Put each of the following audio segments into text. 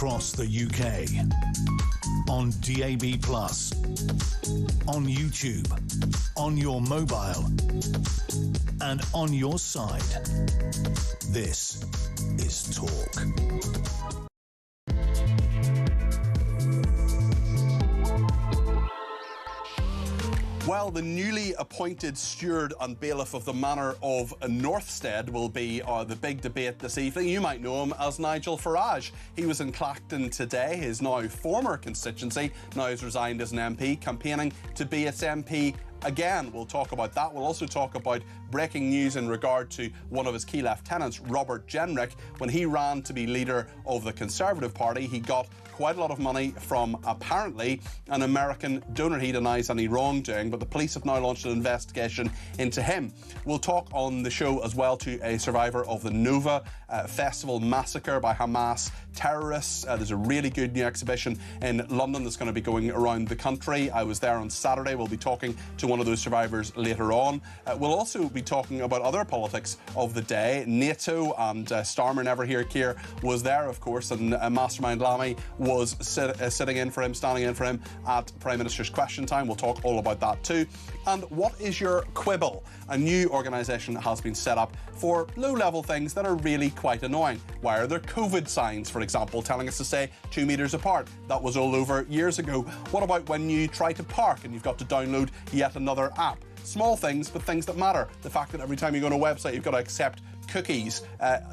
across the UK, on DAB+, on YouTube, on your mobile, and on your side. This is Talk. Well, the newly appointed steward and bailiff of the Manor of Northstead will be the big debate this evening. You might know him as Nigel Farage. He was in Clacton today, his now former constituency. Now he's resigned as an MP, campaigning to be its MP again. We'll talk about that. We'll also talk about breaking news in regard to one of his key lieutenants, Robert Jenrick. When he ran to be leader of the Conservative Party, he got quite a lot of money from, apparently, an American donor. He denies any wrongdoing, but the police have now launched an investigation into him. We'll talk on the show as well to a survivor of the Nova Festival massacre by Hamas terrorists. There's a really good new exhibition in London that's going to be going around the country. I was there on Saturday. We'll be talking to one of those survivors later on. We'll also be talking about other politics of the day. NATO and Starmer Never Hear Keir was there, of course, and Mastermind Lammy was sitting in for him, standing in for him at Prime Minister's Question Time. We'll talk all about that too. And what is your quibble? A new organisation has been set up for low-level things that are really quite annoying. Why are there COVID signs, for example, telling us to stay 2 metres apart? That was all over years ago. What about when you try to park and you've got to download yet another app? Small things, but things that matter. The fact that every time you go on a website, you've got to accept cookies.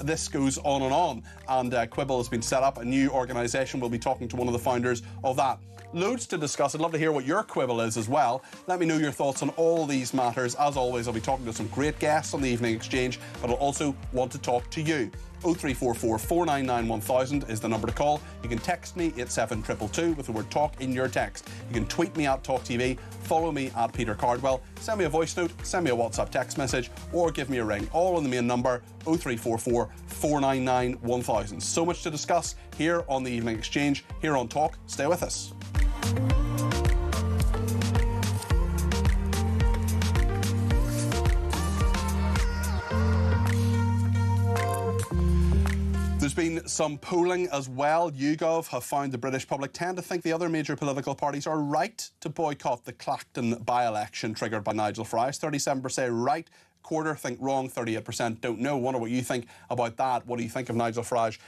This goes on and on. And Quibble has been set up, a new organisation. We'll be talking to one of the founders of that. Loads to discuss. I'd love to hear what your quibble is as well. Let me know your thoughts on all these matters. As always, I'll be talking to some great guests on the Evening Exchange, but I'll also want to talk to you. 0344 499 1000 is the number to call. You can text me at 72222 with the word talk in your text. You can tweet me at talkTV, follow me at Peter Cardwell, send me a voice note, send me a WhatsApp text message, or give me a ring, all on the main number 0344 499 1000. So much to discuss here on the Evening Exchange, here on Talk. Stay with us. There's been some polling as well. YouGov have found the British public tend to think the other major political parties are right to boycott the Clacton by-election triggered by Nigel Farage. 37% say right, quarter think wrong, 38% don't know. Wonder what you think about that. What do you think of Nigel Farage?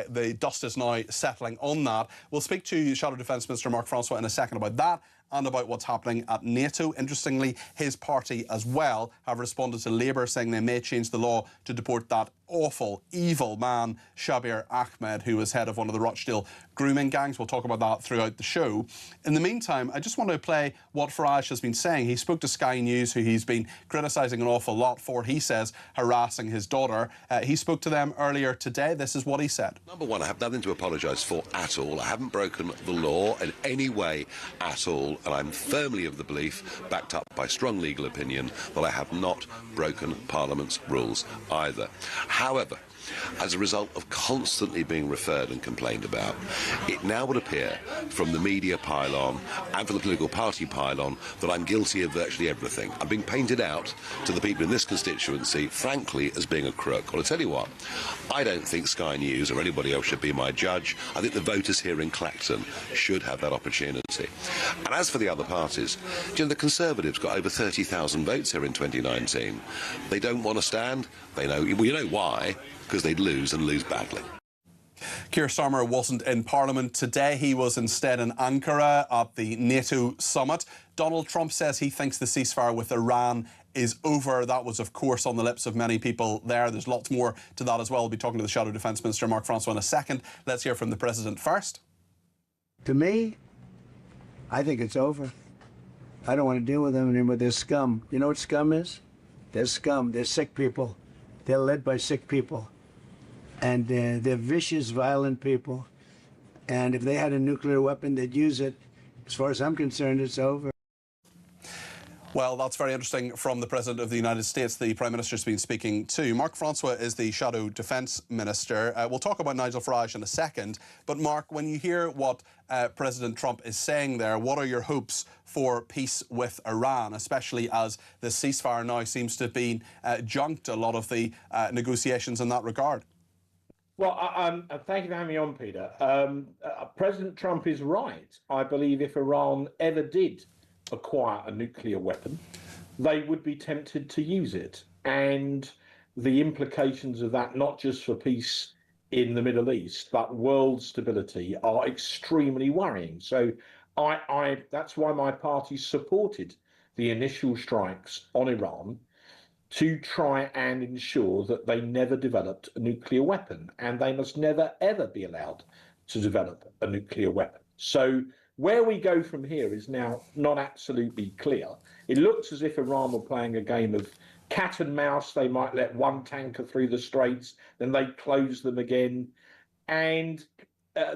The dust is now settling on that. We'll speak to Shadow Defence Minister Mark Francois in a second about that and about what's happening at NATO. Interestingly, his party as well have responded to Labour saying they may change the law to deport that awful, evil man, Shabir Ahmed, who was head of one of the Rochdale grooming gangs. We'll talk about that throughout the show. In the meantime, I just want to play what Farage has been saying. He spoke to Sky News, who he's been criticising an awful lot for, he says, harassing his daughter. He spoke to them earlier today. This is what he said. Number one, I have nothing to apologise for at all. I haven't broken the law in any way at all, and I'm firmly of the belief, backed up by strong legal opinion, that I have not broken Parliament's rules either. However, as a result of constantly being referred and complained about, it now would appear from the media pylon and from the political party pylon that I'm guilty of virtually everything. I'm being painted out to the people in this constituency, frankly, as being a crook. Well, I tell you what, I don't think Sky News or anybody else should be my judge. I think the voters here in Clacton should have that opportunity. And as for the other parties, you know, the Conservatives got over 30,000 votes here in 2019. They don't want to stand. They know, well, you know why? Because they'd lose and lose badly. Keir Starmer wasn't in Parliament today. He was instead in Ankara at the NATO summit. Donald Trump says he thinks the ceasefire with Iran is over. That was, of course, on the lips of many people there. There's lots more to that as well. We'll be talking to the Shadow Defence Minister, Mark Francois, in a second. Let's hear from the President first. To me, I think it's over. I don't want to deal with them anymore. They're scum. You know what scum is? They're scum. They're sick people. They're led by sick people. And they're vicious, violent people. And if they had a nuclear weapon, they'd use it. As far as I'm concerned, it's over. Well, that's very interesting from the President of the United States, the Prime Minister's been speaking to. Mark Francois is the Shadow Defence Minister. We'll talk about Nigel Farage in a second. But, Mark, when you hear what President Trump is saying there, what are your hopes for peace with Iran, especially as the ceasefire now seems to have been junked, a lot of the negotiations in that regard? Well, thank you for having me on, Peter. President Trump is right. I believe if Iran ever did acquire a nuclear weapon, they would be tempted to use it. And the implications of that, not just for peace in the Middle East, but world stability, are extremely worrying. So that's why my party supported the initial strikes on Iran, to try and ensure that they never developed a nuclear weapon, and they must never, ever be allowed to develop a nuclear weapon. So where we go from here is now not absolutely clear. It looks as if Iran were playing a game of cat and mouse. They might let one tanker through the straits, then they close them again. And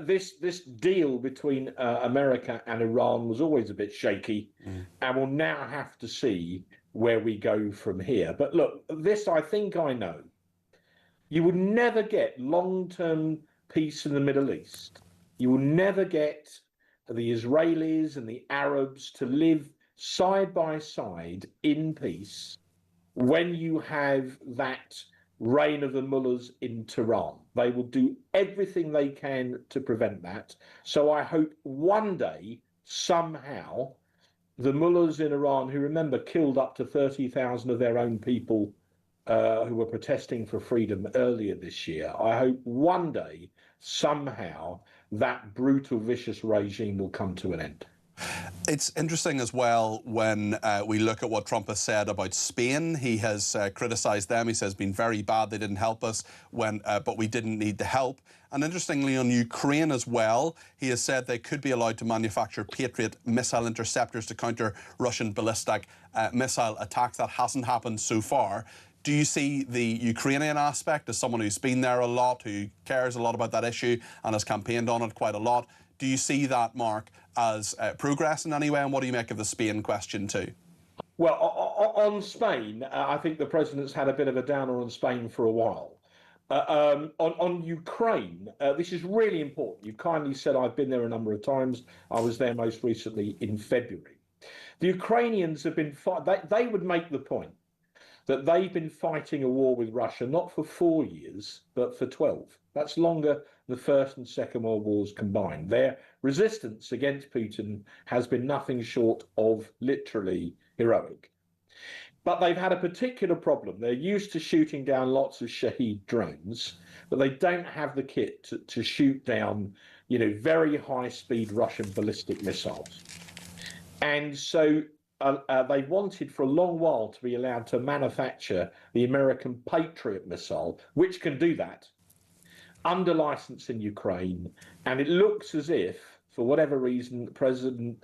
this deal between America and Iran was always a bit shaky, and we'll now have to see where we go from here. But look, this I think I know. You will never get long-term peace in the Middle East. You will never get the Israelis and the Arabs to live side by side in peace when you have that reign of the mullahs in Tehran. They will do everything they can to prevent that. So I hope one day, somehow, the mullahs in Iran, who, remember, killed up to 30,000 of their own people who were protesting for freedom earlier this year, I hope one day, somehow, that brutal, vicious regime will come to an end. It's interesting as well when we look at what Trump has said about Spain. He has criticised them. He says it's been very bad. They didn't help us but we didn't need the help. And interestingly, on Ukraine as well, he has said they could be allowed to manufacture Patriot missile interceptors to counter Russian ballistic missile attacks. That hasn't happened so far. Do you see the Ukrainian aspect as someone who's been there a lot, who cares a lot about that issue and has campaigned on it quite a lot? Do you see that, Mark, as progress in any way? And what do you make of the Spain question too? Well, on Spain, I think the president's had a bit of a downer on Spain for a while. On Ukraine, this is really important. You kindly said I've been there a number of times. I was there most recently in February. The Ukrainians have been they would make the point that they've been fighting a war with Russia not for 4 years, but for 12. That's longer than the First and Second World Wars combined. Their resistance against Putin has been nothing short of literally heroic. But they've had a particular problem. They're used to shooting down lots of Shahed drones, but they don't have the kit to shoot down, very high-speed Russian ballistic missiles. And so they wanted for a long while to be allowed to manufacture the American Patriot missile, which can do that, under license in Ukraine. And it looks as if, for whatever reason, President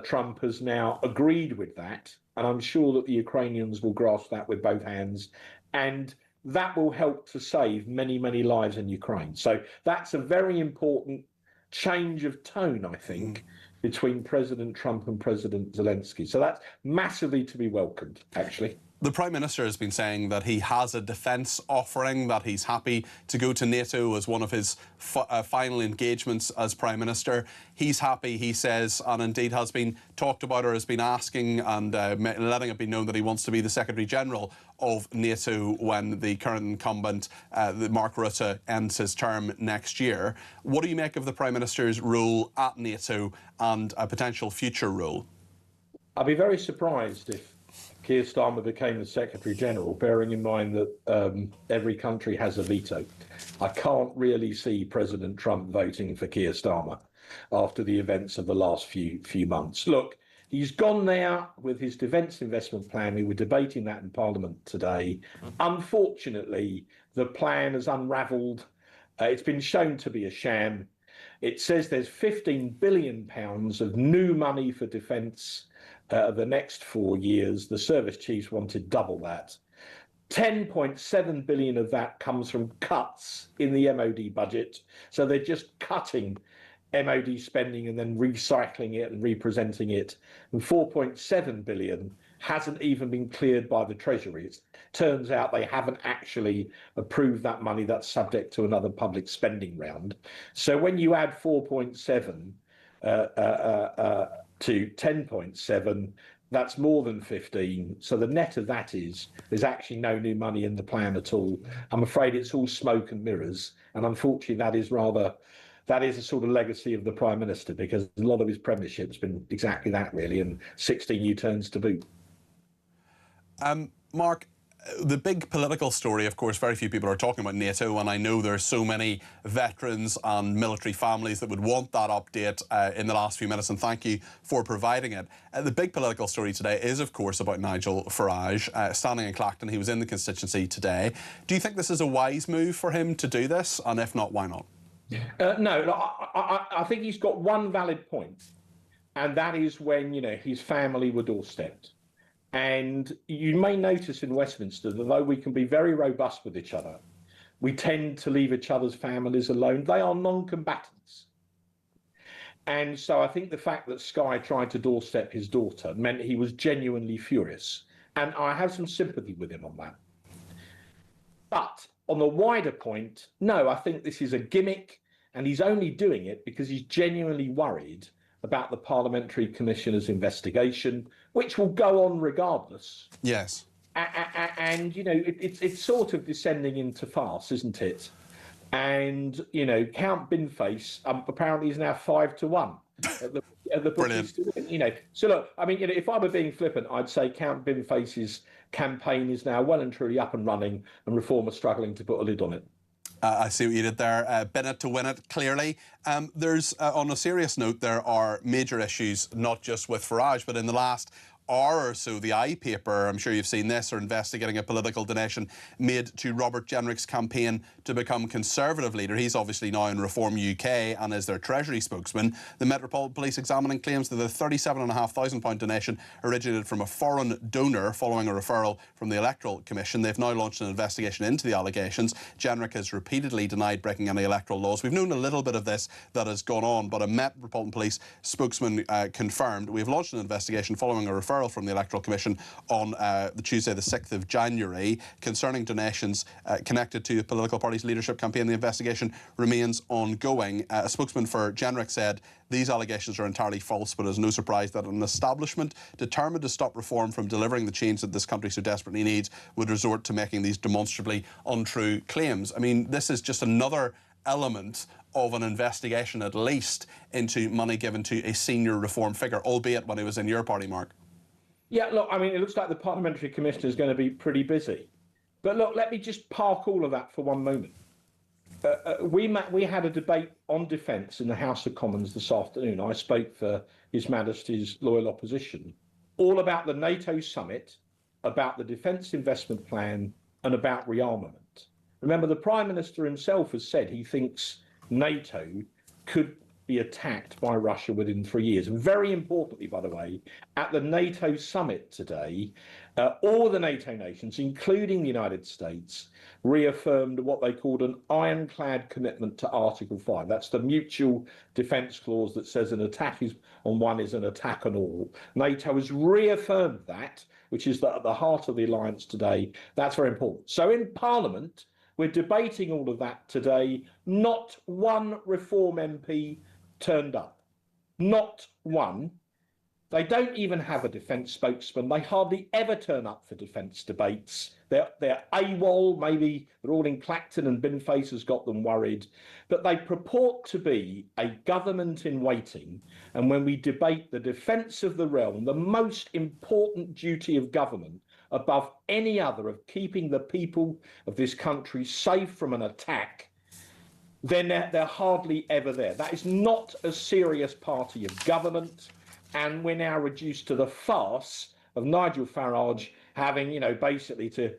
Trump has now agreed with that. And I'm sure that the Ukrainians will grasp that with both hands. And that will help to save many, many lives in Ukraine. So that's a very important change of tone, I think, between President Trump and President Zelensky. So that's massively to be welcomed, actually. The Prime Minister has been saying that he has a defence offering, that he's happy to go to NATO as one of his final engagements as Prime Minister. He's happy, he says, and indeed has been talked about or has been asking and letting it be known that he wants to be the Secretary-General of NATO when the current incumbent, Mark Rutte, ends his term next year. What do you make of the Prime Minister's role at NATO and a potential future role? I'd be very surprised if Keir Starmer became the Secretary General, bearing in mind that every country has a veto. I can't really see President Trump voting for Keir Starmer after the events of the last few months. Look, he's gone there with his defence investment plan. We were debating that in Parliament today. Unfortunately, the plan has unravelled. It's been shown to be a sham. It says there's £15 billion of new money for defence the next 4 years. The service chiefs wanted double that. 10.7 billion of that comes from cuts in the MOD budget. So they're just cutting MOD spending and then recycling it and representing it. And 4.7 billion hasn't even been cleared by the Treasury. It turns out they haven't actually approved that money. That's subject to another public spending round. So when you add 4.7 to 10.7, That's more than 15. So the net of that is there's actually no new money in the plan at all. I'm afraid it's all smoke and mirrors. And unfortunately, that is a sort of legacy of the Prime Minister, because a lot of his premiership's been exactly that, really, and 16 U-turns to boot. Mark, the big political story, of course, very few people are talking about NATO, and I know there's so many veterans and military families that would want that update in the last few minutes, and thank you for providing it. The big political story today is, of course, about Nigel Farage standing in Clacton. He was in the constituency today. Do you think this is a wise move for him to do this? And if not, why not? No, I think he's got one valid point, and that is when, you know, his family were doorstepped. And you may notice in Westminster that though we can be very robust with each other, we tend to leave each other's families alone. They are non-combatants. And so I think the fact that Sky tried to doorstep his daughter meant he was genuinely furious. And I have some sympathy with him on that. But on the wider point, no, I think this is a gimmick, and he's only doing it because he's genuinely worried about the Parliamentary Commissioner's investigation, which will go on regardless. Yes. And, you know, it's sort of descending into farce, isn't it? And, you know, Count Binface apparently is now 5-1 at the Brilliant. You know, so look, I mean, you know, if I were being flippant, I'd say Count Binface's campaign is now well and truly up and running, and Reform are struggling to put a lid on it. I see what you did there. Bennett to win it, clearly. There's, on a serious note, there are major issues, not just with Farage, but in the last hour or so, the I paper, I'm sure you've seen this, are investigating a political donation made to Robert Jenrick's campaign to become Conservative leader. He's obviously now in Reform UK and is their Treasury spokesman. The Metropolitan Police examining claims that the £37,500 donation originated from a foreign donor following a referral from the Electoral Commission. They've now launched an investigation into the allegations. Jenrick has repeatedly denied breaking any electoral laws. We've known a little bit of this that has gone on, but a Metropolitan Police spokesman confirmed, "We've launched an investigation following a referral from the Electoral Commission on the Tuesday the 6th of January concerning donations connected to the political party's leadership campaign. The investigation remains ongoing." A spokesman for Jenrick said, "These allegations are entirely false, but it is no surprise that an establishment determined to stop reform from delivering the change that this country so desperately needs would resort to making these demonstrably untrue claims." I mean, this is just another element of an investigation, at least, into money given to a senior Reform figure, albeit when he was in your party, Mark. Yeah, look, I mean, it looks like the Parliamentary Commissioner is going to be pretty busy. But look, let me just park all of that for one moment. We had a debate on defence in the House of Commons this afternoon. I spoke for His Majesty's loyal opposition, all about the NATO summit, about the defence investment plan, and about rearmament. Remember, the Prime Minister himself has said he thinks NATO could be attacked by Russia within 3 years. And very importantly, by the way, at the NATO summit today, all the NATO nations, including the United States, reaffirmed what they called an ironclad commitment to Article 5. That's the mutual defence clause that says an attack on one is an attack on all. NATO has reaffirmed that, which is at the heart of the alliance today. That's very important. So in Parliament, we're debating all of that today. Not one Reform MP turned up. Not one. They don't even have a defence spokesman. They hardly ever turn up for defence debates. They're AWOL, maybe they're all in Clacton and Binface has got them worried. But they purport to be a government in waiting. And when we debate the defence of the realm, the most important duty of government above any other of keeping the people of this country safe from an attack, then they're hardly ever there. That is not a serious party of government, and we're now reduced to the farce of Nigel Farage having, you know, basically to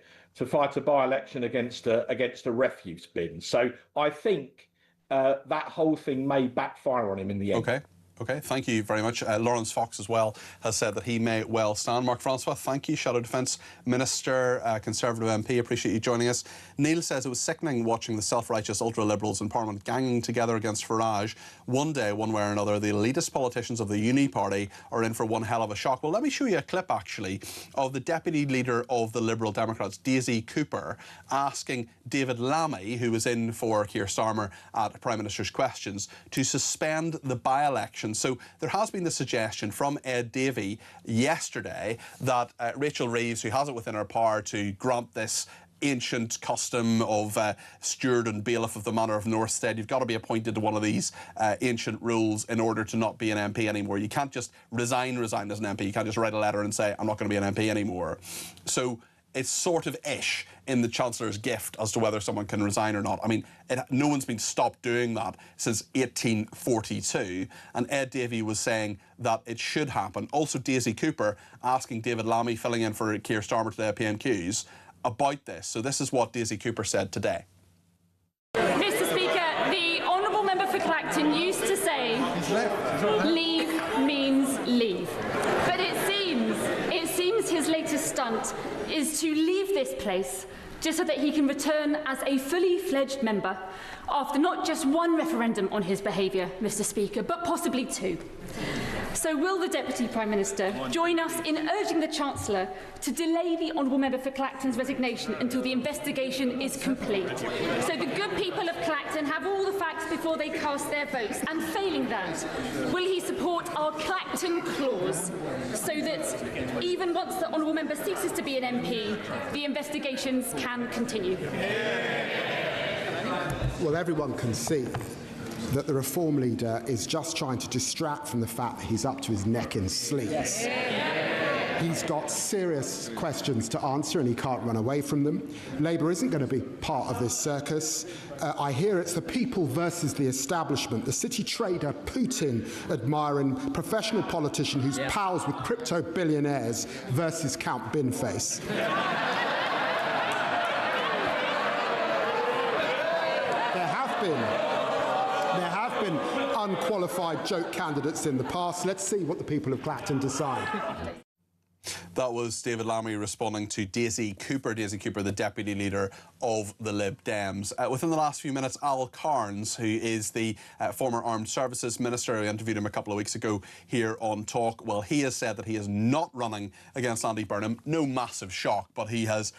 fight a by-election against a refuse bin. So I think that whole thing may backfire on him in the end. Okay, thank you very much. Lawrence Fox as well has said that he may well stand. Mark Francois, thank you. Shadow Defence Minister, Conservative MP, appreciate you joining us. Neil says it was sickening watching the self-righteous ultra-liberals in Parliament ganging together against Farage. One day, one way or another, the elitist politicians of the Uni Party are in for one hell of a shock. Well, let me show you a clip, actually, of the Deputy Leader of the Liberal Democrats, Daisy Cooper, asking David Lammy, who was in for Keir Starmer at Prime Minister's Questions, to suspend the by-election election. So there has been the suggestion from Ed Davey yesterday that Rachel Reeves, who has it within her power to grant this ancient custom of steward and bailiff of the manor of Northstead, you've got to be appointed to one of these ancient rules in order to not be an MP anymore. You can't just resign as an MP. You can't just write a letter and say, I'm not going to be an MP anymore. So it's sort of ish in the Chancellor's gift as to whether someone can resign or not. I mean, no one's been stopped doing that since 1842, and Ed Davey was saying that it should happen. Also, Daisy Cooper asking David Lammy, filling in for Keir Starmer today at PMQs, about this. So this is what Daisy Cooper said today. Mr. Speaker, the honourable member for Clacton used to say, leave means leave. But it seems his latest stunt is to leave this place just so that he can return as a fully fledged member after not just one referendum on his behaviour, Mr. Speaker, but possibly two. So will the Deputy Prime Minister join us in urging the Chancellor to delay the honourable member for Clacton's resignation until the investigation is complete, so the good people of Clacton have all the facts before they cast their votes? And failing that, will he support our Clacton clause so that even once the honourable member ceases to be an MP, the investigations can continue? Well, everyone can see that the Reform leader is just trying to distract from the fact that he's up to his neck in sleaze. He's got serious questions to answer and he can't run away from them. Labour isn't going to be part of this circus. I hear it's the people versus the establishment, the city trader Putin admiring professional politician who's pals with crypto billionaires versus Count Binface. There have been unqualified joke candidates in the past. Let's see what the people of Clacton decide. That was David Lammy responding to Daisy Cooper, the deputy leader of the Lib Dems. Within the last few minutes, Al Carnes, who is the former Armed Services Minister, I interviewed him a couple of weeks ago here on Talk. Well, he has said that he is not running against Andy Burnham. No massive shock, but he has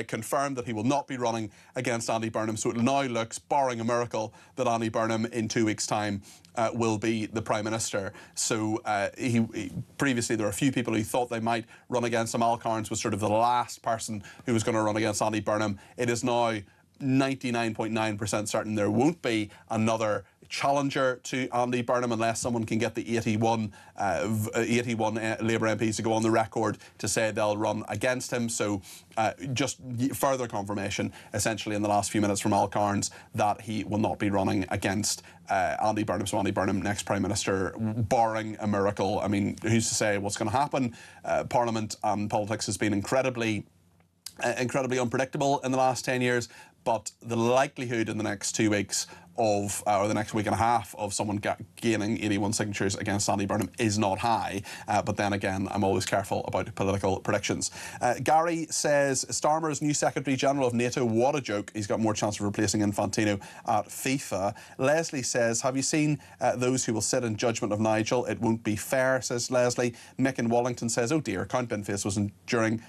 confirmed that he will not be running against Andy Burnham. So it now looks, barring a miracle, that Andy Burnham in 2 weeks' time will be the Prime Minister. So previously there were a few people who thought they might run against him. Al Carnes was sort of the last person who was going to run against Andy Burnham. It is now 99.9% certain there won't be another challenger to Andy Burnham unless someone can get the 81 Labour MPs to go on the record to say they'll run against him. So just further confirmation essentially in the last few minutes from Al Carnes that he will not be running against Andy Burnham. So Andy Burnham, next Prime Minister, barring a miracle. I mean, who's to say what's going to happen? Parliament and politics has been incredibly unpredictable in the last 10 years, but the likelihood in the next 2 weeks of, or the next week and a half, of someone gaining 81 signatures against Andy Burnham is not high. But then again, I'm always careful about political predictions. Gary says, Starmer's new Secretary-General of NATO, what a joke. He's got more chance of replacing Infantino at FIFA. Leslie says, have you seen those who will sit in judgment of Nigel? It won't be fair, says Leslie. Mick in Wallington says, oh dear, Count Binface was enjoying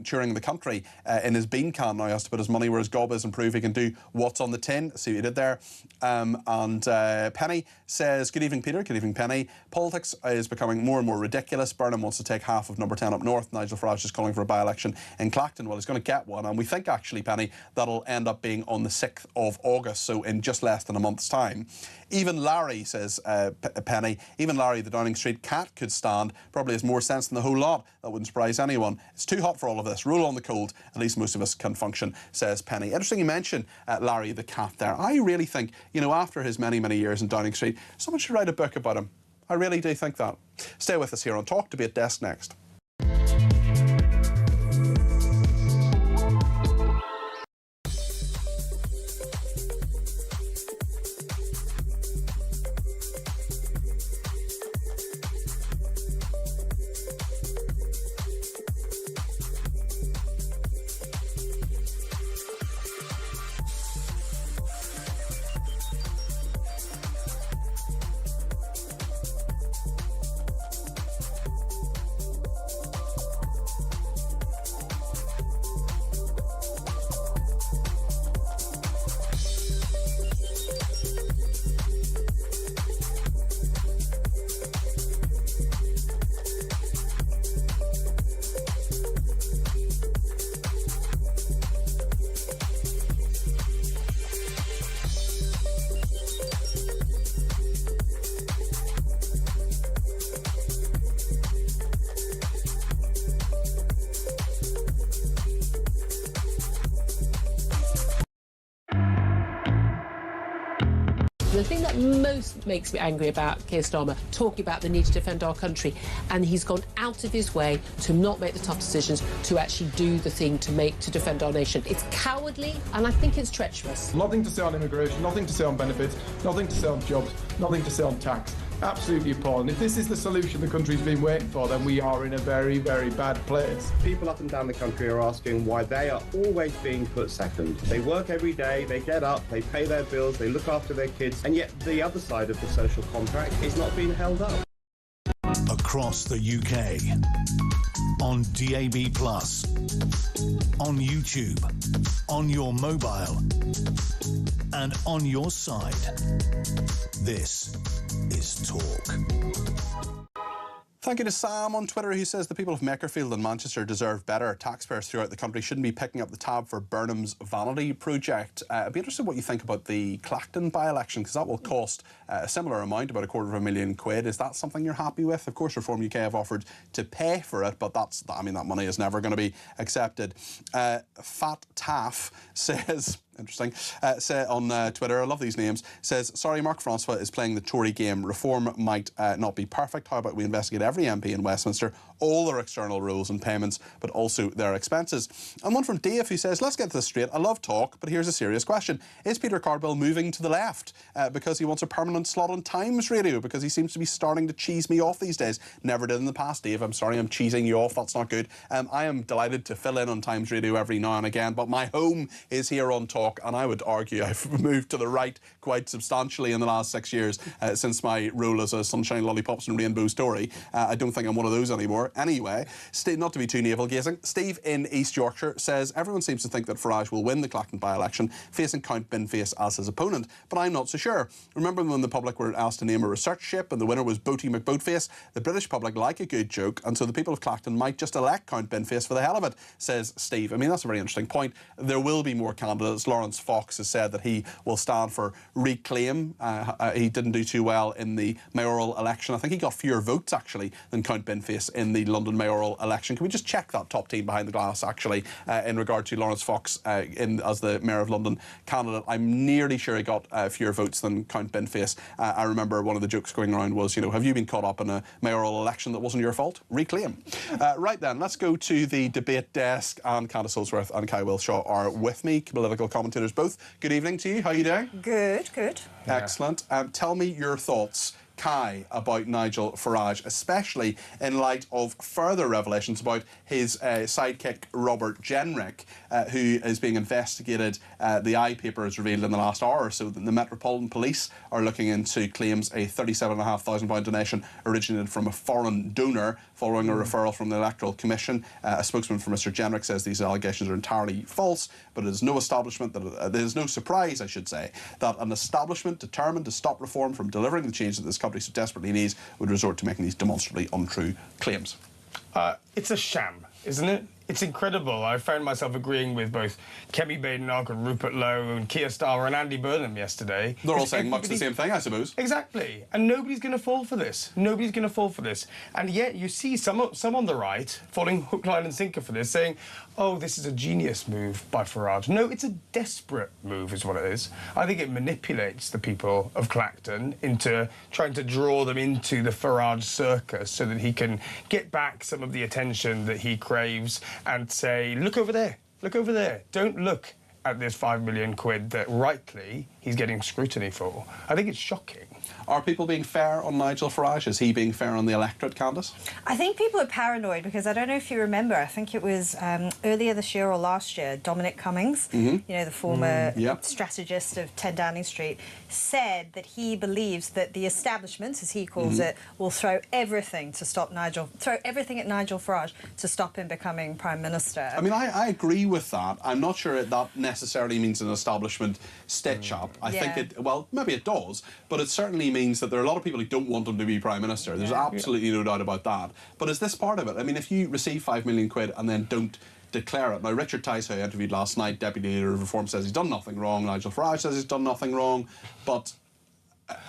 touring the country in his bean can. Now he has to put his money where his gob is and prove he can do what's on the tin. See what you did there. Penny says, good evening, Peter. Good evening, Penny. Politics is becoming more and more ridiculous. Burnham wants to take half of number 10 up north. Nigel Farage is calling for a by-election in Clacton. Well, he's going to get one, and we think, actually, Penny, that'll end up being on the 6th of August, so in just less than a month's time. Even Larry, says Penny, even Larry, the Downing Street cat, could stand. Probably has more sense than the whole lot. That wouldn't surprise anyone. It's too hot for all of this. Roll on the cold. At least most of us can function, says Penny. Interesting you mention Larry the cat there. I really think, you know, after his many, many years in Downing Street, someone should write a book about him. I really do think that. Stay with us here on Talk Debate Desk next. the thing that most makes me angry about Keir Starmer, talking about the need to defend our country, and he's gone out of his way to not make the tough decisions, to actually do the thing to defend our nation. It's cowardly, and I think it's treacherous. Nothing to say on immigration, nothing to say on benefits, nothing to say on jobs, nothing to say on tax. Absolutely appalling. If this is the solution the country's been waiting for, then we are in a very, very bad place. People up and down the country are asking why they are always being put second. They work every day, they get up, they pay their bills, they look after their kids, and yet the other side of the social contract is not being held up. Across the UK, on DAB+, on YouTube, on your mobile, and on your side. This is Talk. Thank you to Sam on Twitter, who says the people of Makerfield and Manchester deserve better. Taxpayers throughout the country shouldn't be picking up the tab for Burnham's vanity project. I'd be interested in what you think about the Clacton by-election, because that will cost a similar amount, about £250,000. Is that something you're happy with? Of course, Reform UK have offered to pay for it, but that money is never going to be accepted. Fat Taff says... Interesting. Say on Twitter, I love these names, says, sorry, Mark Francois is playing the Tory game. Reform might not be perfect. How about we investigate every MP in Westminster, all their external rules and payments, but also their expenses? And one from Dave, who says, let's get this straight. I love talk, but here's a serious question. Is Peter Cardwell moving to the left because he wants a permanent slot on Times Radio? Because he seems to be starting to cheese me off these days. Never did in the past, Dave. I'm sorry I'm cheesing you off. That's not good. I am delighted to fill in on Times Radio every now and again, but my home is here on Talk. And I would argue I've moved to the right quite substantially in the last 6 years since my role as a Sunshine, Lollipops and Rainbow Story. I don't think I'm one of those anymore. Anyway, not to be too navel-gazing, Steve in East Yorkshire says, everyone seems to think that Farage will win the Clacton by-election, facing Count Binface as his opponent, but I'm not so sure. Remember when the public were asked to name a research ship and the winner was Boaty McBoatface? The British public like a good joke, and so the people of Clacton might just elect Count Binface for the hell of it, says Steve. I mean, that's a very interesting point. There will be more candidates. Lawrence Fox has said that he will stand for Reclaim. He didn't do too well in the mayoral election. I think he got fewer votes, actually, than Count Binface in the London mayoral election. Can we just check that top team behind the glass, actually, in regard to Lawrence Fox as the Mayor of London candidate? I'm nearly sure he got fewer votes than Count Binface. I remember one of the jokes going around was, have you been caught up in a mayoral election that wasn't your fault? Reclaim. Right then, let's go to the debate desk, and Candace Holsworth and Kai Wilshaw are with me, political commentators both. Good evening to you. How are you doing? Good, good. Excellent. Tell me your thoughts, Kai, about Nigel Farage, especially in light of further revelations about his sidekick Robert Jenrick, who is being investigated. The I paper has revealed in the last hour or so that the Metropolitan Police are looking into claims a £37,500 donation originated from a foreign donor following a referral from the Electoral Commission. A spokesman for Mr Jenrick says these allegations are entirely false, but it is no establishment that there is no surprise, I should say, that an establishment determined to stop reform from delivering the change that this country so desperately needs would resort to making these demonstrably untrue claims. It's a sham, isn't it? It's incredible. I found myself agreeing with both Kemi Badenoch and Rupert Lowe and Keir Starmer and Andy Burnham yesterday. They're all saying much the same thing, I suppose. Exactly. And nobody's going to fall for this. Nobody's going to fall for this. And yet you see some on the right falling hook, line and sinker for this, saying, oh, this is a genius move by Farage. No, it's a desperate move is what it is. I think it manipulates the people of Clacton into trying to draw them into the Farage circus so that he can get back some of the attention that he craves and say, look over there, look over there. Don't look at this £5 million that rightly he's getting scrutiny for. I think it's shocking. Are people being fair on Nigel Farage? Is he being fair on the electorate, Candace? I think people are paranoid because I don't know if you remember, I think it was earlier this year or last year, Dominic Cummings, the former strategist of 10 Downing Street, said that he believes that the establishment, as he calls it, will throw everything at Nigel Farage to stop him becoming Prime Minister. I mean, I agree with that. I'm not sure that necessarily means an establishment stitch-up. I think well, maybe it does, but it certainly means that there are a lot of people who don't want him to be Prime Minister. There's absolutely no doubt about that. But is this part of it? I mean, if you receive £5 million and then don't declare it. Now, Richard Tice, who I interviewed last night, Deputy Leader of Reform, says he's done nothing wrong. Nigel Farage says he's done nothing wrong. But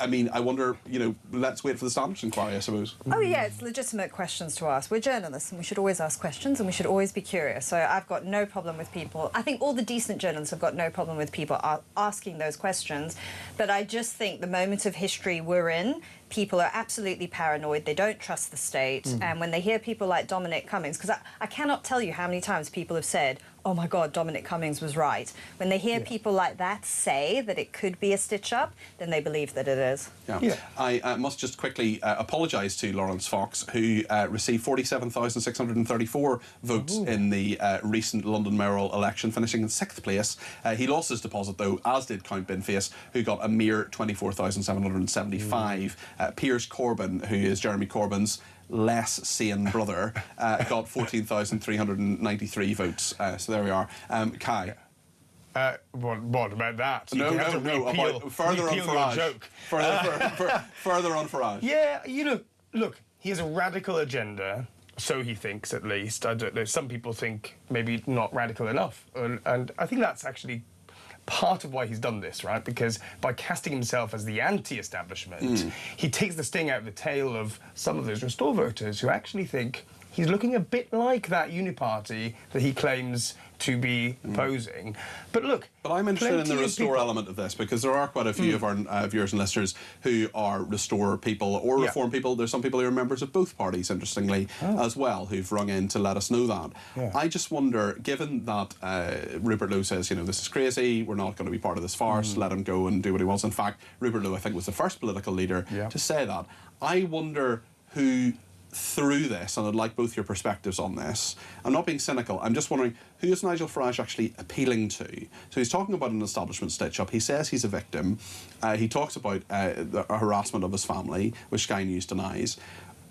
I mean, I wonder, you know, let's wait for the Standards inquiry, I suppose. Oh, yeah, it's legitimate questions to ask. We're journalists and we should always ask questions and we should always be curious. So I've got no problem with people. I think all the decent journalists have got no problem with people asking those questions. But I just think the moment of history we're in, people are absolutely paranoid. They don't trust the state. And when they hear people like Dominic Cummings, because I cannot tell you how many times people have said, oh my God, Dominic Cummings was right. When they hear people like that say that it could be a stitch-up, then they believe that it is. Yeah. I must just quickly apologise to Lawrence Fox, who received 47,634 votes in the recent London mayoral election, finishing in 6th place. He lost his deposit, though, as did Count Binface, who got a mere 24,775. Piers Corbyn, who is Jeremy Corbyn's less sane brother, got 14,393 votes. So there we are. Kai. What about that? No. Further on Farage. Further on Farage. Yeah, you know, look, he has a radical agenda, so he thinks at least. I don't know, some people think maybe not radical enough. And I think that's actually part of why he's done this, right? Because by casting himself as the anti-establishment, he takes the sting out of the tail of some of those Restore voters who actually think he's looking a bit like that uniparty that he claims to be opposing. But look... But I'm interested in the Restore element of this, because there are quite a few of our viewers and listeners who are Restore people or Reform people. There's some people who are members of both parties, interestingly, as well, who've rung in to let us know that. I just wonder, given that Rupert Lowe says, you know, this is crazy, we're not going to be part of this farce, let him go and do what he wants. In fact, Rupert Lowe, I think, was the first political leader to say that. I wonder who... through this, and I'd like both your perspectives on this. I'm not being cynical, I'm just wondering, who is Nigel Farage actually appealing to? So he's talking about an establishment stitch-up. He says he's a victim. He talks about the harassment of his family, which Sky News denies.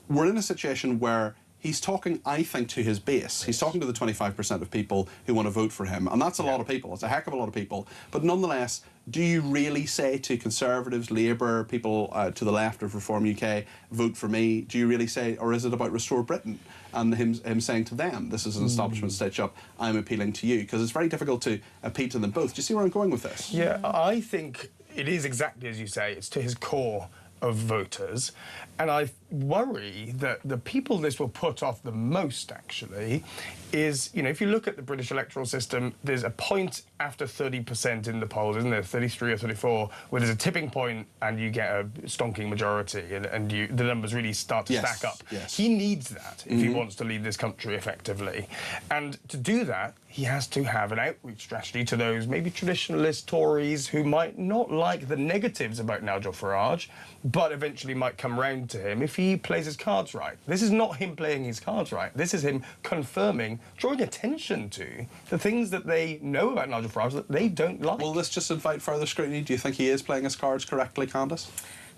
We're in a situation where he's talking, I think, to his base. He's talking to the 25% of people who want to vote for him, and that's a lot of people. It's a heck of a lot of people. But nonetheless, do you really say to Conservatives, Labour, people to the left of Reform UK, vote for me? Do you really say, or is it about Restore Britain and him saying to them, this is an establishment stitch-up, I'm appealing to you? Because it's very difficult to appeal to them both. Do you see where I'm going with this? Yeah, I think it is exactly as you say. It's to his core of voters, and I worry that the people this will put off the most, actually, is, you know, if you look at the British electoral system, there's a point after 30% in the polls, isn't there, 33 or 34, where there's a tipping point and you get a stonking majority and the numbers really start to stack up. He needs that if he wants to lead this country effectively. And to do that, he has to have an outreach strategy to those maybe traditionalist Tories who might not like the negatives about Nigel Farage, but eventually might come round to him if he plays his cards right. This is not him playing his cards right. This is him confirming, drawing attention to the things that they know about Nigel Farage that they don't like. Will this just invite further scrutiny? Do you think he is playing his cards correctly, Candice?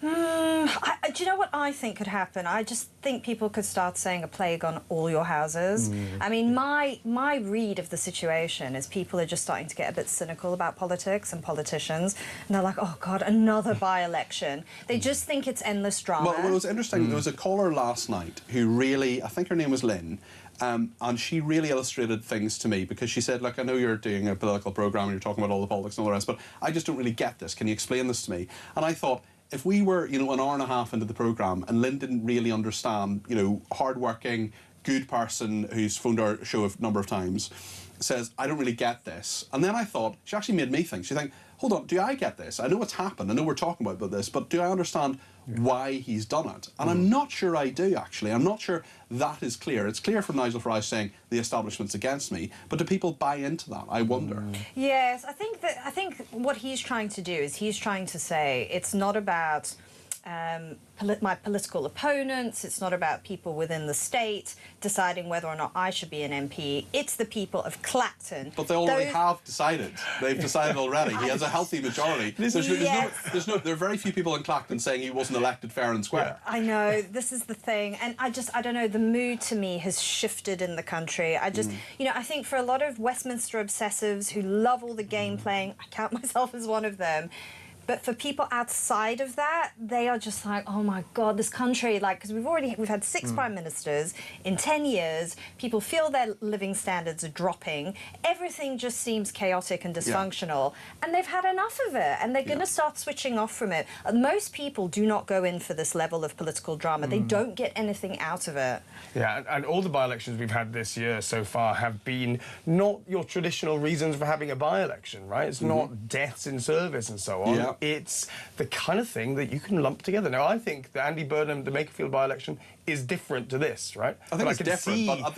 Do you know what I think could happen? I just think people could start saying a plague on all your houses. I mean, my read of the situation is people are just starting to get a bit cynical about politics and politicians, and they're like, oh God, another by-election. They just think it's endless drama. Well, it was interesting. There was a caller last night who really, I think her name was Lynn, and she really illustrated things to me, because she said, look, I know you're doing a political programme and you're talking about all the politics and all the rest, but I just don't really get this. Can you explain this to me? And I thought, if we were, you know, an hour and a half into the programme and Lynn didn't really understand, you know, hard-working, good person who's phoned our show a number of times, says, I don't really get this. And then I thought, she actually made me think. She think, hold on, do I get this? I know what's happened. I know we're talking about this, but do I understand why he's done it? And I'm not sure I do, actually. I'm not sure that is clear. It's clear from Nigel Farage saying the establishment's against me, but do people buy into that? I wonder. Yes, I think what he's trying to do is he's trying to say it's not about my political opponents, it's not about people within the state deciding whether or not I should be an MP, it's the people of Clacton. But they already have decided. They've decided already. He has a healthy majority. There are very few people in Clacton saying he wasn't elected fair and square. I know, this is the thing, and I don't know, the mood to me has shifted in the country. You know, I think for a lot of Westminster obsessives who love all the game playing, I count myself as one of them, But for people outside of that, they are just like, oh my God, this country, like, because we've had 6 prime ministers in 10 years. People feel their living standards are dropping. Everything just seems chaotic and dysfunctional. And they've had enough of it. And they're going to start switching off from it. Most people do not go in for this level of political drama. They don't get anything out of it. Yeah, and all the by-elections we've had this year so far have been not your traditional reasons for having a by-election, right? It's not deaths in service and so on. It's the kind of thing that you can lump together. Now, I think the Andy Burnham, the Makerfield by-election is different to this, right? I think it's different, but at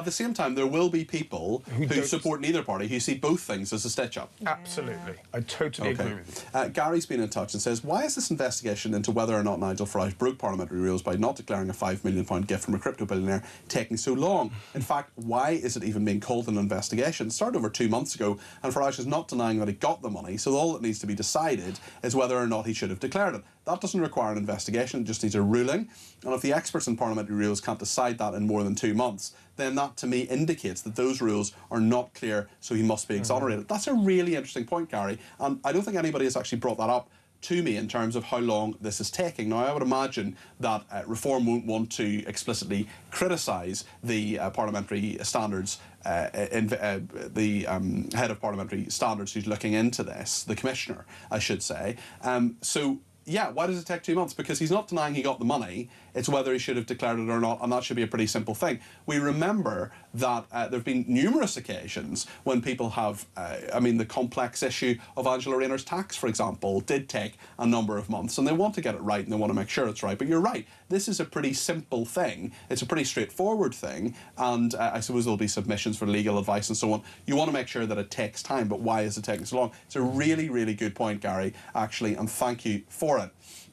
the same time, there will be people who support neither party who see both things as a stitch-up. Absolutely, I totally agree with you. Gary's been in touch and says, why is this investigation into whether or not Nigel Farage broke parliamentary rules by not declaring a £5 million gift from a crypto billionaire taking so long? In fact, why is it even being called an investigation? It started over 2 months ago, and Farage is not denying that he got the money, so all that needs to be decided is whether or not he should have declared it. That doesn't require an investigation, it just needs a ruling. And if the experts in parliamentary rules can't decide that in more than 2 months, then that to me indicates that those rules are not clear, so he must be exonerated. That's a really interesting point, Gary, and I don't think anybody has actually brought that up to me in terms of how long this is taking. Now, I would imagine that Reform won't want to explicitly criticise the parliamentary standards, the head of parliamentary standards who's looking into this, the commissioner, I should say. So, yeah, why does it take 2 months? Because he's not denying he got the money, it's whether he should have declared it or not, and that should be a pretty simple thing. We remember that there have been numerous occasions when people have, I mean, the complex issue of Angela Rayner's tax, for example, did take a number of months, and they want to get it right and they want to make sure it's right. But you're right, this is a pretty simple thing, it's a pretty straightforward thing, and I suppose there'll be submissions for legal advice and so on. You want to make sure that it takes time, but why is it taking so long? It's a really, really good point, Gary, actually, and thank you for it.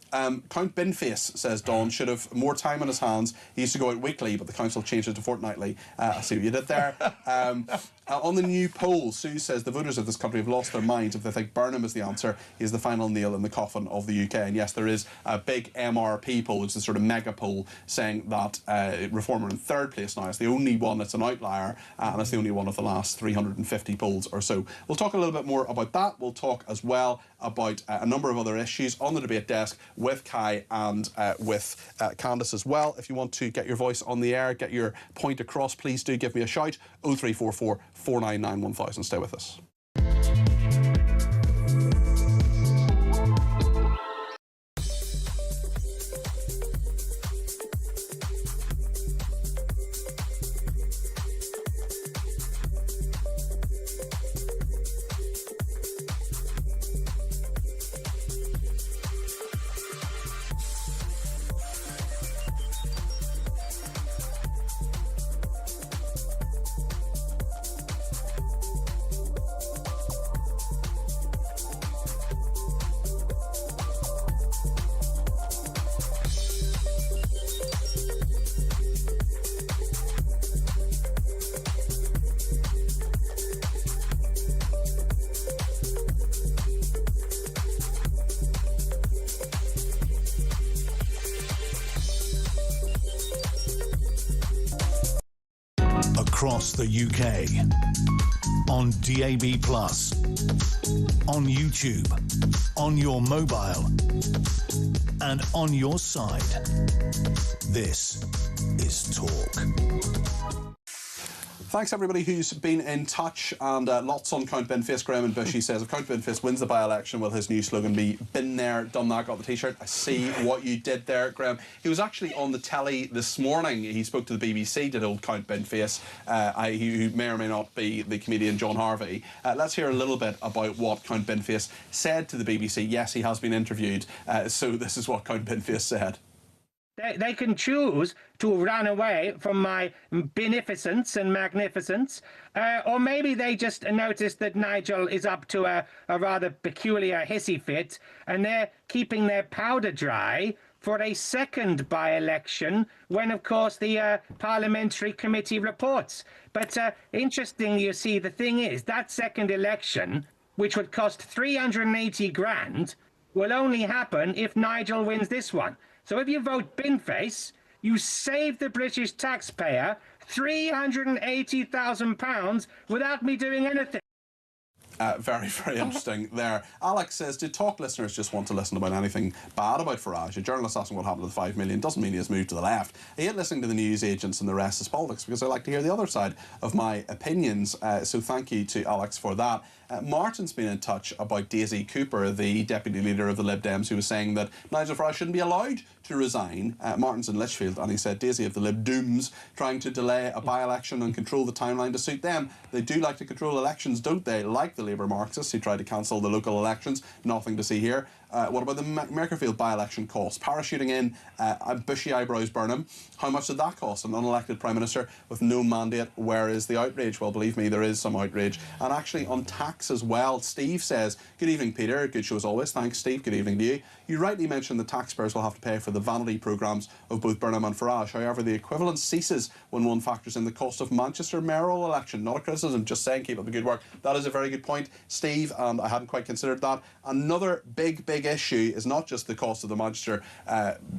Count Binface, says Don, should have more time on his hands. He used to go out weekly, but the council changed it to fortnightly. I see what you did there. On the new poll, Sue says the voters of this country have lost their minds if they think Burnham is the answer. He is the final nail in the coffin of the UK. And yes, there is a big MRP poll, which is a sort of mega poll, saying that Reform are in third place now. It's the only one that's an outlier, and it's the only one of the last 350 polls or so. We'll talk a little bit more about that. We'll talk as well about a number of other issues on the debate desk with Kai and with Candice as well. If you want to get your voice on the air, get your point across, please do give me a shout. 0344 499 1000. Stay with us. Across the UK, on DAB+, on YouTube, on your mobile, and on your side. This is Talk. Thanks everybody who's been in touch, and lots on Count Binface. Graham and Bushy says if Count Binface wins the by-election, will his new slogan be "Been there, done that, got the t-shirt"? I see what you did there, Graham. He was actually on the telly this morning. He spoke to the BBC, did old Count Binface, who may or may not be the comedian John Harvey. Let's hear a little bit about what Count Binface said to the BBC. Yes, he has been interviewed, so this is what Count Binface said. They can choose to run away from my beneficence and magnificence, or maybe they just noticed that Nigel is up to a rather peculiar hissy fit, and they're keeping their powder dry for a second by-election when, of course, the parliamentary committee reports. But interesting, you see, the thing is, that second election, which would cost 380 grand, will only happen if Nigel wins this one. So if you vote Binface, you save the British taxpayer £380,000 without me doing anything. Very, very interesting there. Alex says, do talk listeners just want to listen about anything bad about Farage? A journalist asking what happened to the 5 million doesn't mean he has moved to the left. I hate listening to the news agents and the rest is politics because I like to hear the other side of my opinions. So thank you to Alex for that. Martin's been in touch about Daisy Cooper, the deputy leader of the Lib Dems, who was saying that Nigel Farage shouldn't be allowed to resign. Martin's in Lichfield, and he said Daisy of the Lib Dooms trying to delay a by-election and control the timeline to suit them. They do like to control elections, don't they? Like the Labour Marxists who tried to cancel the local elections. Nothing to see here. What about the Merkerfield by-election cost? Parachuting in bushy eyebrows Burnham. How much did that cost? An unelected Prime Minister with no mandate. Where is the outrage? Well, believe me, there is some outrage. And actually on tax as well, Steve says, good evening, Peter. Good show as always. Thanks, Steve. Good evening to you. You rightly mentioned the taxpayers will have to pay for the vanity programmes of both Burnham and Farage. However, the equivalence ceases when one factors in the cost of Manchester mayoral election. Not a criticism, just saying keep up the good work. That is a very good point, Steve, and I hadn't quite considered that. Another big issue is not just the cost of the Manchester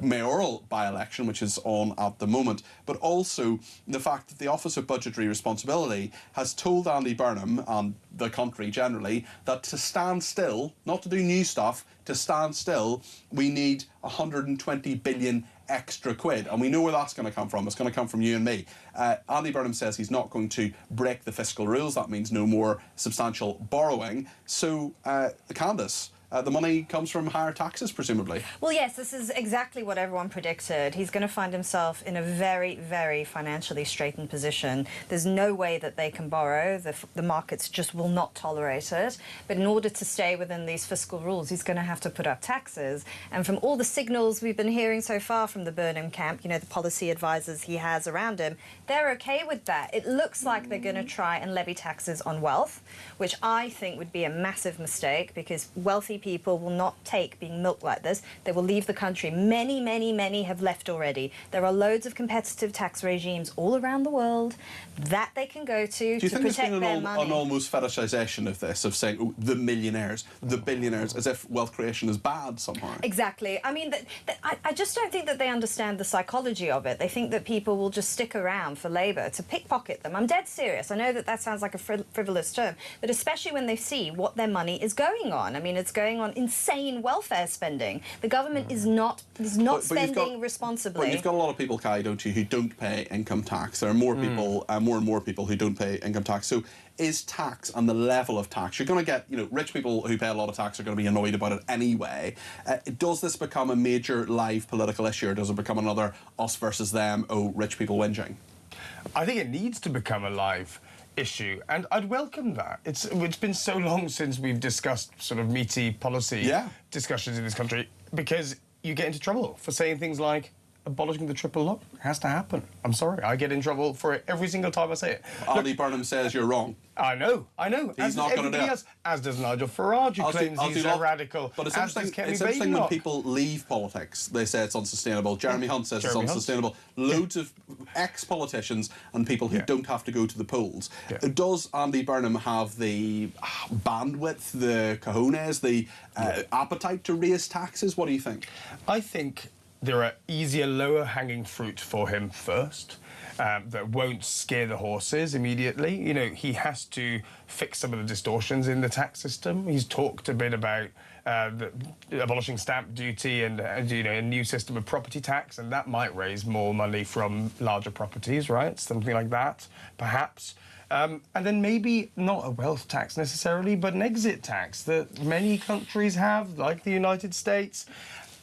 mayoral by-election, which is on at the moment, but also the fact that the Office of Budgetary Responsibility has told Andy Burnham and the country generally that to stand still, not to do new stuff, to stand still, we need 120 billion extra quid, and we know where that's going to come from. It's going to come from you and me. Andy Burnham says he's not going to break the fiscal rules. That means no more substantial borrowing. So, Candice, the money comes from higher taxes, presumably. Well, yes, this is exactly what everyone predicted. He's going to find himself in a very, very financially straitened position. There's no way that they can borrow. The markets just will not tolerate it. But in order to stay within these fiscal rules, he's going to have to put up taxes. And from all the signals we've been hearing so far from the Burnham camp, you know, the policy advisors he has around him, they're okay with that. It looks like they're going to try and levy taxes on wealth, which I think would be a massive mistake because wealthy people will not take being milked like this. They will leave the country. Many, many, many have left already. There are loads of competitive tax regimes all around the world that they can go to Do you think protect there's been their money. an almost fetishisation of this, of saying, oh, the millionaires, the billionaires, as if wealth creation is bad somehow? Exactly. I mean, I just don't think that they understand the psychology of it. They think that people will just stick around for Labour to pickpocket them. I'm dead serious. I know that that sounds like a frivolous term, but especially when they see what their money is going on. I mean, it's going on insane welfare spending. The government is not spending responsibly. But you've got a lot of people, Kai, don't you, who don't pay income tax. There are more people, more and more people who don't pay income tax. So is tax and the level of tax, you're going to get, you know, rich people who pay a lot of tax are going to be annoyed about it anyway. Does this become a major live political issue, or does it become another us versus them, oh, rich people whinging? I think it needs to become a live issue, and I'd welcome that. It's been so long since we've discussed sort of meaty policy discussions in this country, because you get into trouble for saying things like abolishing the triple lock. It has to happen. I'm sorry, I get in trouble for it every single time I say it. Andy Burnham says you're wrong. I know. He's not going to do it. As does Nigel Farage, who claims he's a radical. But it's interesting when people leave politics, they say it's unsustainable. Jeremy Hunt says it's unsustainable. Loads of ex-politicians and people who don't have to go to the polls. Does Andy Burnham have the bandwidth, the cojones, the appetite to raise taxes? What do you think? I think there are easier, lower-hanging fruit for him first. That won't scare the horses immediately. You know, he has to fix some of the distortions in the tax system. He's talked a bit about abolishing stamp duty and you know, a new system of property tax, and that might raise more money from larger properties, right? Something like that, perhaps. And then maybe not a wealth tax necessarily, but an exit tax that many countries have, like the United States.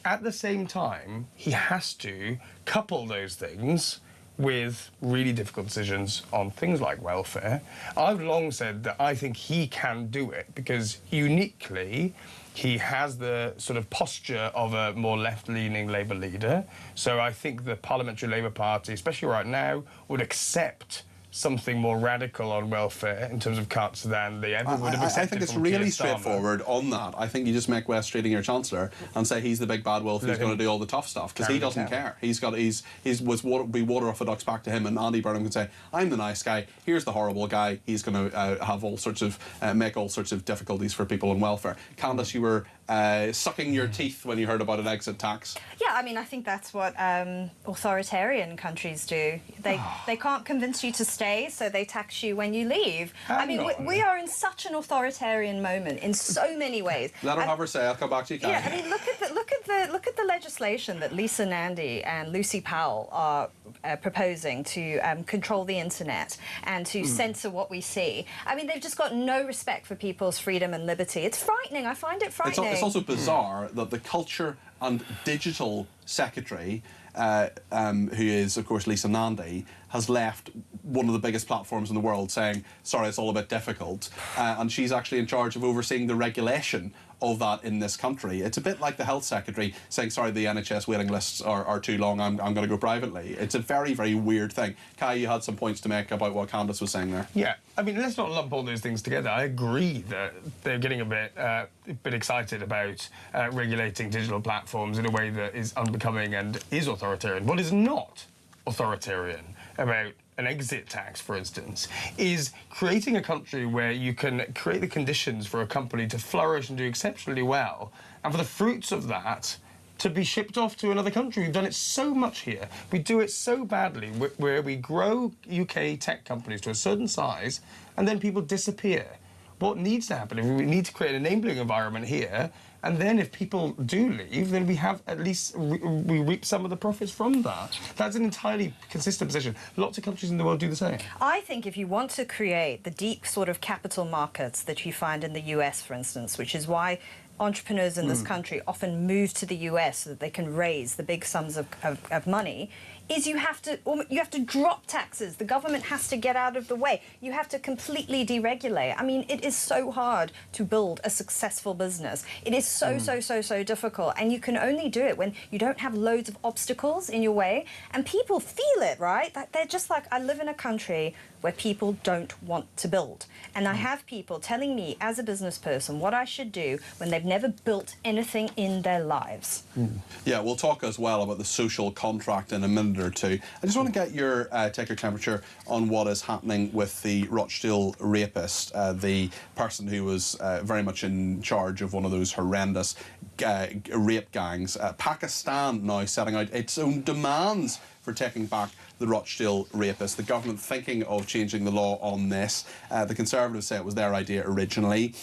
At the same time, he has to couple those things with really difficult decisions on things like welfare. I've long said that I think he can do it because uniquely he has the sort of posture of a more left-leaning Labour leader. So I think the Parliamentary Labour Party, especially right now, would accept something more radical on welfare in terms of cuts than they ever would have accepted. I think it's really straightforward on that. I think you just make Wes Streeting your Chancellor and say he's the big bad wolf who's going to do all the tough stuff, because he doesn't care. Be water off a duck's back to him, and Andy Burnham can say, I'm the nice guy, here's the horrible guy, he's going to have all sorts of make all sorts of difficulties for people on welfare. Candice, you were sucking your teeth when you heard about an exit tax? Yeah, I mean, I think that's what authoritarian countries do. They can't convince you to stay, so they tax you when you leave. I mean, we are in such an authoritarian moment in so many ways. Let her have her say. I'll come back to you, Karen. Yeah, I mean, look at the legislation that Lisa Nandy and Lucy Powell are proposing to control the internet and to censor what we see. I mean, they've just got no respect for people's freedom and liberty. It's frightening. I find it frightening. It's also bizarre that the Culture and Digital Secretary, who is, of course, Lisa Nandy, has left one of the biggest platforms in the world saying, sorry, it's all a bit difficult. And she's actually in charge of overseeing the regulation of that in this country. It's a bit like the Health Secretary saying, sorry, the NHS waiting lists are too long, I'm going to go privately. It's a very, very weird thing. Kai, you had some points to make about what Candice was saying there. Yeah, I mean, let's not lump all those things together. I agree that they're getting a bit excited about regulating digital platforms in a way that is unbecoming and is authoritarian. What is not authoritarian about an exit tax, for instance, is creating a country where you can create the conditions for a company to flourish and do exceptionally well, and for the fruits of that to be shipped off to another country. We've done it so much here. We do it so badly, where we grow UK tech companies to a certain size, and then people disappear. What needs to happen is we need to create an enabling environment here, and then if people do leave, then we have at least we reap some of the profits from that. That's an entirely consistent position. Lots of countries in the world do the same. I think if you want to create the deep sort of capital markets that you find in the US, for instance, which is why entrepreneurs in this country often move to the US so that they can raise the big sums of money, is you have to drop taxes. The government has to get out of the way. You have to completely deregulate. I mean, it is so hard to build a successful business. It is so difficult, and you can only do it when you don't have loads of obstacles in your way, and people feel it, right? That they're just like, I live in a country where people don't want to build. And I have people telling me as a business person what I should do when they've never built anything in their lives. Yeah, we'll talk as well about the social contract in a minute or two. I just want to get your take your temperature on what is happening with the Rochdale rapist, the person who was very much in charge of one of those horrendous rape gangs. Pakistan now setting out its own demands for taking back the Rochdale rapist. The government thinking of changing the law on this. The Conservatives say it was their idea originally,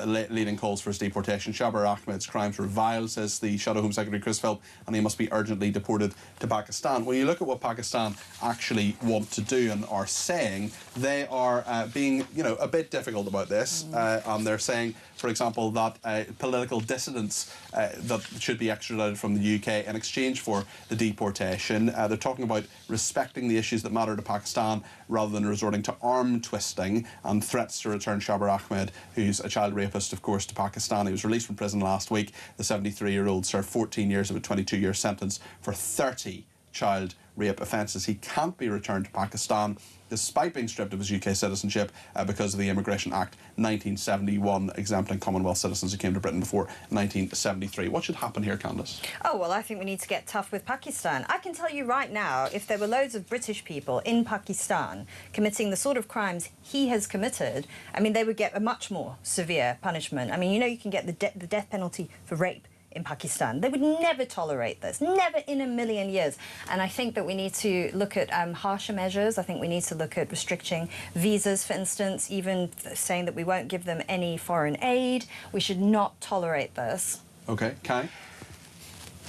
leading calls for his deportation. Shabar Ahmed's crimes were vile, says the Shadow Home Secretary Chris Philp, and he must be urgently deported to Pakistan. When you look at what Pakistan actually want to do and are saying, they are being, a bit difficult about this, and they're saying, for example, that political dissidents that should be extradited from the UK in exchange for the deportation. They're talking about respecting the issues that matter to Pakistan rather than resorting to arm twisting and threats to return Shabar Ahmed, who's a child rapist, of course, to Pakistan. He was released from prison last week. The 73-year-old served 14 years of a 22-year sentence for 30 child rape offences. He can't be returned to Pakistan despite being stripped of his UK citizenship because of the Immigration Act 1971, exempting Commonwealth citizens who came to Britain before 1973. What should happen here, Candice? Oh, well, I think we need to get tough with Pakistan. I can tell you right now, if there were loads of British people in Pakistan committing the sort of crimes he has committed, I mean, they would get a much more severe punishment. I mean, you can get the death penalty for rape in Pakistan. They would never tolerate this, never in a million years. And I think that we need to look at harsher measures. I think we need to look at restricting visas, for instance, even saying that we won't give them any foreign aid. We should not tolerate this. OK. Kai?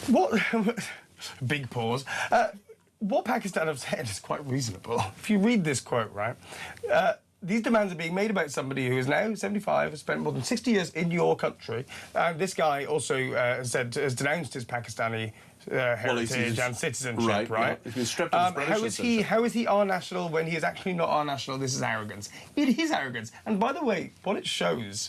What... Big pause. What Pakistan have said is quite reasonable. If you read this quote, right, these demands are being made about somebody who is now 75, has spent more than 60 years in your country. And this guy also has denounced his Pakistani heritage and citizenship, right? Yeah. He's been stripped of his British citizenship. How is he our national when he is actually not our national? This is arrogance. It is arrogance. And by the way, what it shows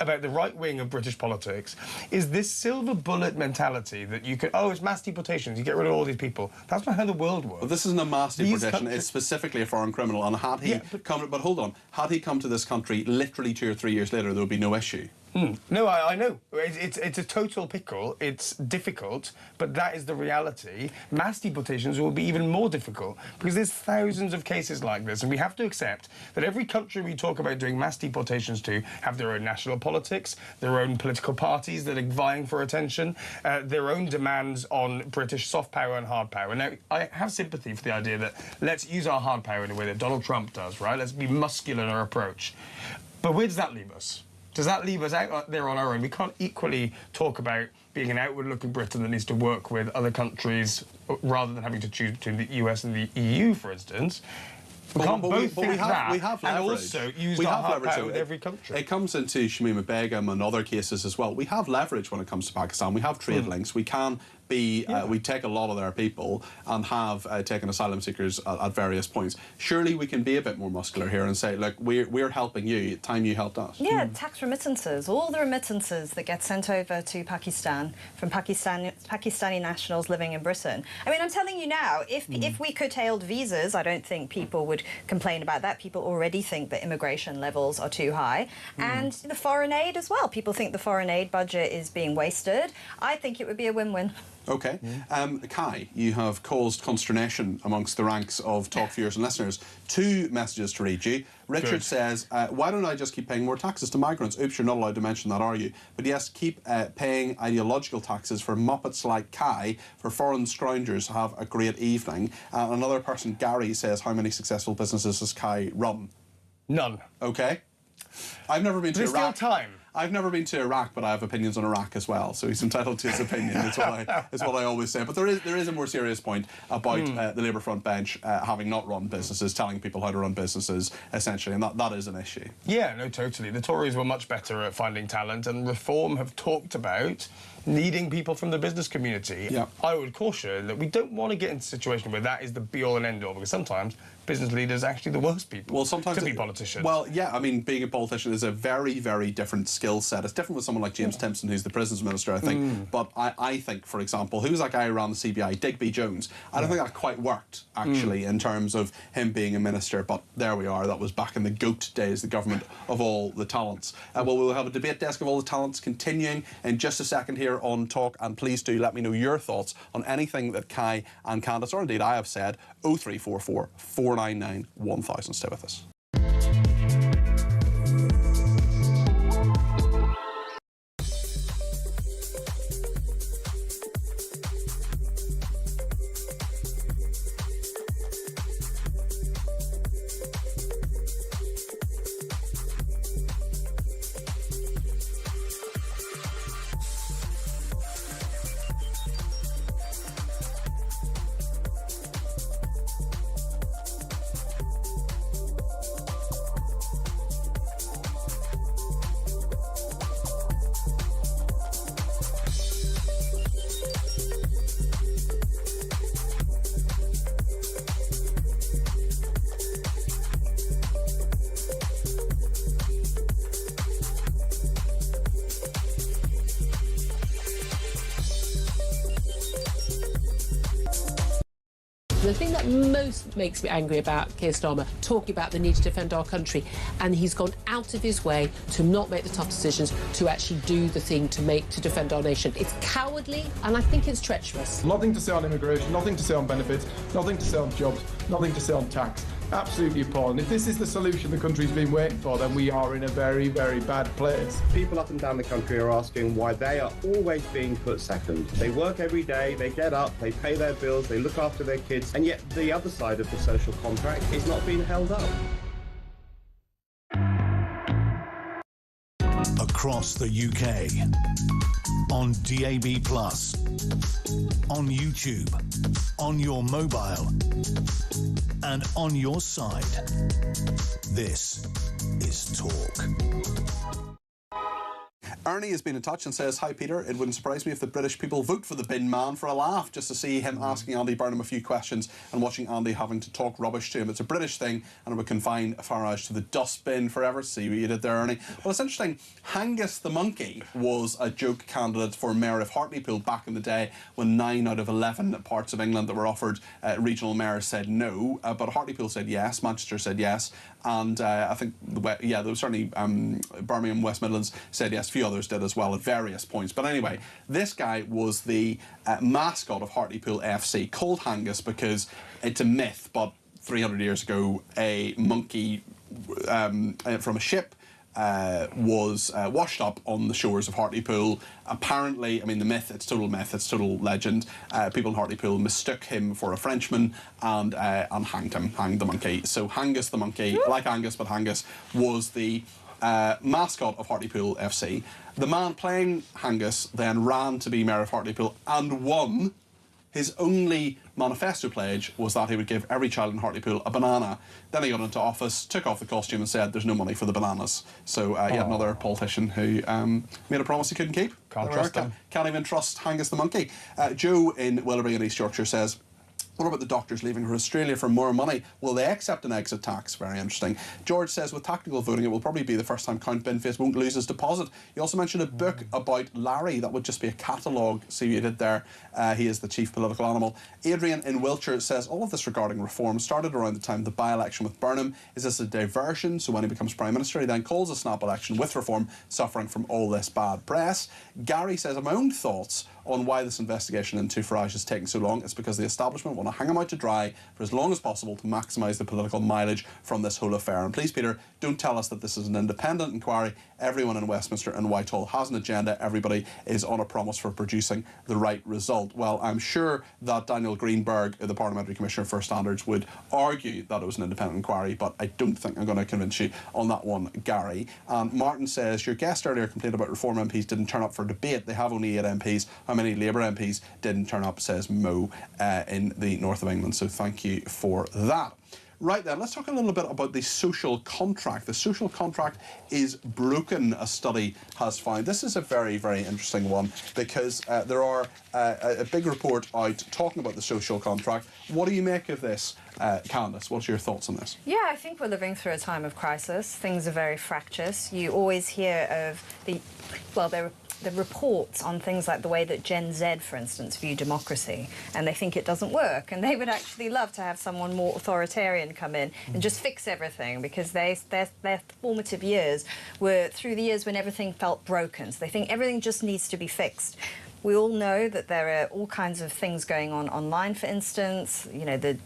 about the right wing of British politics is this silver bullet mentality that you could, it's mass deportations, you get rid of all these people. That's not how the world works. Well, this isn't a mass deportation, it's specifically a foreign criminal, and had he come, but hold on, had he come to this country literally 2 or 3 years later, there would be no issue. No, I know. It's a total pickle. It's difficult, but that is the reality. Mass deportations will be even more difficult because there's thousands of cases like this, and we have to accept that every country we talk about doing mass deportations to have their own national politics, their own political parties that are vying for attention, their own demands on British soft power and hard power. Now, I have sympathy for the idea that let's use our hard power in a way that Donald Trump does, right? Let's be muscular in our approach. But where does that leave us? Does that leave us out there on our own? We can't equally talk about being an outward-looking Britain that needs to work with other countries rather than having to choose between the US and the EU, for instance. We can't both think that and also use our hard power with every country. It comes into Shamima Begum and other cases as well. We have leverage when it comes to Pakistan. We have trade links. We can be, we take a lot of their people and have taken asylum seekers at various points. Surely we can be a bit more muscular here and say, look, we're helping you, time you helped us. Yeah, tax remittances, all the remittances that get sent over to Pakistan from Pakistani nationals living in Britain. I mean, I'm telling you now, if we curtailed visas, I don't think people would complain about that. People already think that immigration levels are too high. And the foreign aid as well. People think the foreign aid budget is being wasted. I think it would be a win-win. OK. Kai, you have caused consternation amongst the ranks of talk viewers and listeners. 2 messages to read you. Richard says, why don't I just keep paying more taxes to migrants? Oops, you're not allowed to mention that, are you? But yes, keep paying ideological taxes for muppets like Kai, for foreign scroungers. Have a great evening. Another person, Gary, says, how many successful businesses has Kai run? None. OK. I've never been to Iraq. There's still time. I've never been to Iraq, but I have opinions on Iraq as well, so he's entitled to his opinion, is what I always say. But there is a more serious point about the Labour front bench having not run businesses, telling people how to run businesses, essentially, and that is an issue. Yeah, no, totally. The Tories were much better at finding talent, and Reform have talked about needing people from the business community. Yeah. I would caution that we don't want to get into a situation where that is the be-all and end-all, because sometimes business leaders are actually the worst people. Well, sometimes to be politicians. Well, yeah, I mean, being a politician is a very, very different skill set. It's different with someone like James Timpson, who's the prisons minister, I think. But I think, for example, who was that guy around the CBI, Digby Jones? I don't think that quite worked, actually, in terms of him being a minister. But there we are. That was back in the GOAT days, the government of all the talents. Well, we'll have a debate desk of all the talents continuing in just a second here on Talk. And please do let me know your thoughts on anything that Kai and Candice, or indeed I have said. 0344 499 1000. Stay with us. The thing that most makes me angry about Keir Starmer, talking about the need to defend our country, and he's gone out of his way to not make the tough decisions, to actually do the thing to defend our nation. It's cowardly, and I think it's treacherous. Nothing to say on immigration, nothing to say on benefits, nothing to say on jobs, nothing to say on tax. Absolutely appalling. If this is the solution the country's been waiting for, then we are in a very, very bad place. People up and down the country are asking why they are always being put second. They work every day, they get up, they pay their bills, they look after their kids, and yet the other side of the social contract is not being held up. Across the UK, on DAB+, on YouTube, on your mobile, and on your side. This is Talk. Ernie has been in touch and says, hi Peter, it wouldn't surprise me if the British people vote for the bin man for a laugh, just to see him asking Andy Burnham a few questions and watching Andy having to talk rubbish to him. It's a British thing and it would confine Farage to the dustbin forever. See what you did there, Ernie. Well, it's interesting, Hangus the monkey was a joke candidate for Mayor of Hartlepool back in the day when 9 out of 11 parts of England that were offered regional mayors said no, but Hartlepool said yes, Manchester said yes, and I think, there was certainly Birmingham, West Midlands said yes, a few others did as well at various points. But anyway, this guy was the mascot of Hartlepool FC, called Hangus because it's a myth, but 300 years ago, a monkey from a ship was washed up on the shores of Hartlepool. Apparently, I mean, the myth, it's total myth, it's total legend. People in Hartlepool mistook him for a Frenchman and hanged the monkey. So Hangus the monkey, like Angus, but Hangus, was the mascot of Hartlepool FC. The man playing Hangus then ran to be Mayor of Hartlepool and won. His only manifesto pledge was that he would give every child in Hartlepool a banana. Then he got into office, took off the costume and said there's no money for the bananas. So yet another politician who made a promise he couldn't keep. Can't even trust Hangus the monkey. Joe in Willoughby in East Yorkshire says, what about the doctors leaving for Australia for more money? Will they accept an exit tax? Very interesting. George says, with tactical voting, it will probably be the first time Count Binface won't lose his deposit. You also mentioned a book about Larry. That would just be a catalogue. See what you did there. He is the chief political animal. Adrian in Wiltshire says, all of this regarding reform started around the time of the by-election with Burnham. Is this a diversion? So when he becomes Prime Minister, he then calls a snap election with reform, suffering from all this bad press. Gary says, my own thoughts on why this investigation into Farage is taking so long. It's because the establishment want to hang him out to dry for as long as possible to maximise the political mileage from this whole affair. And please, Peter, don't tell us that this is an independent inquiry. Everyone in Westminster and Whitehall has an agenda. Everybody is on a promise for producing the right result. Well, I'm sure that Daniel Greenberg, the Parliamentary Commissioner for Standards, would argue that it was an independent inquiry, but I don't think I'm going to convince you on that one, Gary. Martin says, your guest earlier complained about Reform MPs didn't turn up for debate. They have only 8 MPs. How many Labour MPs didn't turn up, says Mo in the north of England. So thank you for that. Right then, let's talk a little bit about the social contract. The social contract is broken, a study has found. This is a very, very interesting one because there are a big report out talking about the social contract. What do you make of this, Candice? What's your thoughts on this? Yeah, I think we're living through a time of crisis. Things are very fractious. You always hear of the reports on things like the way that Gen Z, for instance, view democracy, and they think it doesn't work, and they would actually love to have someone more authoritarian come in and just fix everything, because their formative years were through the years when everything felt broken, so they think everything just needs to be fixed. We all know that there are all kinds of things going on online, for instance, you know, the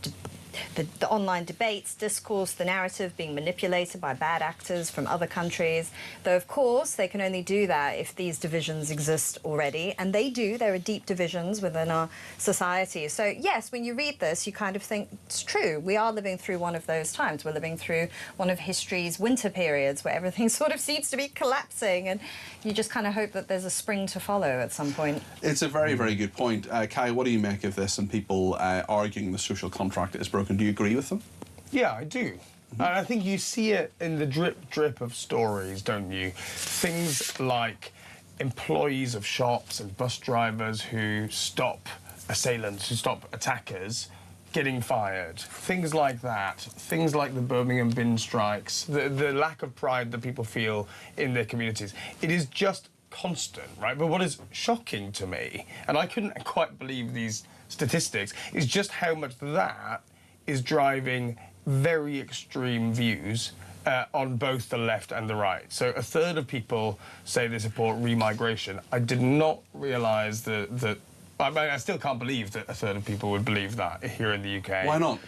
online debates, discourse, the narrative being manipulated by bad actors from other countries. Though, of course, they can only do that if these divisions exist already. And they do. There are deep divisions within our society. So, yes, when you read this, you kind of think it's true. We are living through one of those times. We're living through one of history's winter periods where everything sort of seems to be collapsing. And you just kind of hope that there's a spring to follow at some point. It's a very, very good point. Kai, what do you make of this and people arguing the social contract is broken? Do you agree with them? Yeah, I do. And I think you see it in the drip of stories, don't you? Things like employees of shops and bus drivers who stop assailants, who stop attackers, getting fired. Things like that. Things like the Birmingham bin strikes, the lack of pride that people feel in their communities. It is just constant, right? But what is shocking to me, and I couldn't quite believe these statistics, is just how much that is driving very extreme views on both the left and the right. So a third of people say they support remigration. I did not realise that I mean, I still can't believe that a third of people would believe that here in the UK. Why not?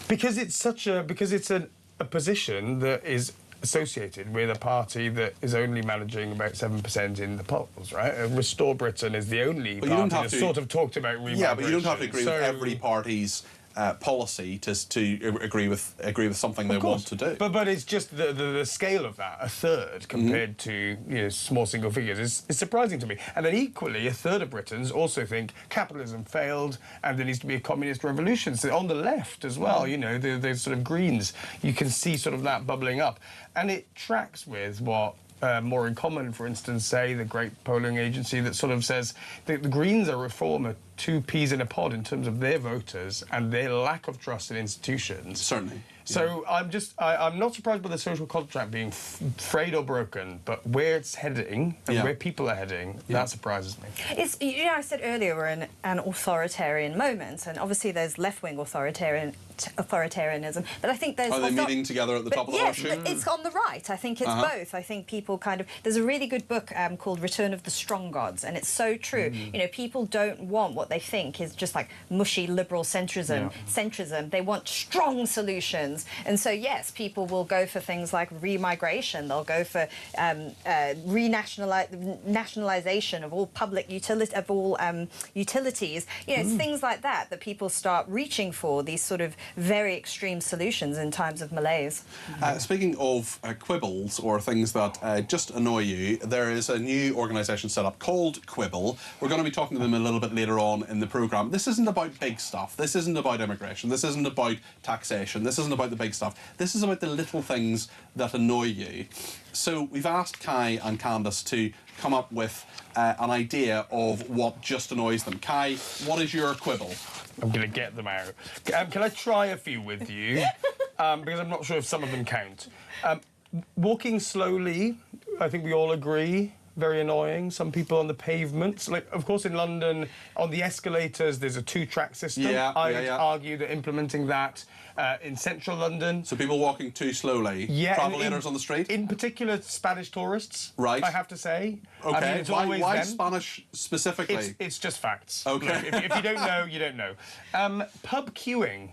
Because it's a position that is associated with a party that is only managing about 7% in the polls, right? Restore Britain is the only party that sort of talked about remigration. Yeah, but you don't have to agree with every party's policy to agree with something they want to do. But it's just the scale of that, a third compared to small single figures, is surprising to me. And then equally, a third of Britons also think capitalism failed and there needs to be a communist revolution. So on the left as well, you know, the sort of Greens, you can see sort of that bubbling up. And it tracks with what More in Common, for instance, say, the great polling agency that sort of says that the Greens are reformer, 2 peas in a pod in terms of their voters and their lack of trust in institutions. Certainly. So I'm not surprised by the social contract being frayed or broken, but where it's heading and where people are heading, that surprises me. It's, you know, I said earlier we're in an authoritarian moment, and obviously there's left-wing authoritarian authoritarianism. But I think there's... Are they meeting together at the top of the yes, horseshoe? It's on the right. I think it's both. I think people kind of... There's a really good book called Return of the Strong Gods, and it's so true. You know, people don't want what they think is just like mushy liberal centrism. They want strong solutions. And so, yes, people will go for things like remigration. They'll go for nationalisation of all public utilities. You know, it's things like that that people start reaching for, these sort of very extreme solutions in times of malaise. Speaking of quibbles or things that just annoy you, there is a new organisation set up called Quibble. We're going to be talking to them a little bit later on in the programme. This isn't about big stuff. This isn't about immigration. This isn't about taxation. This isn't about the big stuff. This is about the little things that annoy you. So we've asked Kai and Candace to come up with an idea of what just annoys them. Kai, what is your quibble? I'm going to get them out. Can I try a few with you? Because I'm not sure if some of them count. Walking slowly, I think we all agree, very annoying. Some people on the pavements, like, of course, in London, on the escalators, there's a two-track system. I would argue that implementing that in central London... So people walking too slowly? Yeah. Travellators on the street? In particular, Spanish tourists, right. I have to say. OK. I mean, it's always why them. Spanish specifically? It's just facts. OK. Look, if you don't know, you don't know. Pub queuing.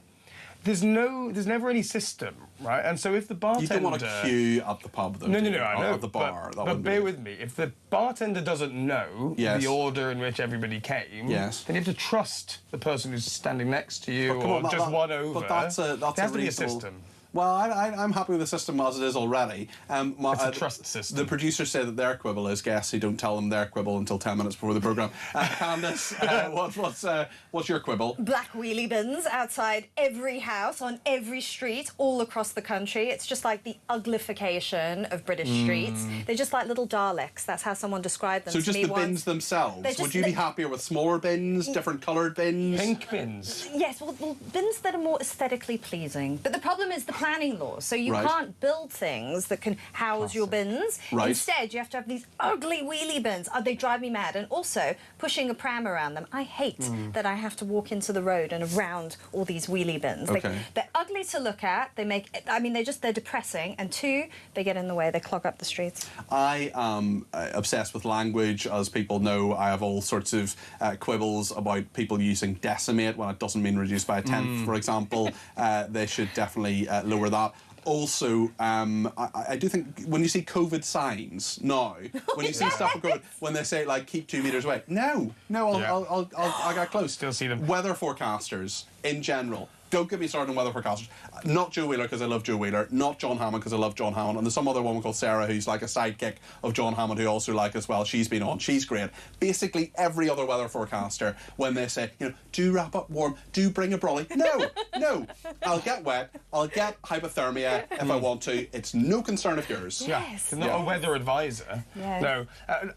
There's never any system, right? And so if the bartender... You don't want to queue at the pub, though, No, I know. At the bar. But bear with me. If the bartender doesn't know the order in which everybody came, then you have to trust the person who's standing next to you or just one over. But that's there has to be a system. Well, I'm happy with the system as it is already. It's a trust system. The producers say that their quibble is guests who don't tell them their quibble until 10 minutes before the programme. Candace, what's your quibble? Black wheelie bins outside every house, on every street, all across the country. It's just like the uglification of British streets. They're just like little Daleks. That's how someone described them to me So just the once. bins themselves? Would you be happier with smaller bins, different coloured bins? Pink bins? Yes, well, bins that are more aesthetically pleasing. But the problem is the planning laws, so you can't build things that can house your bins. Instead, you have to have these ugly wheelie bins. They drive me mad. And also, pushing a pram around them. I hate that I have to walk into the road and around all these wheelie bins. They're ugly to look at. They make, I mean, they're depressing. And two, they get in the way. They clog up the streets. I am obsessed with language. As people know, I have all sorts of quibbles about people using decimate when it doesn't mean reduced by a tenth, for example. They should definitely lower that. Also, I do think when you see COVID signs now, when you see stuff with COVID, when they say like keep 2 meters away, no, I'll get close. Still see them. Weather forecasters in general. Don't get me started on weather forecasters. Not Joe Wheeler, because I love Joe Wheeler. Not John Hammond, because I love John Hammond. And there's some other woman called Sarah, who's like a sidekick of John Hammond, who I also like as well. She's been on. She's great. Basically, every other weather forecaster, when they say, you know, do wrap up warm, do bring a brolly. No. I'll get wet. I'll get hypothermia if I want to. It's no concern of yours. Yes. Not a weather advisor. No.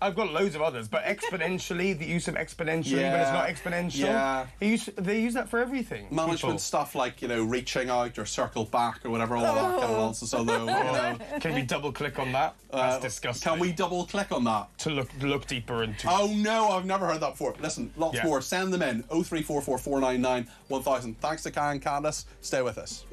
I've got loads of others, but exponentially, the use of exponentially when it's not exponential. They use that for everything. Management stuff like, you know, reaching out or circle back or whatever, all that kind of nonsense. Although, you know, can we double click on that? That's disgusting. Can we double click on that to look deeper into? Oh no, I've never heard that before. Listen, lots more. Send them in. 0344 499 1000. Thanks to Kai and Candace. Stay with us.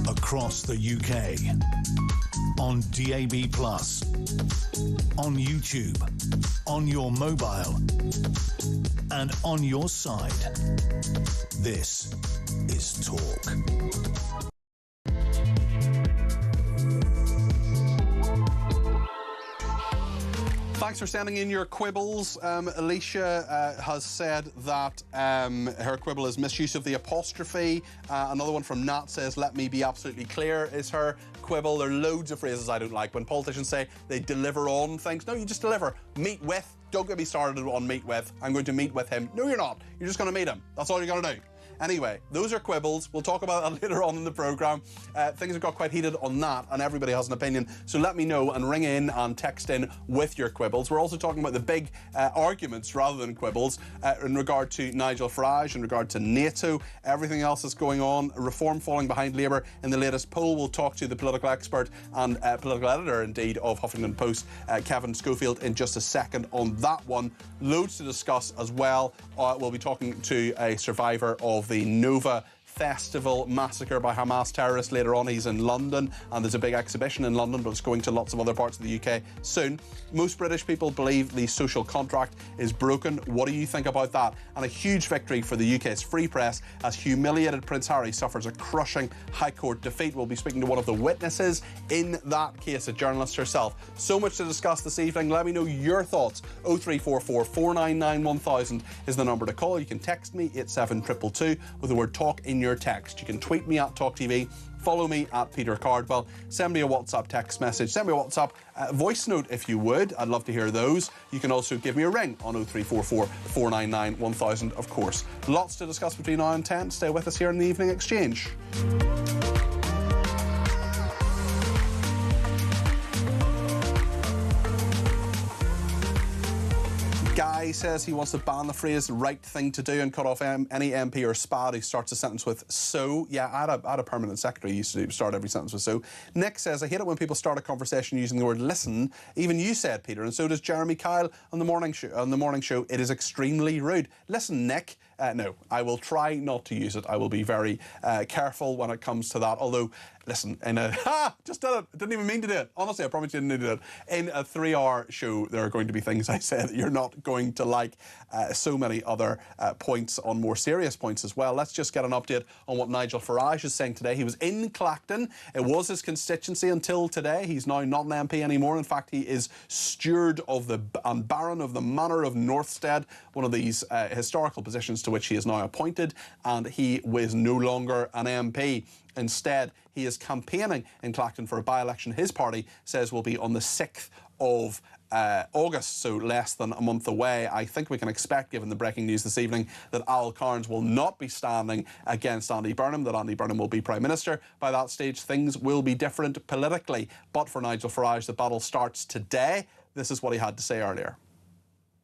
across the UK. On DAB+, on YouTube, on your mobile, and on your side. This is Talk. Thanks for sending in your quibbles. Alicia has said that her quibble is misuse of the apostrophe. Another one from Nat says, let me be absolutely clear, is her quibble. There are loads of phrases I don't like. When politicians say they deliver on things. No, you just deliver. Meet with. Don't get me started on meet with. I'm going to meet with him. No, you're not. You're just going to meet him. That's all you're going to do. Anyway, those are quibbles. We'll talk about that later on in the programme. Things have got quite heated on that, and everybody has an opinion. So let me know and ring in and text in with your quibbles. We're also talking about the big arguments rather than quibbles in regard to Nigel Farage, in regard to NATO, everything else that's going on, reform falling behind Labour in the latest poll. We'll talk to the political expert and political editor, indeed, of Huffington Post, Kevin Schofield, in just a second on that one. Loads to discuss as well. We'll be talking to a survivor of the Nova Festival massacre by Hamas terrorists later on. He's in London, and there's a big exhibition in London, but it's going to lots of other parts of the UK soon. Most British people believe the social contract is broken. What do you think about that? And a huge victory for the UK's free press as humiliated Prince Harry suffers a crushing High Court defeat. We'll be speaking to one of the witnesses in that case, a journalist herself. So much to discuss this evening. Let me know your thoughts. 0344 499 1000 is the number to call. You can text me 87222 with the word talk in your text. You can tweet me at talkTV, follow me at Peter Cardwell, send me a WhatsApp text message, send me a WhatsApp voice note if you would. I'd love to hear those. You can also give me a ring on 0344 499 1000, of course. Lots to discuss between now and 10. Stay with us here in the Evening Exchange. Guy says he wants to ban the phrase right thing to do and cut off any MP or SPAD who starts a sentence with so. Yeah, I had a permanent secretary who used to start every sentence with so. Nick says, I hate it when people start a conversation using the word listen. Even you said, Peter, and so does Jeremy Kyle on the morning show. It is extremely rude. Listen, Nick, no, I will try not to use it. I will be very careful when it comes to that. Although, listen, just did it. Didn't even mean to do it. Honestly, I promise you didn't need to do it. In a 3-hour show, there are going to be things I say that you're not going to like. So many other points on more serious points as well. Let's just get an update on what Nigel Farage is saying today. He was in Clacton. It was his constituency until today. He's now not an MP anymore. In fact, he is steward of and Baron of the Manor of Northstead, one of these historical positions to which he is now appointed, and he was no longer an MP. Instead, he is campaigning in Clacton for a by-election his party says will be on the 6th of August, so less than a month away. I think we can expect, given the breaking news this evening, that Al Carnes will not be standing against Andy Burnham, that Andy Burnham will be Prime Minister. By that stage, things will be different politically. But for Nigel Farage, the battle starts today. This is what he had to say earlier.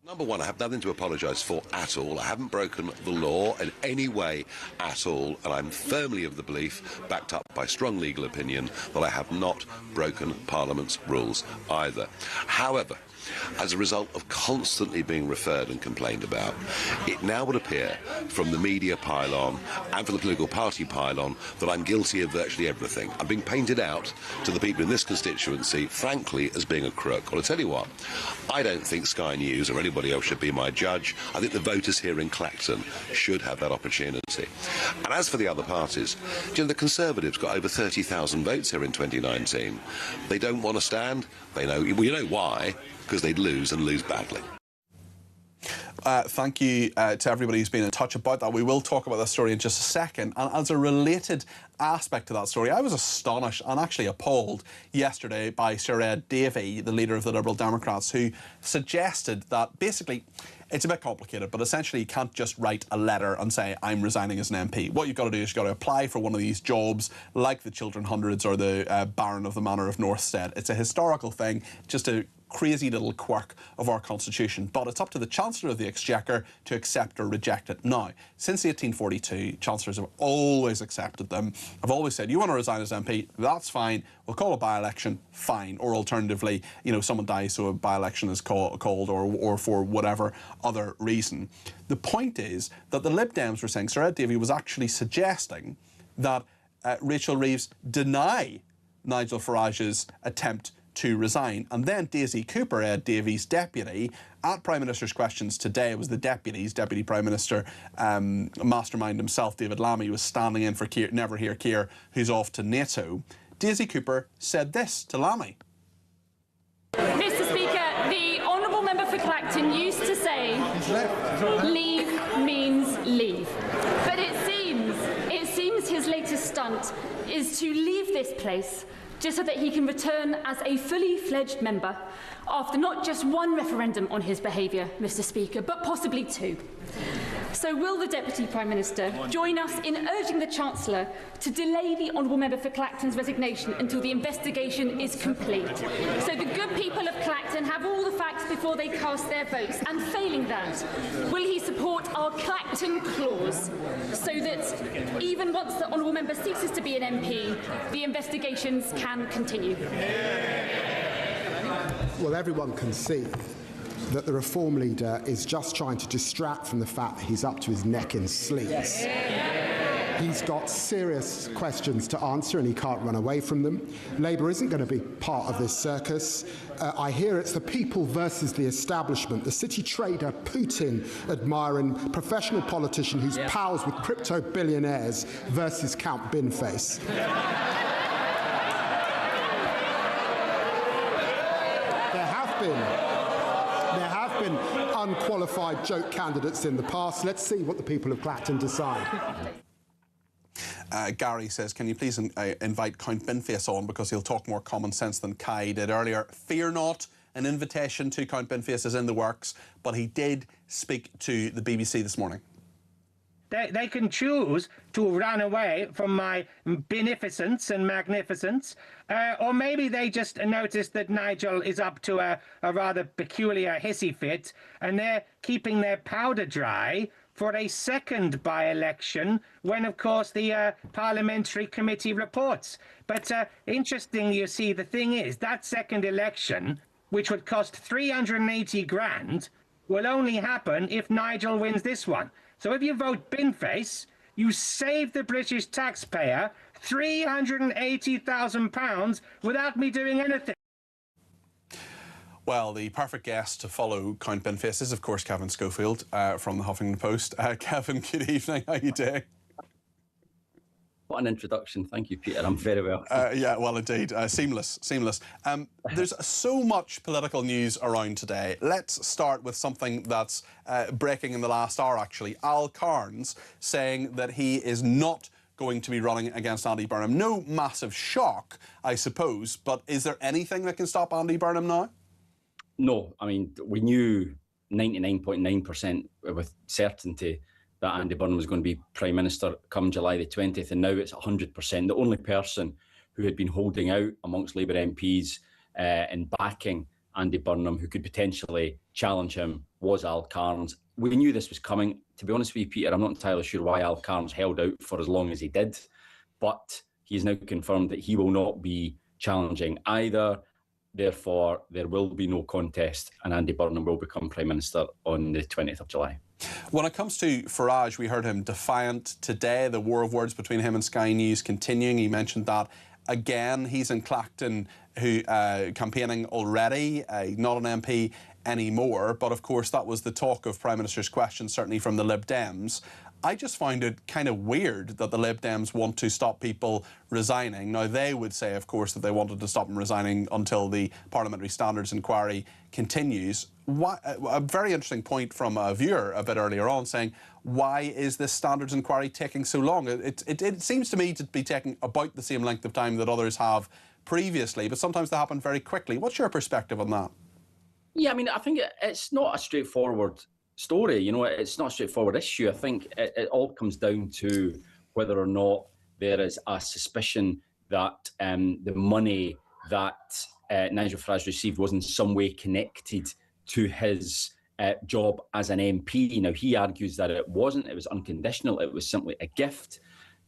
Number one, I have nothing to apologise for at all. I haven't broken the law in any way at all, and I'm firmly of the belief, backed up by strong legal opinion, that I have not broken Parliament's rules either. However, as a result of constantly being referred and complained about, it now would appear from the media pylon and from the political party pylon that I'm guilty of virtually everything. I'm being painted out to the people in this constituency, frankly, as being a crook. Well, I tell you what, I don't think Sky News or anybody else should be my judge. I think the voters here in Clacton should have that opportunity. And as for the other parties, you know, the Conservatives got over 30,000 votes here in 2019. They don't want to stand. They know, well, you know why? Because they'd lose and lose badly. Thank you to everybody who's been in touch about that. We will talk about that story in just a second. And as a related aspect to that story, I was astonished and actually appalled yesterday by Sir Ed Davey, the leader of the Liberal Democrats, who suggested that basically it's a bit complicated, but essentially you can't just write a letter and say, I'm resigning as an MP. What you've got to do is you've got to apply for one of these jobs, like the Children Hundreds or the Baron of the Manor of Northstead. It's a historical thing, just a crazy little quirk of our constitution, but it's up to the Chancellor of the Exchequer to accept or reject it. Now, since 1842, Chancellors have always accepted them. I've always said, you want to resign as MP, that's fine, we'll call a by-election, fine, or alternatively, you know, someone dies so a by-election is called or for whatever other reason. The point is that the Lib Dems were saying, Sir Ed Davey was actually suggesting that Rachel Reeves deny Nigel Farage's attempt to resign. And then Daisy Cooper, Ed Davies' deputy, at Prime Minister's Questions today, it was the Deputy Prime Minister, mastermind himself, David Lammy, was standing in for Keir, Never Hear Keir, who's off to NATO. Daisy Cooper said this to Lammy. Mr. Speaker, the honourable member for Clacton used to say, leave means leave. But it seems his latest stunt is to leave this place just so that he can return as a fully fledged member after not just one referendum on his behaviour, Mr. Speaker, but possibly two. So will the Deputy Prime Minister join us in urging the Chancellor to delay the honourable member for Clacton's resignation until the investigation is complete, so the good people of Clacton have all the facts before they cast their votes? And failing that, will he support our Clacton clause so that even once the honourable member ceases to be an MP, the investigations can continue? Well, everyone can see that the Reform leader is just trying to distract from the fact that he's up to his neck in sleep. Yes. He's got serious questions to answer and he can't run away from them. Labour isn't going to be part of this circus. I hear it's the people versus the establishment, the city trader Putin admiring professional politician who's pals with crypto billionaires versus Count Binface. There have been unqualified joke candidates in the past. Let's see what the people of Clacton decide. Gary says, can you please invite Count Binface on, because he'll talk more common sense than Kai did earlier. Fear not, an invitation to Count Binface is in the works, but he did speak to the BBC this morning. They can choose to run away from my beneficence and magnificence, or maybe they just noticed that Nigel is up to a rather peculiar hissy fit, and they're keeping their powder dry for a second by-election when, of course, the parliamentary committee reports. But interesting, you see, the thing is, that second election, which would cost 380 grand, will only happen if Nigel wins this one. So if you vote Binface, you save the British taxpayer £380,000 without me doing anything. Well, the perfect guest to follow Count Binface is, of course, Kevin Schofield from the Huffington Post. Kevin, good evening. How are you doing? What an introduction. Thank you, Peter. I'm very well. Yeah, well, indeed. Seamless. There's so much political news around today. Let's start with something that's breaking in the last hour, actually. Al Cairns saying that he is not going to be running against Andy Burnham. No massive shock, I suppose, but is there anything that can stop Andy Burnham now? No. I mean, we knew 99.9% with certainty that Andy Burnham was going to be Prime Minister come July the 20th, and now it's 100%. The only person who had been holding out amongst Labour MPs and backing Andy Burnham, who could potentially challenge him, was Al Cairns. We knew this was coming. To be honest with you, Peter, I'm not entirely sure why Al Cairns held out for as long as he did, but he has now confirmed that he will not be challenging either. Therefore, there will be no contest, and Andy Burnham will become Prime Minister on the 20th of July. When it comes to Farage, we heard him defiant today. The war of words between him and Sky News continuing. He mentioned that again. He's in Clacton, who campaigning already, not an MP anymore. But of course, that was the talk of Prime Minister's Questions, certainly from the Lib Dems. I just find it kind of weird that the Lib Dems want to stop people resigning. Now, they would say, of course, that they wanted to stop them resigning until the Parliamentary Standards Inquiry continues. A very interesting point from a viewer a bit earlier on saying, why is this Standards Inquiry taking so long? It seems to me to be taking about the same length of time that others have previously, but sometimes they happen very quickly. What's your perspective on that? Yeah, I mean, I think it's not a straightforward story. You know, it's not a straightforward issue. I think it all comes down to whether or not there is a suspicion that the money that Nigel Farage received was in some way connected to his job as an MP. Now, he argues that it wasn't. It was unconditional. It was simply a gift.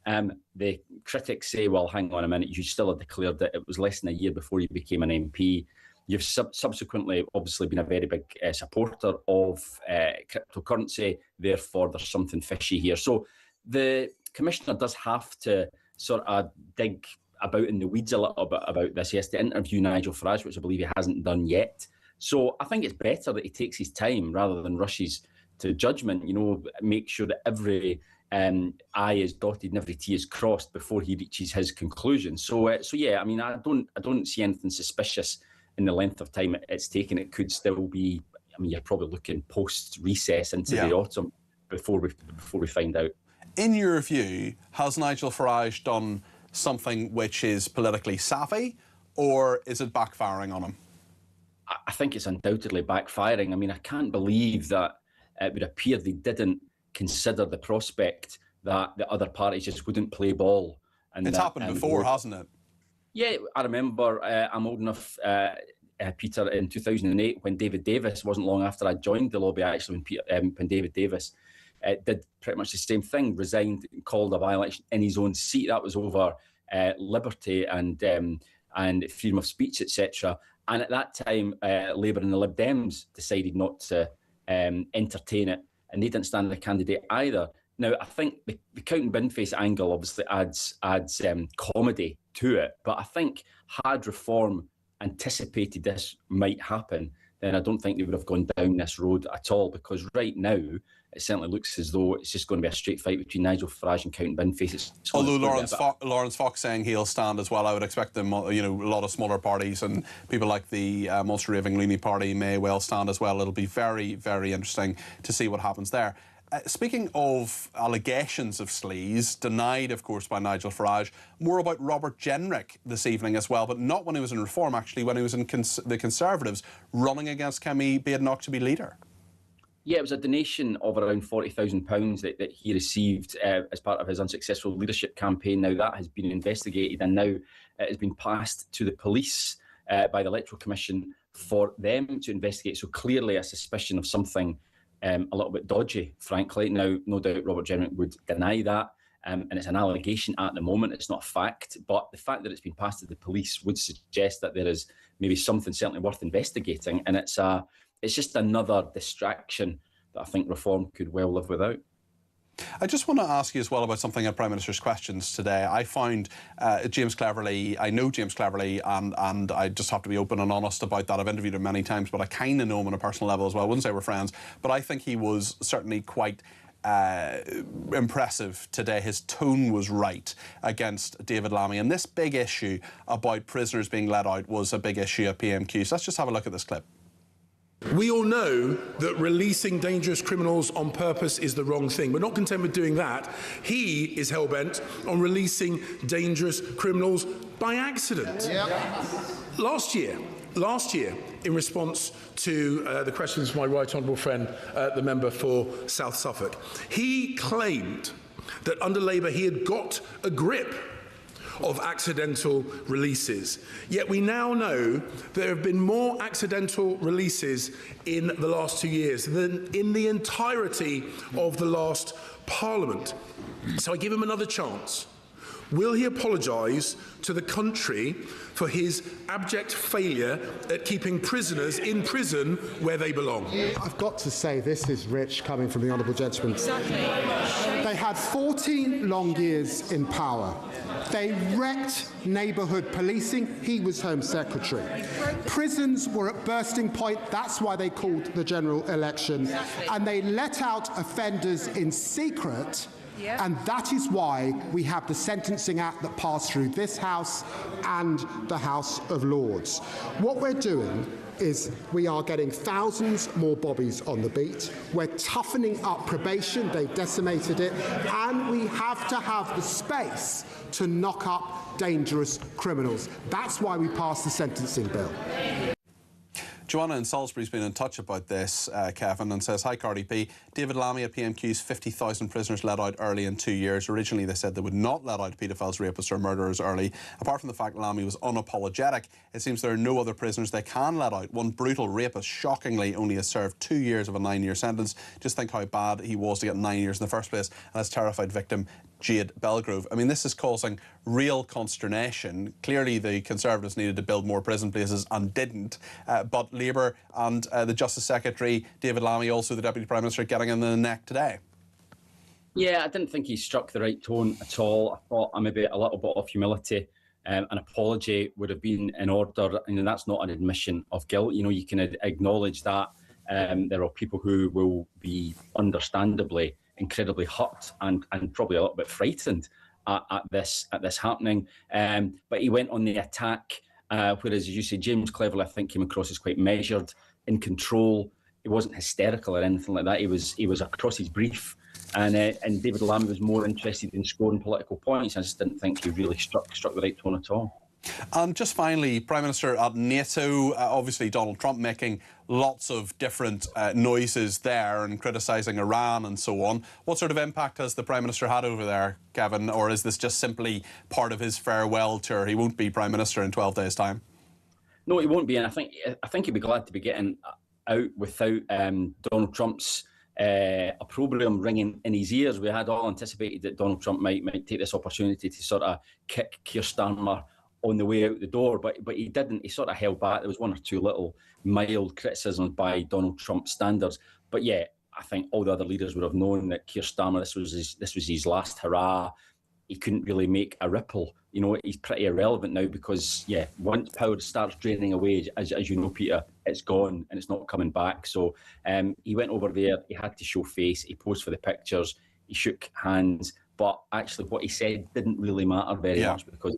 The critics say, well, hang on a minute, you still have declared that it was less than a year before you became an MP. You've subsequently obviously been a very big supporter of cryptocurrency. Therefore, there's something fishy here. So the Commissioner does have to sort of dig about in the weeds a little bit about this. He has to interview Nigel Farage, which I believe he hasn't done yet. So I think it's better that he takes his time rather than rushes to judgment. You know, make sure that every I is dotted and every T is crossed before he reaches his conclusion. So yeah, I mean, I don't see anything suspicious in the length of time it's taken. It could still be. I mean, you're probably looking post-recess into the autumn before we find out. In your view, has Nigel Farage done something which is politically savvy, or is it backfiring on him? I think it's undoubtedly backfiring. I mean, I can't believe that it would appear they didn't consider the prospect that the other parties just wouldn't play ball. And it's happened before, hasn't it? Yeah, I remember. I'm old enough, Peter, in 2008 when David Davis, wasn't long after I joined the lobby actually, when David Davis did pretty much the same thing, resigned and called a by-election in his own seat. That was over liberty and freedom of speech, etc. And at that time, Labour and the Lib Dems decided not to entertain it, and they didn't stand a candidate either. Now, I think the count and bin face angle obviously adds comedy to it, but I think had Reform anticipated this might happen, then I don't think they would have gone down this road at all, because right now it certainly looks as though it's just going to be a straight fight between Nigel Farage and count and bin face. Although Lawrence Fox saying he'll stand as well, I would expect them, you know, a lot of smaller parties and people like the Munster Raving Loony Party may well stand as well. It'll be very, very interesting to see what happens there. Speaking of allegations of sleaze, denied, of course, by Nigel Farage, more about Robert Jenrick this evening as well, but not when he was in Reform, actually, when he was in the Conservatives, running against Kemi Badenoch to be leader. Yeah, it was a donation of around £40,000 that he received as part of his unsuccessful leadership campaign. Now, that has been investigated, and now it has been passed to the police by the Electoral Commission for them to investigate. So clearly a suspicion of something a little bit dodgy, frankly. Now, no doubt Robert Jenrick would deny that, and it's an allegation at the moment. It's not a fact, but the fact that it's been passed to the police would suggest that there is maybe something certainly worth investigating, and it's just another distraction that I think Reform could well live without. I just want to ask you as well about something at Prime Minister's Questions today. I found James Cleverly, I know James Cleverly, and I just have to be open and honest about that. I've interviewed him many times, but I kind of know him on a personal level as well. I wouldn't say we're friends, but I think he was certainly quite impressive today. His tone was right against David Lammy, and this big issue about prisoners being let out was a big issue at PMQ. So let's just have a look at this clip. We all know that releasing dangerous criminals on purpose is the wrong thing. We're not content with doing that. He is hell-bent on releasing dangerous criminals by accident. Yep. Last year, in response to the questions from my right honourable friend, the member for South Suffolk, he claimed that under Labour he had got a grip of accidental releases. Yet we now know there have been more accidental releases in the last 2 years than in the entirety of the last Parliament. So I give him another chance. Will he apologise to the country for his abject failure at keeping prisoners in prison where they belong? I've got to say, this is rich coming from the honourable gentleman. Exactly. They had 14 long years in power. They wrecked neighbourhood policing. He was Home Secretary. Prisons were at bursting point. That's why they called the general election. Exactly. And they let out offenders in secret. Yeah. And that is why we have the Sentencing Act that passed through this House and the House of Lords. What we're doing is we are getting thousands more bobbies on the beat. We're toughening up probation. They decimated it. And we have to have the space to knock up dangerous criminals. That's why we passed the sentencing bill. Joanna in Salisbury's been in touch about this, Kevin, and says, hi, Cardi P. David Lammy at PMQ's 50,000 prisoners let out early in 2 years. Originally, they said they would not let out paedophiles, rapists or murderers early. Apart from the fact Lammy was unapologetic, it seems there are no other prisoners they can let out. One brutal rapist, shockingly, only has served 2 years of a 9-year sentence. Just think how bad he was to get 9 years in the first place. And his terrified victim, Jade Belgrove. I mean, this is causing real consternation. Clearly, the Conservatives needed to build more prison places and didn't. But Labour and the Justice Secretary, David Lammy, also the Deputy Prime Minister, getting in the neck today. Yeah, I didn't think he struck the right tone at all. I thought maybe a little bit of humility, an apology would have been in order, and that's not an admission of guilt. You know, you can acknowledge that there are people who will be understandably incredibly hurt and probably a little bit frightened at this happening. But he went on the attack, whereas, as you say, James Cleverly, I think, came across as quite measured, in control. He wasn't hysterical or anything like that. He was across his brief. And David Lammy was more interested in scoring political points. I just didn't think he really struck the right tone at all. And just finally, Prime Minister at NATO, obviously Donald Trump making lots of different noises there and criticising Iran and so on. What sort of impact has the Prime Minister had over there, Kevin? Or is this just simply part of his farewell tour? He won't be Prime Minister in 12 days' time. No, he won't be. And I think he'd be glad to be getting out without Donald Trump's opprobrium ringing in his ears. We had all anticipated that Donald Trump might take this opportunity to sort of kick Keir Starmer on the way out the door, but he didn't. He sort of held back. There was one or two little mild criticisms by Donald Trump standards, but yeah, I think all the other leaders would have known that Keir Starmer, this was his last hurrah. He couldn't really make a ripple. You know, he's pretty irrelevant now because, yeah, once power starts draining away, as you know, Peter, it's gone and it's not coming back. So he went over there, he had to show face, he posed for the pictures, he shook hands, but actually what he said didn't really matter very much because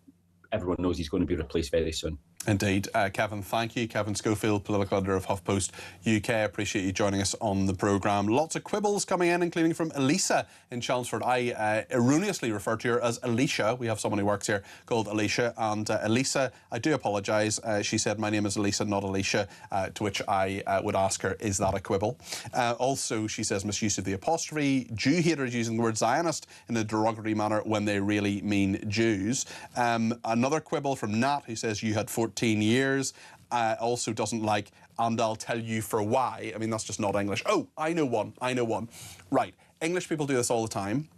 everyone knows he's going to be replaced very soon. Indeed. Kevin, thank you. Kevin Schofield, political editor of HuffPost UK. I appreciate you joining us on the programme. Lots of quibbles coming in, including from Elisa in Chelmsford. I erroneously referred to her as Alicia. We have someone who works here called Alicia. And Elisa, I do apologise. She said, my name is Elisa, not Alicia, to which I would ask her, is that a quibble? Also, she says, misuse of the apostrophe. Jew haters using the word Zionist in a derogatory manner when they really mean Jews. Another quibble from Nat, who says, you had 14 years, also doesn't like, and I'll tell you for why. I mean, that's just not English. Oh, I know one. Right, English people do this all the time.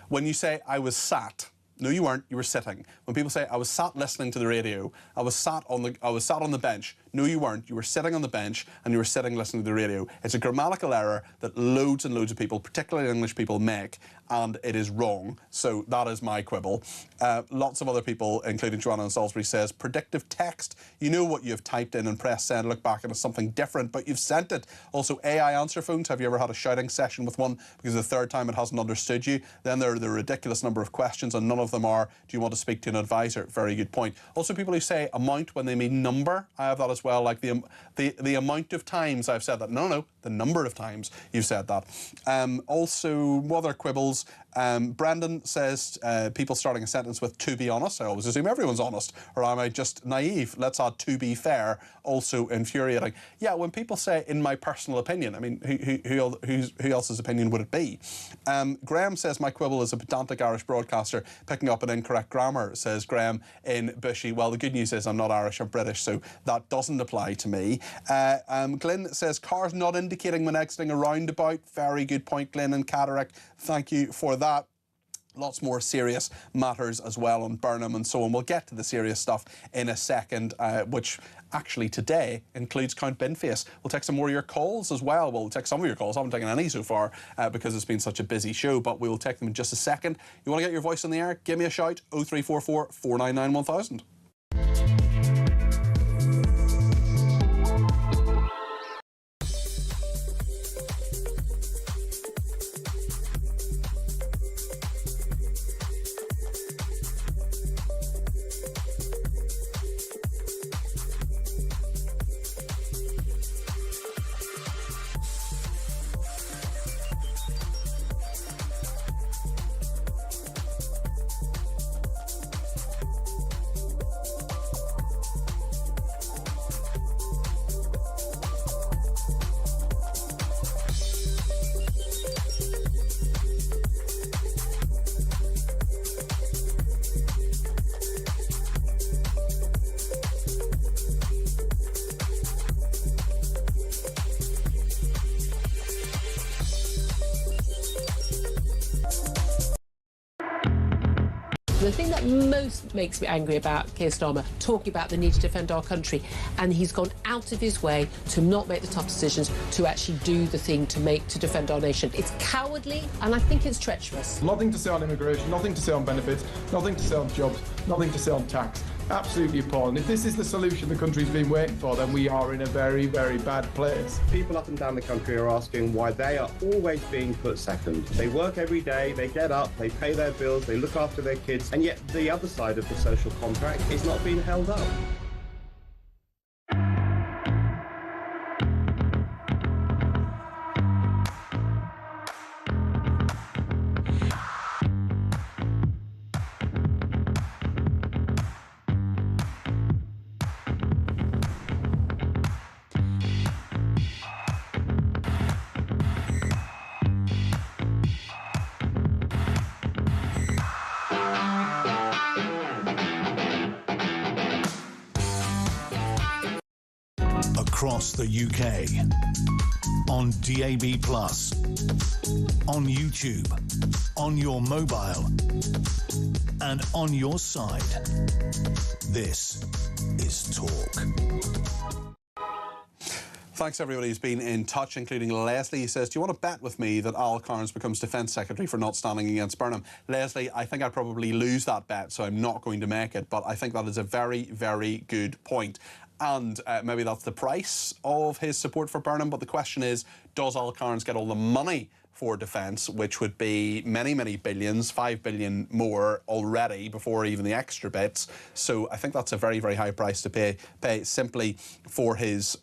When you say, I was sat, no, you weren't, you were sitting. When people say, I was sat listening to the radio, I was sat on the bench, no, you weren't, you were sitting on the bench and you were sitting listening to the radio. It's a grammatical error that loads and loads of people, particularly English people, make, and it is wrong. So that is my quibble. Lots of other people, including Joanna in Salisbury, says, predictive text, you know what you've typed in and press send, look back and it's something different, but you've sent it. Also, AI answer phones, have you ever had a shouting session with one because the third time it hasn't understood you? Then there are the ridiculous number of questions and none of them are, do you want to speak to an advisor? Very good point. Also, people who say amount when they mean number, I have that as well, like the amount of times I've said that. No, the number of times you've said that. Also, other quibbles. Brendan says, people starting a sentence with to be honest. I always assume everyone's honest, or am I just naive? Let's add to be fair. Also infuriating. Yeah, when people say in my personal opinion, I mean, who else's opinion would it be? Graham says, my quibble is a pedantic Irish broadcaster picking up an incorrect grammar, says Graham in Bushy. Well, the good news is I'm not Irish, I'm British, so that doesn't apply to me. Glyn says, cars not indicating when exiting a roundabout. Very good point, Glyn in Cataract. Thank you for that. Lots more serious matters as well on Burnham and so on. We'll get to the serious stuff in a second, which actually today includes Count Binface. We'll take some more of your calls as well. We'll take some of your calls. I haven't taken any so far because it's been such a busy show, but we'll take them in just a second. You want to get your voice in the air? Give me a shout. 0344 499 1000. the thing that most makes me angry about Keir Starmer, talking about the need to defend our country, and he's gone out of his way to not make the tough decisions, to actually do the thing to defend our nation. It's cowardly, and I think it's treacherous. Nothing to say on immigration, nothing to say on benefits, nothing to say on jobs, nothing to say on tax. Absolutely appalling. If this is the solution the country's been waiting for, then we are in a very, very bad place. People up and down the country are asking why they are always being put second. They work every day, they get up, they pay their bills, they look after their kids, and yet the other side of the social contract is not being held up. Across the UK, on DAB+, on YouTube, on your mobile, and on your side. This is Talk. Thanks everybody who's been in touch, including Leslie. He says, do you want to bet with me that Al Cairns becomes Defence Secretary for not standing against Burnham? Leslie, I think I'd probably lose that bet, so I'm not going to make it, but I think that is a very, very good point. And maybe that's the price of his support for Burnham, but the question is, does Al Cairns get all the money for defence, which would be many, many billions, 5 billion more already before even the extra bits. So I think that's a very, very high price to pay simply for his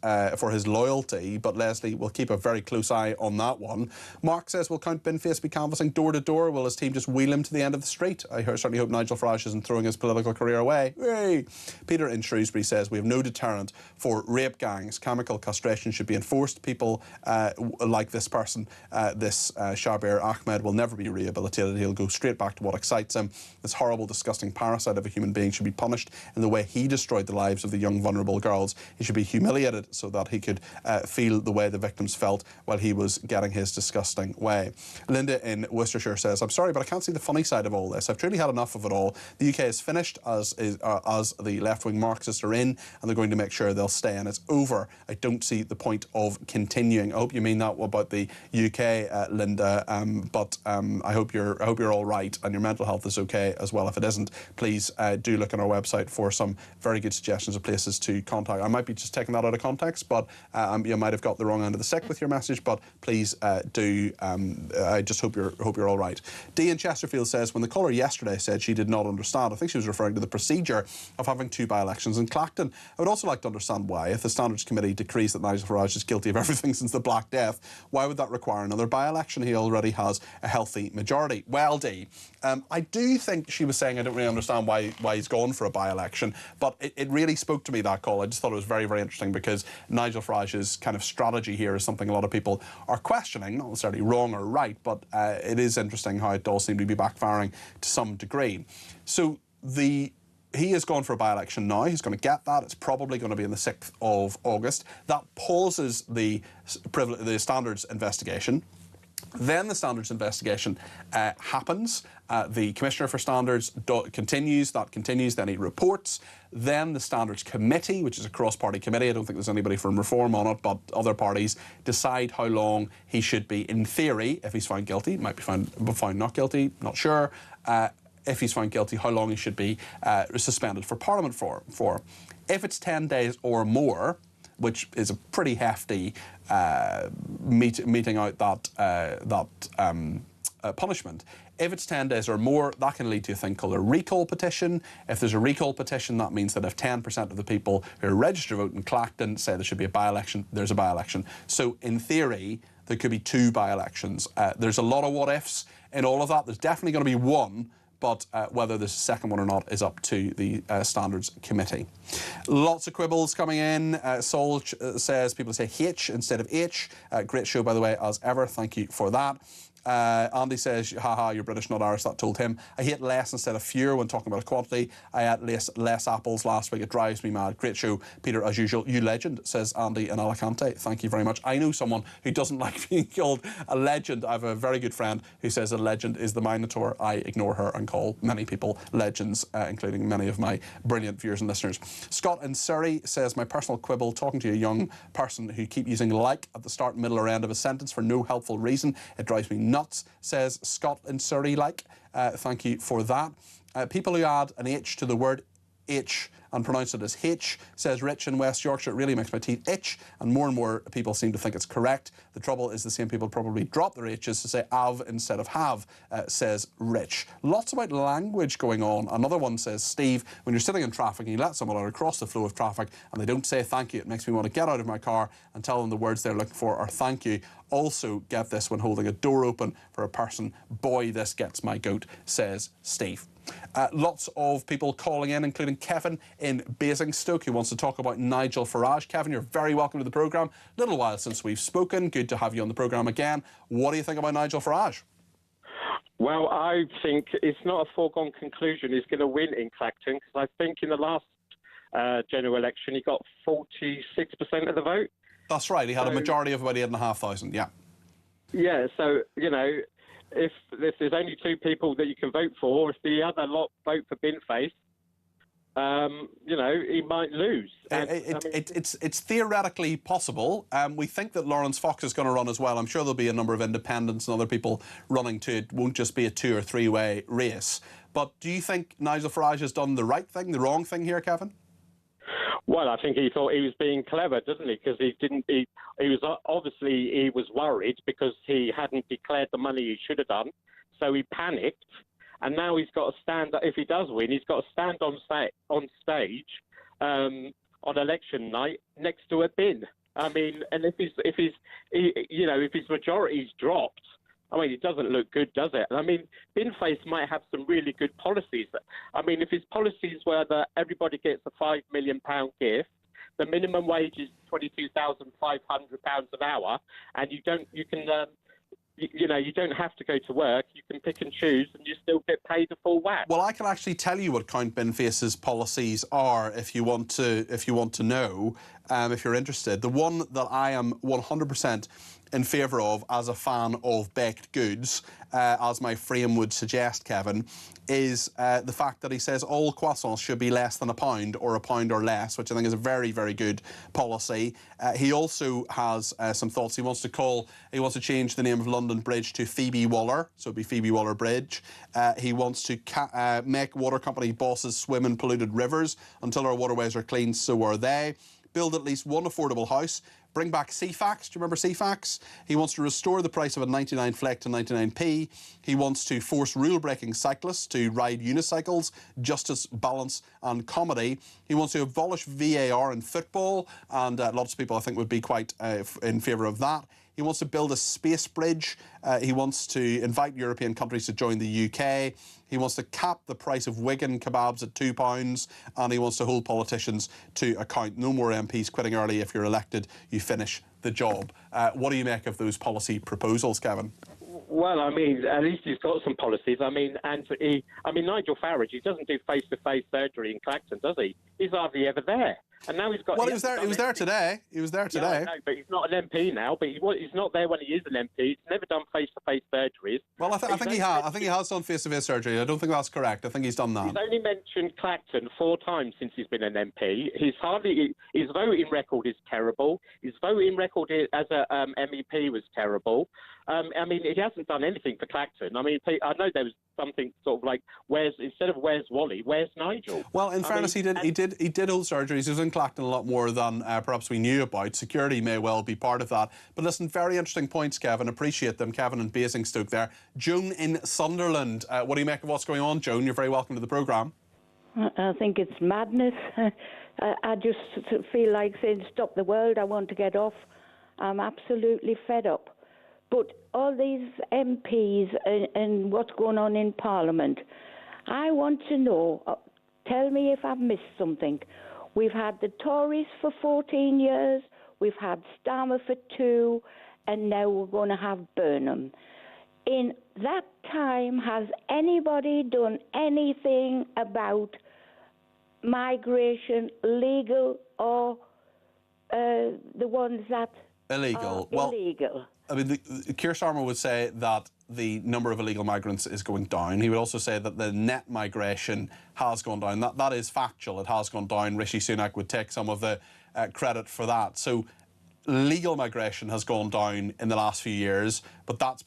loyalty. But Leslie, will keep a very close eye on that one. Mark says, will Count Binface be canvassing door to door? Will his team just wheel him to the end of the street? I certainly hope Nigel Farage isn't throwing his political career away. Yay! Peter in Shrewsbury says, we have no deterrent for rape gangs. Chemical castration should be enforced. People like this person, Shabir Ahmed, will never be rehabilitated. He'll go straight back to what excites him. This horrible, disgusting parasite of a human being should be punished in the way he destroyed the lives of the young, vulnerable girls. He should be humiliated so that he could feel the way the victims felt while he was getting his disgusting way. Linda in Worcestershire says, I'm sorry, but I can't see the funny side of all this. I've truly had enough of it all. The UK is finished as the left-wing Marxists are in, and they're going to make sure they'll stay, and it's over. I don't see the point of continuing. I hope you mean that about the UK, Linda. But I hope you're all right and your mental health is okay as well. If it isn't, please do look on our website for some very good suggestions of places to contact. I might be just taking that out of context, but you might have got the wrong end of the stick with your message. But please do. I just hope you're all right. Dee in Chesterfield says, when the caller yesterday said she did not understand, I think she was referring to the procedure of having 2 by-elections in Clacton. I would also like to understand why, if the Standards Committee decrees that Nigel Farage is guilty of everything since the Black Death, why would that require another by-election? He already has a healthy majority. Well, Dee, I do think she was saying I don't really understand why he's gone for a by-election, but it really spoke to me, that call. I just thought it was very, very interesting because Nigel Farage's kind of strategy here is something a lot of people are questioning, not necessarily wrong or right, but it is interesting how it does seem to be backfiring to some degree. So he has gone for a by-election now. He's going to get that. It's probably going to be on the 6th of August. That pauses the Standards investigation. Then the Standards investigation happens. The Commissioner for Standards continues. That continues. Then he reports. Then the Standards Committee, which is a cross-party committee, I don't think there's anybody from Reform on it, but other parties decide how long he should be, in theory, if he's found guilty. Might be found not guilty, not sure. If he's found guilty, how long he should be suspended for Parliament for. If it's 10 days or more, which is a pretty hefty meting out that punishment. If it's 10 days or more, that can lead to a thing called a recall petition. If there's a recall petition, that means that if 10% of the people who are registered to vote in Clacton say there should be a by-election, there's a by-election. So in theory, there could be 2 by-elections. There's a lot of what-ifs in all of that. There's definitely going to be one, but whether there's a second one or not is up to the Standards Committee. Lots of quibbles coming in. Sol says people say H instead of H. Great show, by the way, as ever. Thank you for that. Andy says, haha, you're British, not Irish. That told him. I hate less instead of fewer when talking about quantity. I ate less apples last week. It drives me mad. Great show, Peter, as usual. You legend, says Andy in Alicante. Thank you very much. I know someone who doesn't like being called a legend. I have a very good friend who says a legend is the Minotaur. I ignore her and call many people legends, including many of my brilliant viewers and listeners. Scott in Surrey says, my personal quibble, talking to a young person who keep using like at the start, middle or end of a sentence for no helpful reason. It drives me nuts, says Scott in Surrey. Thank you for that. People who add an H to the word H and pronounce it as H, says Rich in West Yorkshire. It really makes my teeth itch, and more people seem to think it's correct. The trouble is the same people probably drop their H's to say have instead of have, says Rich. Lots about language going on. Another one says, Steve, when you're sitting in traffic and you let someone out across the flow of traffic and they don't say thank you, it makes me want to get out of my car and tell them the words they're looking for are thank you. Also get this when holding a door open for a person. Boy, this gets my goat, says Steve. Lots of people calling in, including Kevin in Basingstoke, who wants to talk about Nigel Farage. Kevin, you're very welcome to the programme. Little while since we've spoken. Good to have you on the programme again. What do you think about Nigel Farage? Well, I think it's not a foregone conclusion he's going to win in Clacton, because I think in the last general election he got 46% of the vote. That's right. He had a majority of about 8,500, yeah. Yeah, so, you know, if there's only two people that you can vote for, if the other lot vote for Binface, you know, he might lose. It's theoretically possible. We think that Lawrence Fox is going to run as well. I'm sure there'll be a number of independents and other people running too. It won't just be a 2- or 3-way race. But do you think Nigel Farage has done the right thing, the wrong thing here, Kevin? Well, I think he thought he was being clever, doesn't he? Because he was obviously he was worried because he hadn't declared the money he should have done, so he panicked, and now he's got to stand. If he does win, he's got to stand on stage on election night next to a bin. I mean, and if his majority's dropped, I mean, it doesn't look good, does it? I mean, Binface might have some really good policies. I mean, if his policies were that everybody gets a £5 million gift, the minimum wage is £22,500 an hour, and you don't have to go to work. You can pick and choose, and you still get paid the full whack. Well, I can actually tell you what Count Binface's policies are if you want to know, if you're interested. The one that I am 100% in favour of as a fan of baked goods, as my frame would suggest, Kevin, is the fact that he says all croissants should be less than £1 or £1 or less, which I think is a very, very good policy. He also has some thoughts. He wants to change the name of London Bridge to Phoebe Waller, so it'd be Phoebe Waller Bridge. He wants to make water company bosses swim in polluted rivers. Until our waterways are clean, so are they. Build at least one affordable house. Bring back CFAX. Do you remember CFAX? He wants to restore the price of a 99 fleck to 99p. He wants to force rule-breaking cyclists to ride unicycles, justice, balance and comedy. He wants to abolish VAR in football, and lots of people I think would be quite in favour of that. He wants to build a space bridge. He wants to invite European countries to join the UK. He wants to cap the price of Wigan kebabs at £2, and he wants to hold politicians to account. No more MPs quitting early. If you're elected, you finish the job. What do you make of those policy proposals, Kevin? Well, I mean, at least he's got some policies. I mean, Nigel Farage, he doesn't do face-to-face surgery in Clacton, does he? He's hardly ever there. And now he's got... Well, he was there today. He was there today. Yeah, I know, but he's not an MP now. But he's not there when he is an MP. He's never done face-to-face surgeries. Well, I think he has. I think he has done face-to-face surgery. I don't think that's correct. I think he's done that. He's only mentioned Clacton 4 times since he's been an MP. His voting record is terrible. His voting record as a MEP was terrible. I mean, he hasn't done anything for Clacton. I mean, I know there was something sort of like instead of where's Wally, where's Nigel? Well, in fairness, he did hold surgeries. He was in Clacton a lot more than perhaps we knew about. Security may well be part of that. But listen, very interesting points, Kevin. Appreciate them. Kevin in Basingstoke there. Joan in Sunderland. What do you make of what's going on, Joan? You're very welcome to the programme. I think it's madness. I just feel like saying stop the world. I want to get off. I'm absolutely fed up. But all these MPs and what's going on in Parliament, I want to know, tell me if I've missed something. We've had the Tories for 14 years, we've had Starmer for 2, and now we're going to have Burnham. in that time, has anybody done anything about migration, legal or the ones that illegal? are illegal? I mean, Keir Starmer would say that the number of illegal migrants is going down. He would also say that the net migration has gone down. That is factual. It has gone down. Rishi Sunak would take some of the credit for that. So legal migration has gone down in the last few years, but that's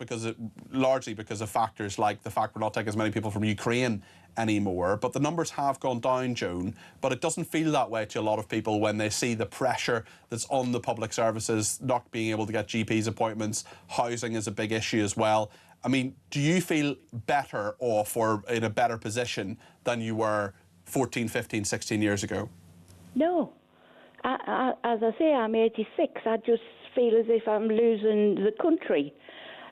largely because of factors like the fact we're not taking as many people from Ukraine anymore. But the numbers have gone down, Joan, but it doesn't feel that way to a lot of people when they see the pressure that's on the public services, not being able to get GPs appointments. Housing is a big issue as well. I mean, do you feel better off or in a better position than you were 14, 15, 16 years ago? No. As I say, I'm 86. I just feel as if I'm losing the country.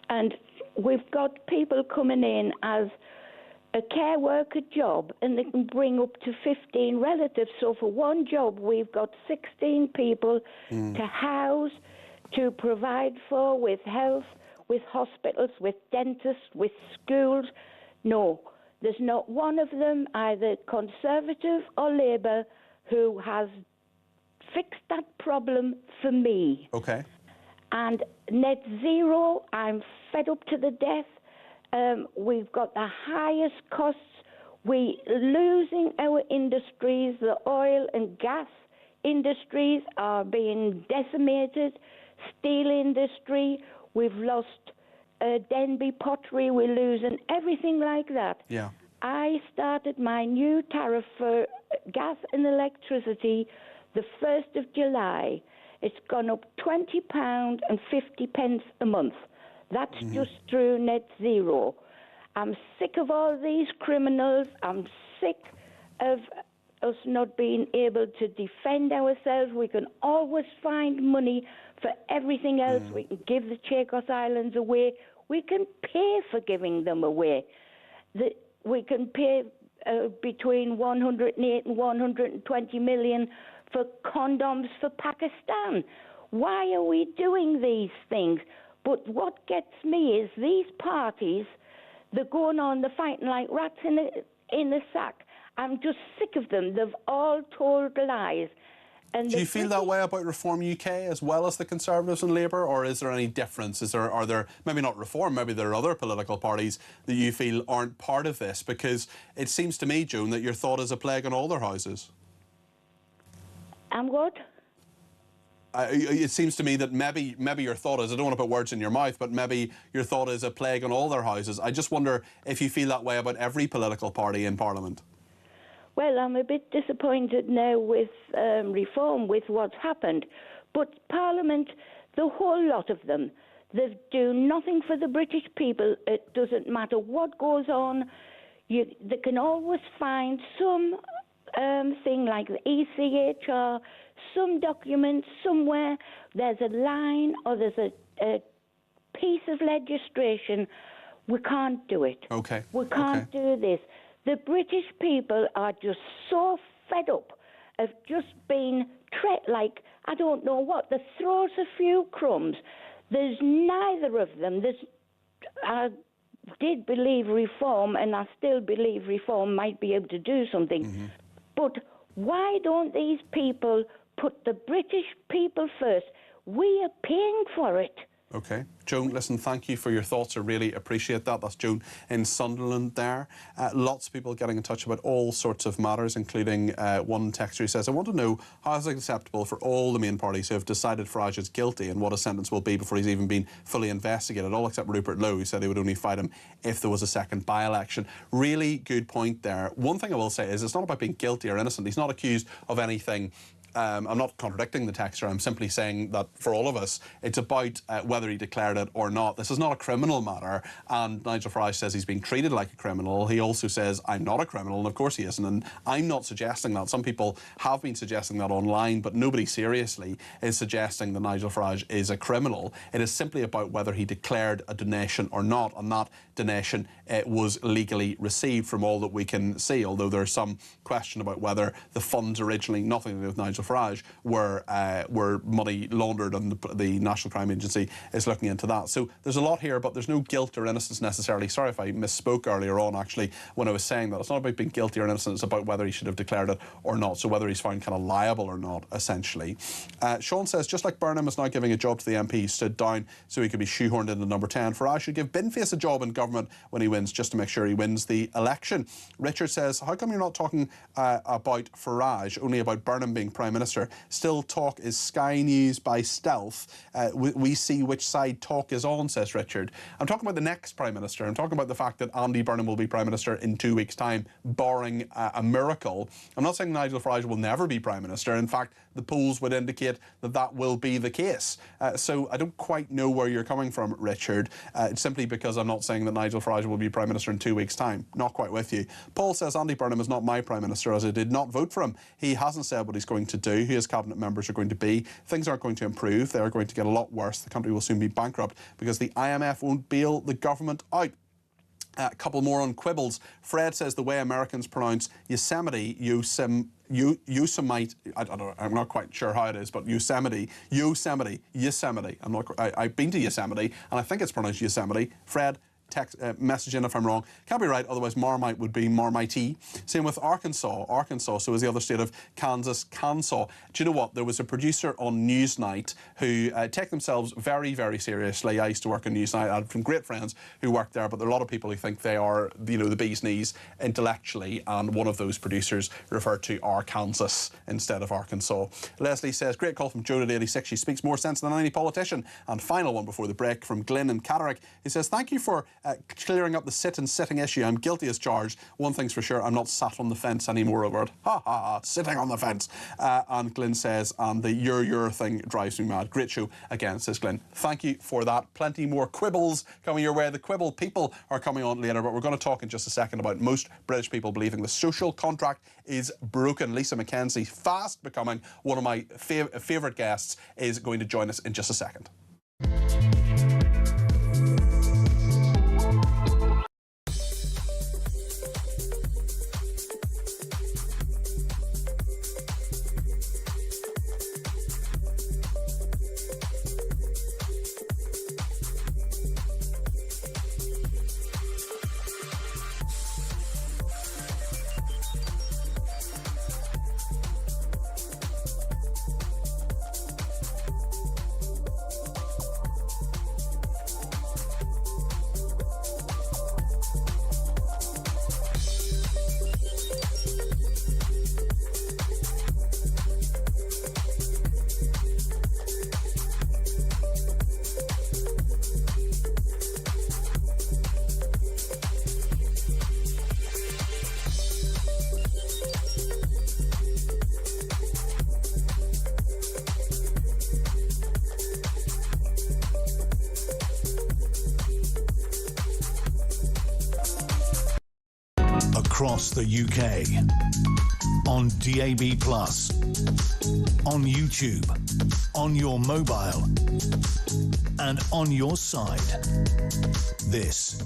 And we've got people coming in as a care worker job, and they can bring up to 15 relatives. So for one job, we've got 16 people to house, to provide for, with health, with hospitals, with dentists, with schools. No, there's not one of them, either Conservative or Labour, who has fixed that problem for me. Okay. And net zero, I'm fed up to the death. We've got the highest costs. We're losing our industries. The oil and gas industries are being decimated. Steel industry, we've lost Denby pottery. We're losing everything like that. Yeah. I started my new tariff for gas and electricity the 1st of July. It's gone up £20.50 a month. That's just through net zero. I'm sick of all these criminals. I'm sick of us not being able to defend ourselves. We can always find money for everything else. We can give the Chagos Islands away. We can pay for giving them away. We can pay between 108 and 120 million for condoms for Pakistan. Why are we doing these things? But what gets me is these parties, they're going on, they're fighting like rats in a sack. I'm just sick of them. They've all told lies. And do you feel that way about Reform UK as well as the Conservatives and Labour, or is there any difference? Are there maybe not Reform, maybe there are other political parties that you feel aren't part of this? Because it seems to me, Joan, that your thought is a plague on all their houses. And what? It seems to me that maybe your thought is, I don't want to put words in your mouth, but maybe your thought is a plague on all their houses. I just wonder if you feel that way about every political party in Parliament. Well, I'm a bit disappointed now with Reform, with what's happened. But Parliament, the whole lot of them, they do nothing for the British people. It doesn't matter what goes on. They can always find some thing like the ECHR, some document somewhere. There's a line or there's a piece of legislation. We can't do it. Okay. We can't do this. The British people are just so fed up of just being treated like, I don't know what, they throw us a few crumbs. There's neither of them. I did believe Reform, and I still believe Reform might be able to do something. But why don't these people put the British people first? We are paying for it. OK. Joan, listen, thank you for your thoughts. I really appreciate that. That's Joan in Sunderland there. Lots of people getting in touch about all sorts of matters, including one texter who says, I want to know how is it acceptable for all the main parties who have decided Farage is guilty and what his sentence will be before he's even been fully investigated, all except Rupert Lowe, who said he would only fight him if there was a second by-election. Really good point there. One thing I will say is it's not about being guilty or innocent. He's not accused of anything. I'm not contradicting the texter. I'm simply saying that for all of us, it's about whether he declared it or not. This is not a criminal matter, and Nigel Farage says he's being treated like a criminal. He also says, I'm not a criminal, and of course he isn't, and I'm not suggesting that. Some people have been suggesting that online, but nobody seriously is suggesting that Nigel Farage is a criminal. It is simply about whether he declared a donation or not, and that donation was legally received from all that we can see, although there's some question about whether the funds originally, nothing to do with Nigel Nigel Farage were money laundered, and the National Crime Agency is looking into that. So there's a lot here, but there's no guilt or innocence necessarily. Sorry if I misspoke earlier on, actually, when I was saying that. It's not about being guilty or innocent, it's about whether he should have declared it or not, so whether he's found kind of liable or not, essentially. Sean says, just like Burnham is now giving a job to the MP, he stood down so he could be shoehorned into number 10, Farage should give Binface a job in government when he wins, just to make sure he wins the election. Richard says, how come you're not talking about Farage, only about Burnham being Prime Minister? Still talk is Sky News by stealth. We see which side talk is on, says Richard. I'm talking about the next Prime Minister. I'm talking about the fact that Andy Burnham will be Prime Minister in 2 weeks' time, barring a miracle. I'm not saying Nigel Farage will never be Prime Minister. In fact, the polls would indicate that that will be the case. So I don't quite know where you're coming from, Richard, simply because I'm not saying that Nigel Farage will be Prime Minister in 2 weeks' time. Not quite with you. Paul says, Andy Burnham is not my Prime Minister, as I did not vote for him. He hasn't said what he's going to do, who his cabinet members are going to be. Things aren't going to improve. They are going to get a lot worse. The country will soon be bankrupt because the IMF won't bail the government out. A couple more on quibbles. Fred says the way Americans pronounce Yosemite, Yosemite, I don't know, I'm not quite sure how it is, but Yosemite. I've been to Yosemite, and I think it's pronounced Yosemite. Fred, message in if I'm wrong. Can't be right, otherwise Marmite would be Marmitey. Same with Arkansas, so is the other state of Kansas, Kansaw. Do you know what? There was a producer on Newsnight who take themselves very, very seriously. I used to work on Newsnight. I had some great friends who worked there, but there are a lot of people who think they are, you know, the bee's knees intellectually, and one of those producers referred to Arkansas instead of Arkansas. Leslie says, great call from Joe at 86. She speaks more sense than any politician. And final one before the break from Glyn in Catterick. He says, thank you for clearing up the sit-and-sitting issue. I'm guilty as charged. One thing's for sure, I'm not sat on the fence anymore over it. Ha ha ha, sitting on the fence. And Glyn says, and the your thing drives me mad. Great show again, says Glyn. Thank you for that. Plenty more quibbles coming your way. The quibble people are coming on later, but we're going to talk in just a second about most British people believing the social contract is broken. Lisa McKenzie, fast becoming one of my favourite guests, is going to join us in just a second. Across the UK, on DAB+, on YouTube, on your mobile, and on your side. This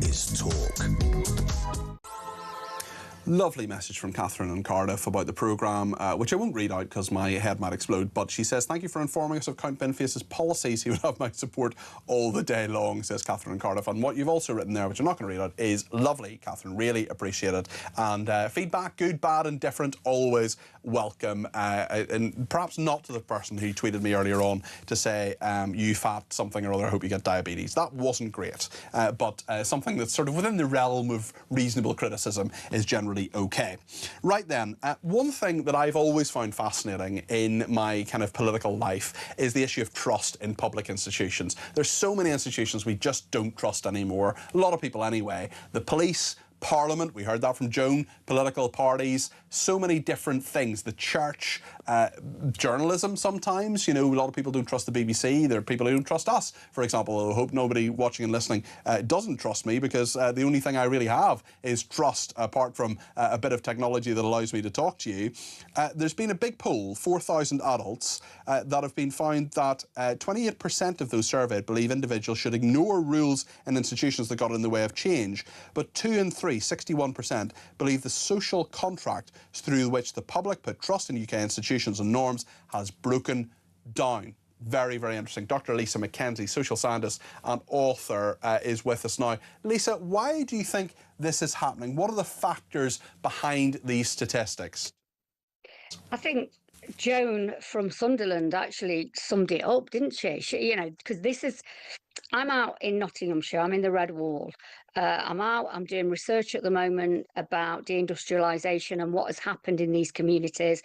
is Talk. Lovely message from Catherine in Cardiff about the programme, which I won't read out because my head might explode, but she says, thank you for informing us of Count Binface's policies. He would have my support all the day long, says Catherine in Cardiff. And what you've also written there, which I'm not going to read out, is lovely, Catherine. Really appreciate it. And feedback, good, bad, and different, always welcome. And perhaps not to the person who tweeted me earlier on to say, you fat something or other, I hope you get diabetes. That wasn't great. But something that's sort of within the realm of reasonable criticism is generally okay. Right then, one thing that I've always found fascinating in my kind of political life is the issue of trust in public institutions. There's so many institutions we just don't trust anymore. A lot of people anyway. The police, Parliament, we heard that from Joan, political parties, so many different things. The church, journalism sometimes, you know, a lot of people don't trust the BBC. There are people who don't trust us, for example. I hope nobody watching and listening doesn't trust me, because the only thing I really have is trust, apart from a bit of technology that allows me to talk to you. There's been a big poll, 4,000 adults, that have been found that 28% of those surveyed believe individuals should ignore rules and institutions that got in the way of change. But 2 in 3 agree, 61% believe the social contract through which the public put trust in UK institutions and norms has broken down. Very, very interesting. Dr. Lisa McKenzie, social scientist and author, is with us now. Lisa, why do you think this is happening? What are the factors behind these statistics? I think Joan from Sunderland actually summed it up, didn't she? You know, because I'm out in Nottinghamshire, I'm in the Red Wall. I'm doing research at the moment about deindustrialisation and what has happened in these communities.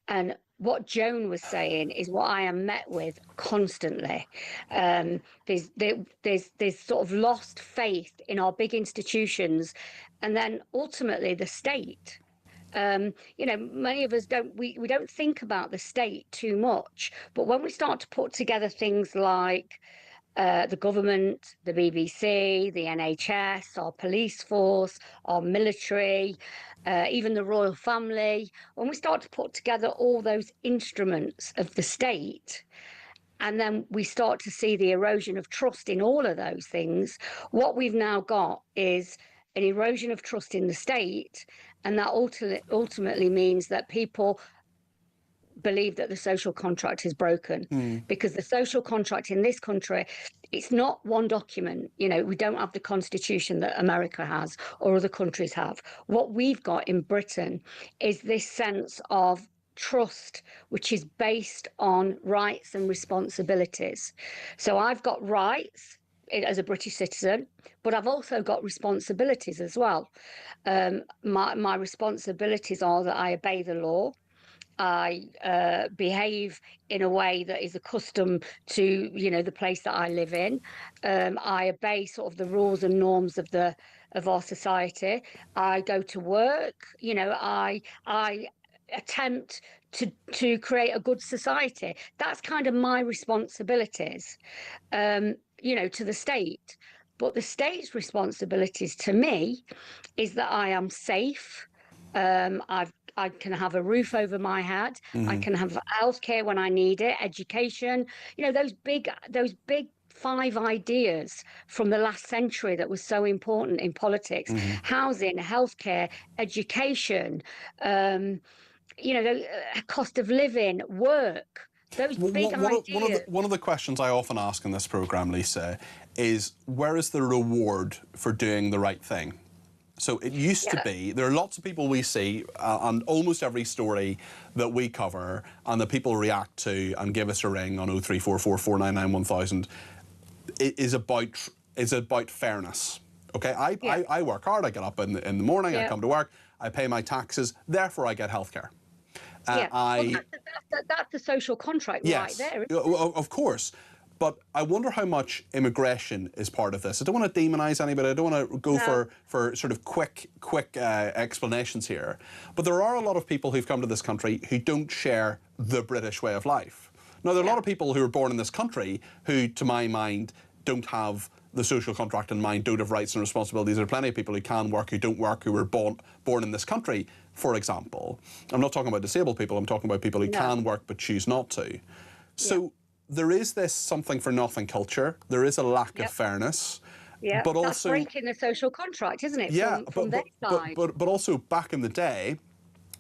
And what Joan was saying is what I am met with constantly. There's sort of lost faith in our big institutions, and then ultimately the state. You know, many of us we don't think about the state too much, but when we start to put together things like the government, the BBC, the NHS, our police force, our military, even the royal family, when we start to put together all those instruments of the state, and then we start to see the erosion of trust in all of those things, what we've now got is an erosion of trust in the state, and that ultimately means that people believe that the social contract is broken, because the social contract in this country, it's not one document. You know, we don't have the constitution that America has or other countries have. What we've got in Britain is this sense of trust, which is based on rights and responsibilities. So I've got rights as a British citizen, but I've also got responsibilities as well. My responsibilities are that I obey the law. I behave in a way that is accustomed to, you know, the place that I live in. I obey sort of the rules and norms of our society. I go to work. You know, I attempt to create a good society. That's kind of my responsibilities, you know, to the state. But the state's responsibilities to me is that I am safe. I can have a roof over my head. I can have healthcare when I need it, education. You know, those big 5 ideas from the last century that was so important in politics: housing, healthcare, education. You know, the cost of living, work. Those big ideas. One of the questions I often ask in this programme, Lisa, is where is the reward for doing the right thing? So it used to be, there are lots of people we see on almost every story that we cover and that people react to and give us a ring on 0344 499 1000 is about fairness. Okay, I work hard, I get up in the morning, I come to work, I pay my taxes, therefore I get healthcare. That's the social contract right there. Of course. But I wonder how much immigration is part of this. I don't want to demonise anybody. I don't want to go for sort of quick explanations here. But there are a lot of people who've come to this country who don't share the British way of life. Now, there are a lot of people who are born in this country who, to my mind, don't have the social contract in mind, don't have rights and responsibilities. There are plenty of people who can work, who don't work, who were born in this country, for example. I'm not talking about disabled people. I'm talking about people who can work but choose not to. So there is this something for nothing culture. There is a lack of fairness. Yeah, but that's also breaking the social contract, isn't it? Yeah, from their side. But also back in the day,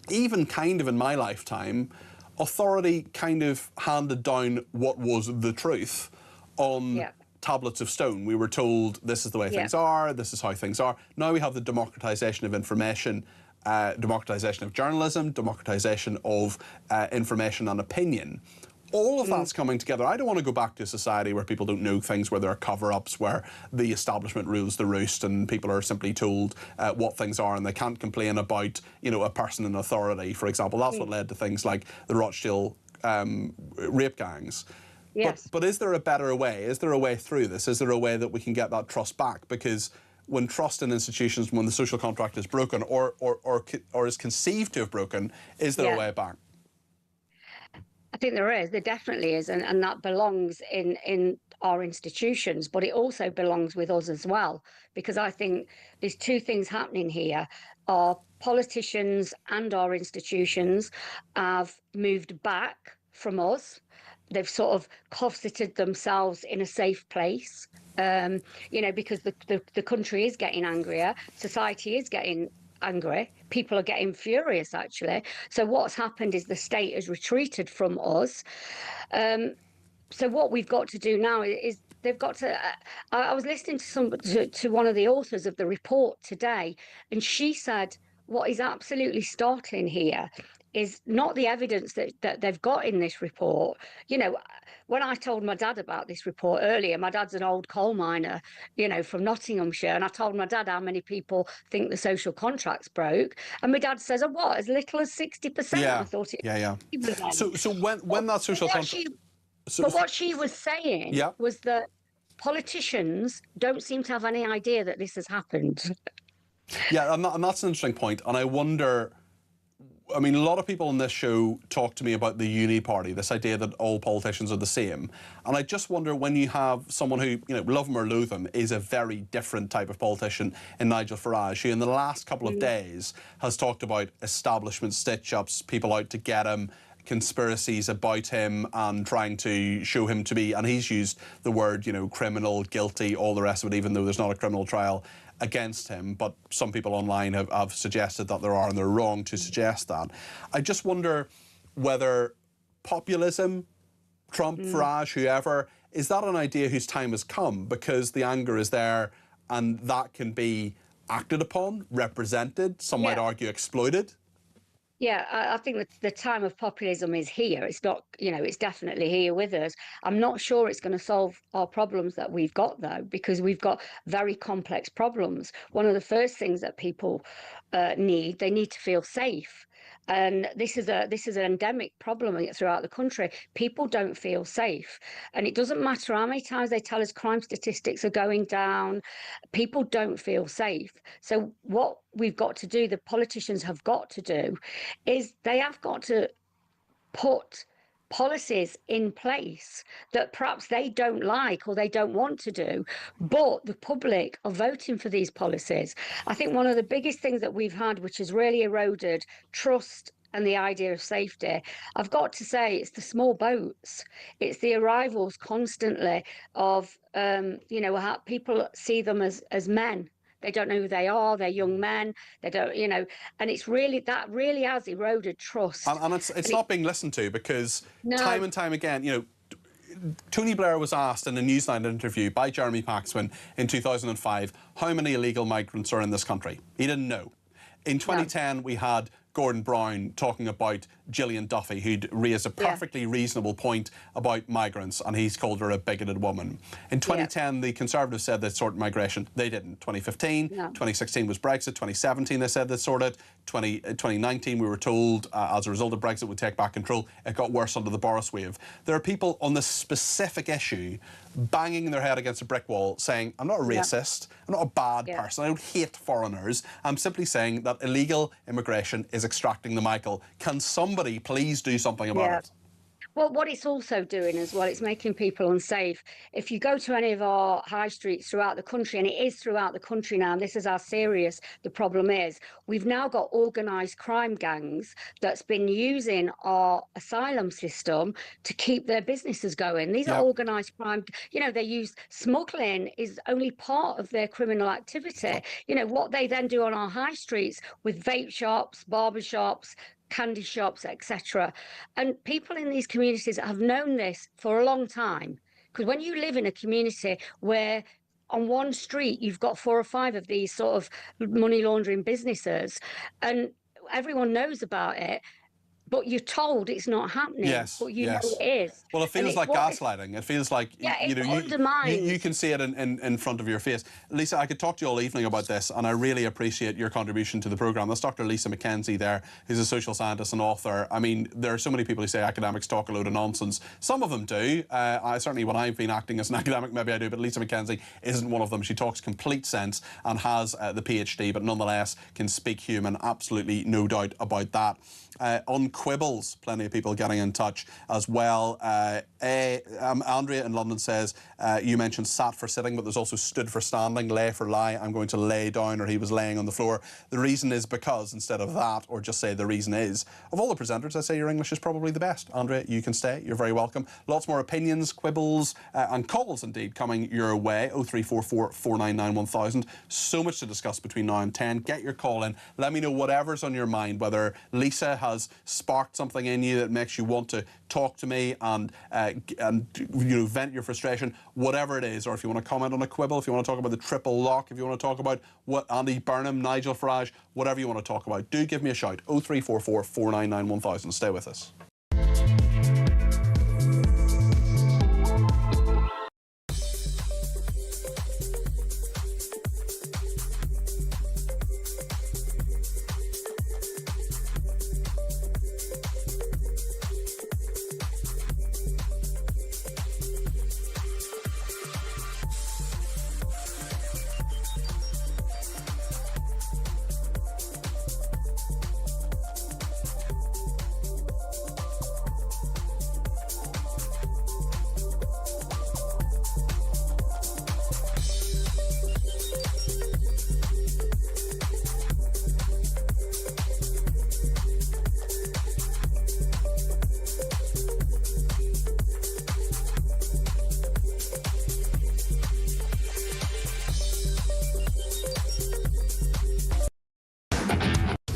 even kind of in my lifetime, authority kind of handed down what was the truth on tablets of stone. We were told this is the way things are, this is how things are. Now we have the democratisation of information, democratisation of journalism, democratisation of information and opinion. All of that's coming together. I don't want to go back to a society where people don't know things, where there are cover-ups, where the establishment rules the roost and people are simply told what things are and they can't complain about, you know, a person in authority, for example. That's what led to things like the Rochdale rape gangs. Yes. But is there a better way? Is there a way through this? Is there a way that we can get that trust back? Because when trust in institutions, when the social contract is broken or is conceived to have broken, is there a way back? I think there is. There definitely is, and that belongs in our institutions, but it also belongs with us as well, because I think there's two things happening here. Our politicians and our institutions have moved back from us. They've sort of closeted themselves in a safe place, you know, because the country is getting angrier, society is getting angry, people are getting furious, actually. So what's happened is the state has retreated from us. So what we've got to do now is they've got to. I was listening to one of the authors of the report today, and she said what is absolutely startling here is not the evidence that they've got in this report. You know, when I told my dad about this report earlier, my dad's an old coal miner, you know, from Nottinghamshire, and I told my dad how many people think the social contract's broke, and my dad says, "Oh, what? As little as 60%?" Yeah. I thought it. Yeah. Was So when that social contract. But what she was saying Yeah. was that politicians don't seem to have any idea that this has happened. Yeah, and that's an interesting point. And I wonder, I mean, a lot of people on this show talk to me about the uni party, this idea that all politicians are the same. And I just wonder, when you have someone who, you know, love him or loathe him, is a very different type of politician in Nigel Farage, who in the last couple of days has talked about establishment stitch-ups, people out to get him, conspiracies about him and trying to show him to be, and he's used the word, you know, criminal, guilty, all the rest of it, even though there's not a criminal trial against him. But some people online have suggested that there are, and they're wrong to suggest that. I just wonder whether populism, Trump, Farage, whoever, is that an idea whose time has come because the anger is there and that can be acted upon, represented, some might argue exploited? Yeah, I think that the time of populism is here. It's not, you know, it's definitely here with us. I'm not sure it's going to solve our problems that we've got, though, because we've got very complex problems. One of the first things that people they need to feel safe. And this is an endemic problem throughout the country. People don't feel safe. And it doesn't matter how many times they tell us crime statistics are going down, people don't feel safe. So what we've got to do, the politicians have got to do, is they have got to put policies in place that perhaps they don't like or they don't want to do, but the public are voting for these policies. I think one of the biggest things that we've had, which has really eroded trust and the idea of safety, I've got to say, it's the small boats. It's the arrivals constantly of, you know, how people see them as men. They don't know who they are. They're young men. They don't, you know, and it's really, that really has eroded trust. And it's not being listened to because time and time again, you know, Tony Blair was asked in a Newsnight interview by Jeremy Paxman in 2005, how many illegal migrants are in this country? He didn't know. In 2010, we had Gordon Brown talking about Gillian Duffy, who'd raised a perfectly reasonable point about migrants, and he's called her a bigoted woman. In 2010, the Conservatives said they'd sort migration. They didn't. 2015, 2016 was Brexit. 2017, they said they'd sort it. 2019, we were told, as a result of Brexit, would take back control. It got worse under the Boris wave. There are people on this specific issue banging their head against a brick wall saying, I'm not a racist, I'm not a bad person, I don't hate foreigners, I'm simply saying that illegal immigration is extracting the Michael. Can somebody please do something about it? Well, what it's also doing as well, it's making people unsafe. If you go to any of our high streets throughout the country, and it is throughout the country now, and this is how serious the problem is, we've now got organised crime gangs that's been using our asylum system to keep their businesses going. These are organised crime. You know, they use smuggling is only part of their criminal activity. You know, what they then do on our high streets with vape shops, barber shops, candy shops, etc. And people in these communities have known this for a long time. Because when you live in a community where on one street you've got 4 or 5 of these sort of money laundering businesses and everyone knows about it, but you're told it's not happening, but you know it is. Well, it feels like gaslighting. It feels like, you know, you can see it in front of your face. Lisa, I could talk to you all evening about this, and I really appreciate your contribution to the programme. That's Dr. Lisa McKenzie there, who's a social scientist and author. I mean, there are so many people who say academics talk a load of nonsense. Some of them do. Certainly when I've been acting as an academic, maybe I do, but Lisa McKenzie isn't one of them. She talks complete sense and has the PhD, but nonetheless can speak human. Absolutely no doubt about that. On quibbles. Plenty of people getting in touch as well. Andrea in London says, you mentioned sat for sitting, but there's also stood for standing, lay for lie. I'm going to lay down, or he was laying on the floor. The reason is because, instead of that, or just say the reason is, of all the presenters, I say your English is probably the best. Andrea, you can stay. You're very welcome. Lots more opinions, quibbles, and calls indeed coming your way. 0344 499 1000. So much to discuss between now and 10. Get your call in. Let me know whatever's on your mind, whether Lisa has sparked something in you that makes you want to talk to me and vent your frustration, whatever it is, or if you want to comment on a quibble, if you want to talk about the triple lock, if you want to talk about what Andy Burnham, Nigel Farage, whatever you want to talk about, do give me a shout. 0344 499 1000. Stay with us.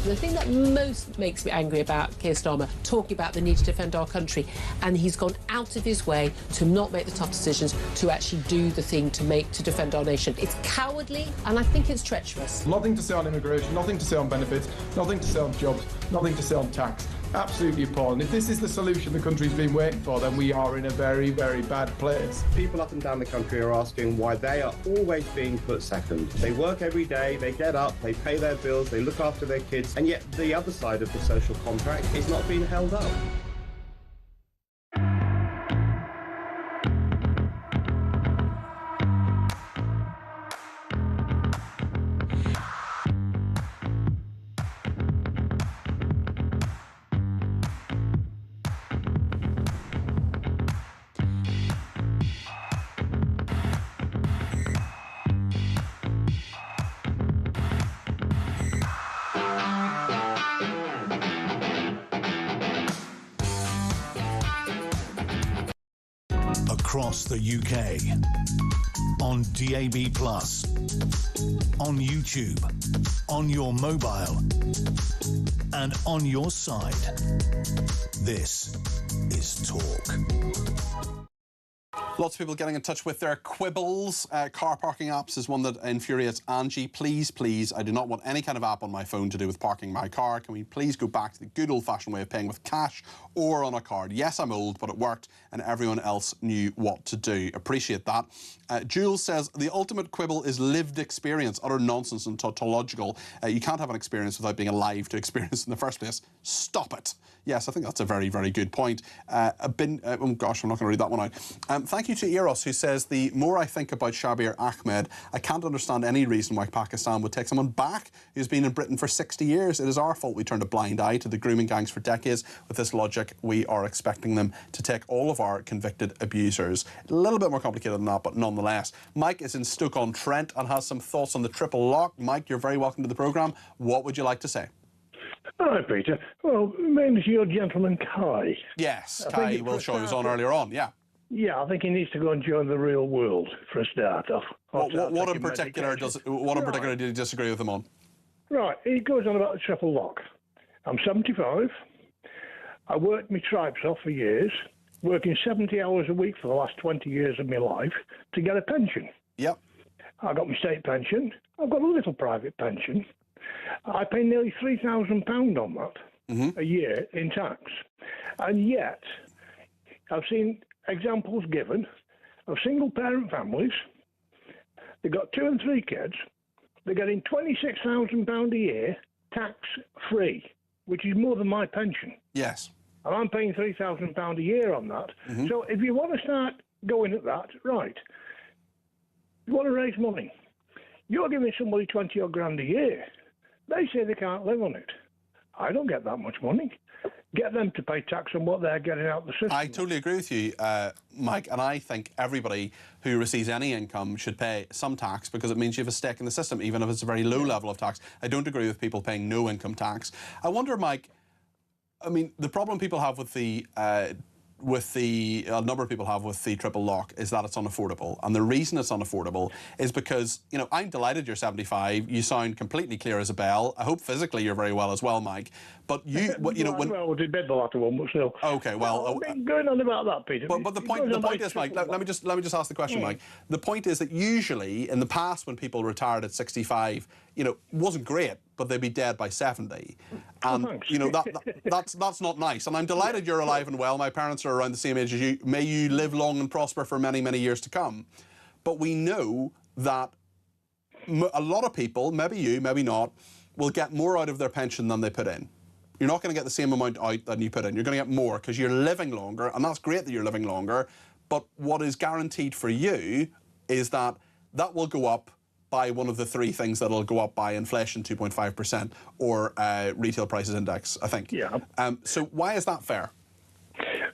The thing that most makes me angry about Keir Starmer talking about the need to defend our country, and he's gone out of his way to not make the tough decisions to actually do the thing to defend our nation. It's cowardly, and I think it's treacherous. Nothing to say on immigration, nothing to say on benefits, nothing to say on jobs, nothing to say on tax. Absolutely appalling. If this is the solution the country's been waiting for, then we are in a very, very bad place. People up and down the country are asking why they are always being put second. They work every day, they get up, they pay their bills, they look after their kids, and yet the other side of the social contract is not being held up. Across the UK, on DAB+, on YouTube, on your mobile, and on your side. This is Talk. Lots of people getting in touch with their quibbles. Car parking apps is one that infuriates Angie. Please, please, I do not want any kind of app on my phone to do with parking my car. Can we please go back to the good old-fashioned way of paying with cash or on a card? Yes, I'm old, but it worked and everyone else knew what to do. Appreciate that. Jules says, the ultimate quibble is lived experience. Utter nonsense and tautological. You can't have an experience without being alive to experience it in the first place. Stop it. Yes, I think that's a very, very good point. Oh gosh, I'm not going to read that one out. Thank you to Eros, who says, the more I think about Shabir Ahmed, I can't understand any reason why Pakistan would take someone back who's been in Britain for 60 years. It is our fault we turned a blind eye to the grooming gangs for decades. With this logic, we are expecting them to take all of our convicted abusers. A little bit more complicated than that, but nonetheless. Mike is in Stoke-on-Trent and has some thoughts on the triple lock. Mike, you're very welcome to the programme. What would you like to say? Hi, Peter. Well, mainly your gentleman Kai. Yes, Kai Wilshaw was on earlier on, yeah. Yeah, I think he needs to go and join the real world for a start off. What in particular do you disagree with him on? Right, he goes on about the triple lock. I'm 75. I worked my tripes off for years, working 70 hours a week for the last 20 years of my life to get a pension. Yep. I got my state pension. I've got a little private pension. I pay nearly £3,000 on that a year in tax. And yet, I've seen examples given of single-parent families. They've got 2 and 3 kids. They're getting £26,000 a year tax-free, which is more than my pension. Yes. And I'm paying £3,000 a year on that. So if you want to start going at that, right, you want to raise money. You're giving somebody 20 odd grand a year. They say they can't live on it. I don't get that much money. Get them to pay tax on what they're getting out of the system. I totally agree with you, Mike, and I think everybody who receives any income should pay some tax because it means you have a stake in the system, even if it's a very low level of tax. I don't agree with people paying no income tax. I wonder, Mike, I mean, the problem people have with the a number of people have with the triple lock is that it's unaffordable, and the reason it's unaffordable is because, you know, I'm delighted you're 75. You sound completely clear as a bell. I hope physically you're very well as well, Mike. But you, you know, when well, we did the latter one, but still. Okay, well, going on about that, Peter. But the point is, Mike. Let me just ask the question, Mike. The point is that usually in the past, when people retired at 65, you know, wasn't great, but they'd be dead by 70, and you know that's not nice. And I'm delighted you're alive and well. My parents are around the same age as you. May you live long and prosper for many, many years to come. But we know that a lot of people, maybe you, maybe not, will get more out of their pension than they put in. You're not going to get the same amount out than you put in. You're going to get more because you're living longer, and that's great that you're living longer. But what is guaranteed for you is that that will go up by one of the three things that'll go up by: inflation 2.5% or retail prices index, I think. Yeah. So why is that fair?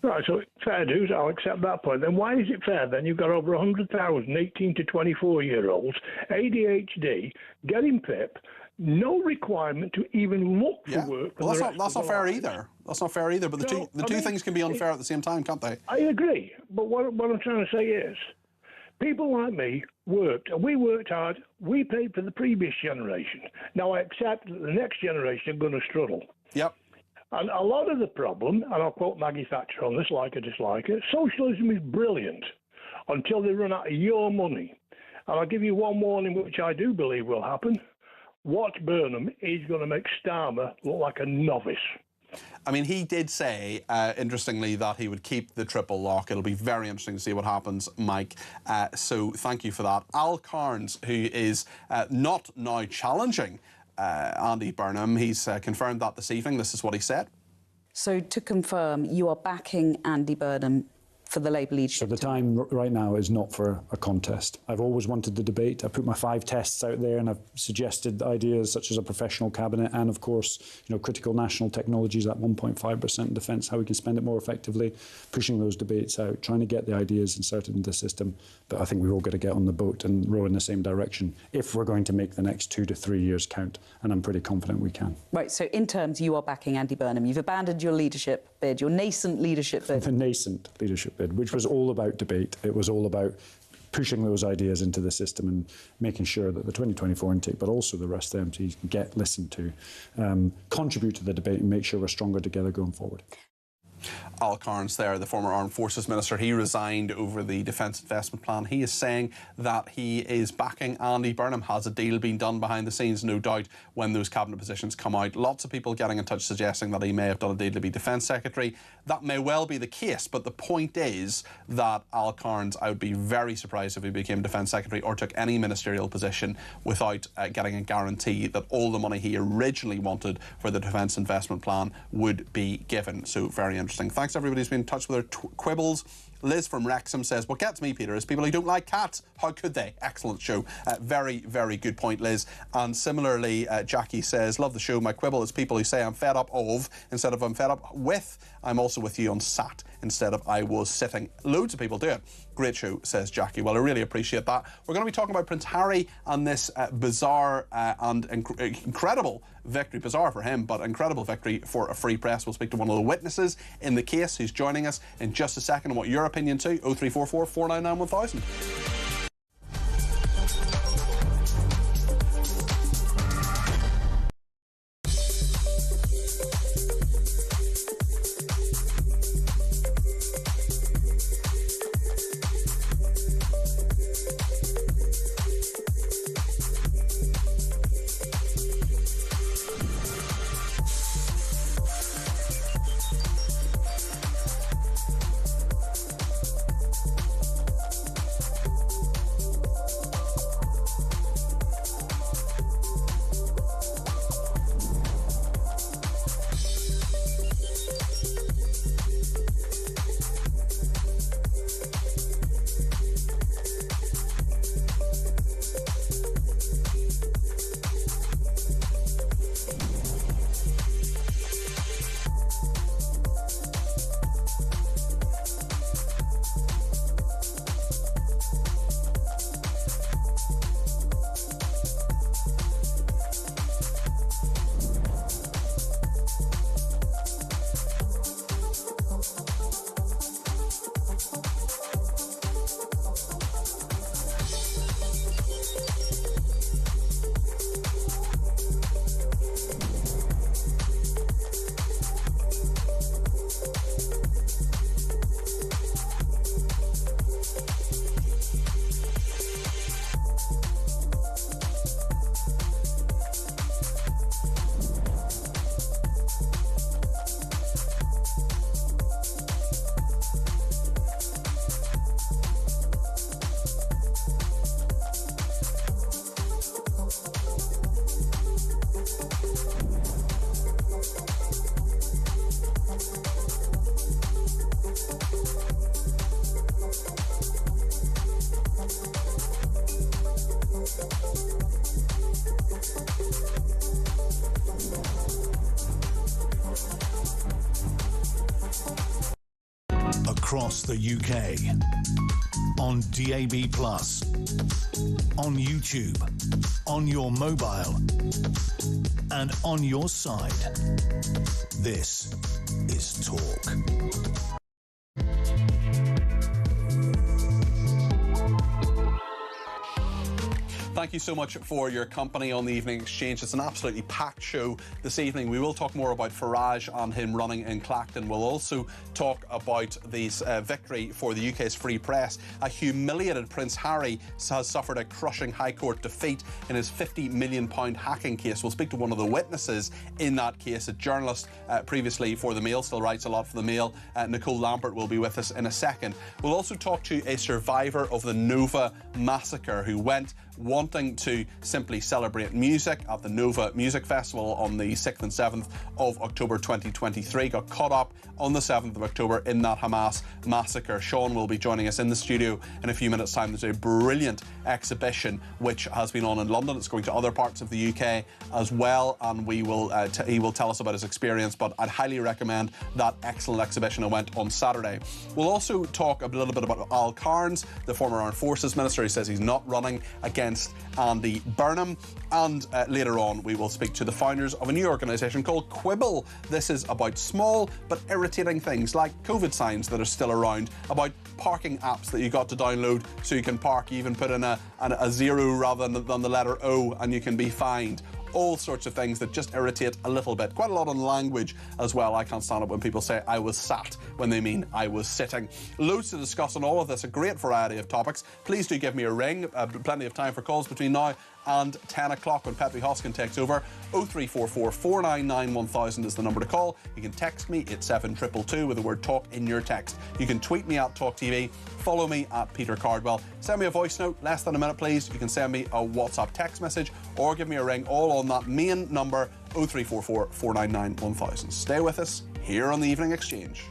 Right, so fair dues, I'll accept that point. Then why is it fair then? You've got over 100,000 18 to 24-year-olds, ADHD, getting PIP, no requirement to even look for work. Well, that's not fair either. That's not fair either. But the two things can be unfair at the same time, can't they? I agree. But what I'm trying to say is, people like me worked, and we worked hard. We paid for the previous generation. Now I accept that the next generation are going to struggle. Yep. And a lot of the problem, and I'll quote Maggie Thatcher on this, like or dislike it, socialism is brilliant until they run out of your money. And I'll give you one warning, which I do believe will happen. Watch Burnham. He's going to make Starmer look like a novice. I mean, he did say, interestingly, that he would keep the triple lock. It'll be very interesting to see what happens, Mike. So thank you for that. Al Carnes, who is not now challenging Andy Burnham, he's confirmed that this evening. This is what he said. So to confirm, you are backing Andy Burnham for the Labour leadership? So the time right now is not for a contest. I've always wanted the debate. I put my 5 tests out there, and I've suggested ideas such as a professional cabinet and, of course, you know, critical national technologies at 1.5% in defence, how we can spend it more effectively, pushing those debates out, trying to get the ideas inserted into the system. But I think we've all got to get on the boat and row in the same direction if we're going to make the next 2 to 3 years count, and I'm pretty confident we can. Right, so in terms, you are backing Andy Burnham. You've abandoned your leadership bid, your nascent leadership bid. The nascent leadership bid, which was all about debate. It was all about pushing those ideas into the system and making sure that the 2024 intake, but also the rest of the MPs, get listened to, contribute to the debate and make sure we're stronger together going forward. Al Carnes there, the former Armed Forces Minister, he resigned over the Defence Investment Plan. He is saying that he is backing Andy Burnham. Has a deal been done behind the scenes? No doubt when those cabinet positions come out. Lots of people getting in touch suggesting that he may have done a deal to be Defence Secretary. That may well be the case, but the point is that Al Carnes, I would be very surprised if he became Defence Secretary or took any ministerial position without getting a guarantee that all the money he originally wanted for the Defence Investment Plan would be given. So very interesting. Thanks to everybody who's been in touch with their quibbles. Liz from Wrexham says, what gets me, Peter, is people who don't like cats. How could they? Excellent show. Very, very good point, Liz. And similarly, Jackie says, love the show. My quibble is people who say I'm fed up of instead of I'm fed up with. I'm also with you on sat instead of I was sitting. Loads of people do it. Great show, says Jackie. Well, I really appreciate that. We're going to be talking about Prince Harry and this bizarre and incredible victory. Bizarre for him, but incredible victory for a free press. We'll speak to one of the witnesses in the case who's joining us in just a second. What your opinion too? 0344 499 1000. across the UK. On DAB+, on YouTube, on your mobile, and on your side. This is Talk. Thank you so much for your company on the Evening Exchange. It's an absolutely packed show this evening. We will talk more about Farage and him running in Clacton. We'll also talk about this victory for the UK's free press. A humiliated Prince Harry has suffered a crushing High Court defeat in his £50 million hacking case. We'll speak to one of the witnesses in that case, a journalist previously for the Mail, still writes a lot for the Mail. Nicole Lambert will be with us in a second. We'll also talk to a survivor of the Nova massacre who went wanting to simply celebrate music at the Nova Music Festival on the 6th and 7th of October 2023, got caught up on the 7th of October in that Hamas massacre. Sean will be joining us in the studio in a few minutes' time. There's a brilliant exhibition which has been on in London. It's going to other parts of the UK as well, and he will tell us about his experience, but I'd highly recommend that excellent exhibition that went on Saturday. We'll also talk a little bit about Al Cairns, the former Armed Forces Minister. He says he's not running against Andy Burnham, and later on we will speak to the founders of a new organisation called Quibble. This is about small but irritating things like COVID signs that are still around, about parking apps that you got to download so you can park. You even put in a zero rather than the letter O and you can be fined. All sorts of things that just irritate a little bit. Quite a lot on language as well. I can't stand it when people say I was sat when they mean I was sitting. Loads to discuss on all of this, a great variety of topics. Please do give me a ring. Plenty of time for calls between now and 10 o'clock when Pepe Hoskin takes over. 0344 499 1000 is the number to call. You can text me at 72222 with the word talk in your text. You can tweet me at talkTV. Follow me at Peter Cardwell. Send me a voice note, less than a minute please. You can send me a WhatsApp text message or give me a ring, all on that main number 0344 499 1000. Stay with us here on the Evening Exchange.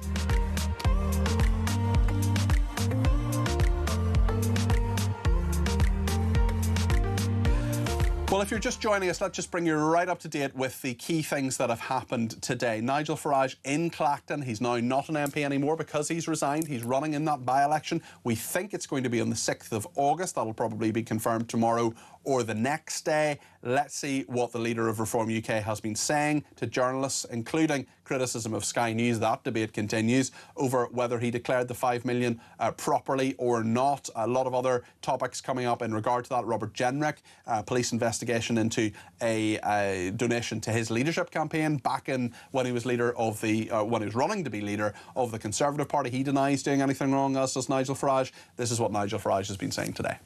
Well, if you're just joining us, let's just bring you right up to date with the key things that have happened today. Nigel Farage in Clacton. He's now not an MP anymore because he's resigned. He's running in that by-election. We think it's going to be on the 6th of August. That'll probably be confirmed tomorrow or the next day. Let's see what the leader of Reform UK has been saying to journalists, including criticism of Sky News. That debate continues over whether he declared the 5 million properly or not. A lot of other topics coming up in regard to that. Robert Jenrick, police investigation into a donation to his leadership campaign back in when he was leader of the when he was running to be leader of the Conservative Party. He denies doing anything wrong, as does Nigel Farage. This is what Nigel Farage has been saying today.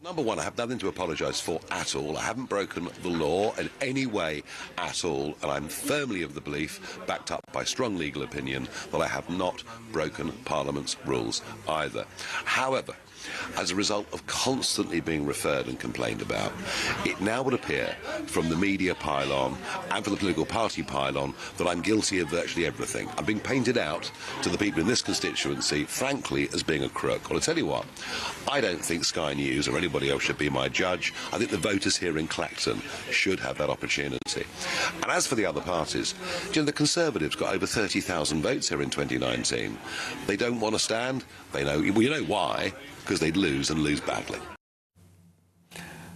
Number one, I have nothing to apologise for at all. I haven't broken the law in any way at all, and I'm firmly of the belief, backed up by strong legal opinion, that I have not broken Parliament's rules either. However, as a result of constantly being referred and complained about, it now would appear from the media pylon and from the political party pylon that I'm guilty of virtually everything. I'm being painted out to the people in this constituency, frankly, as being a crook. Well, I tell you what, I don't think Sky News or anybody else should be my judge. I think the voters here in Clacton should have that opportunity. And as for the other parties, you know, the Conservatives got over 30,000 votes here in 2019. They don't want to stand. They know, well, you know why? Because they'd lose and lose badly.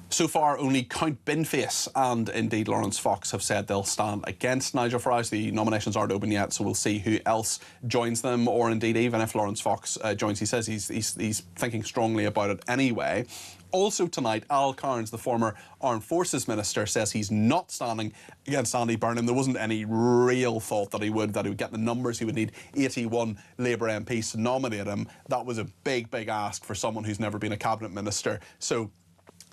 So far, only Count Binface and indeed Lawrence Fox have said they'll stand against Nigel Farage. The nominations aren't open yet, so we'll see who else joins them, or indeed even if Lawrence Fox joins. He says he's thinking strongly about it anyway. Also tonight, Al Cairns, the former Armed Forces Minister, says he's not standing against Andy Burnham. There wasn't any real thought that he would get the numbers. He would need 81 Labour MPs to nominate him. That was a big, big ask for someone who's never been a cabinet minister. So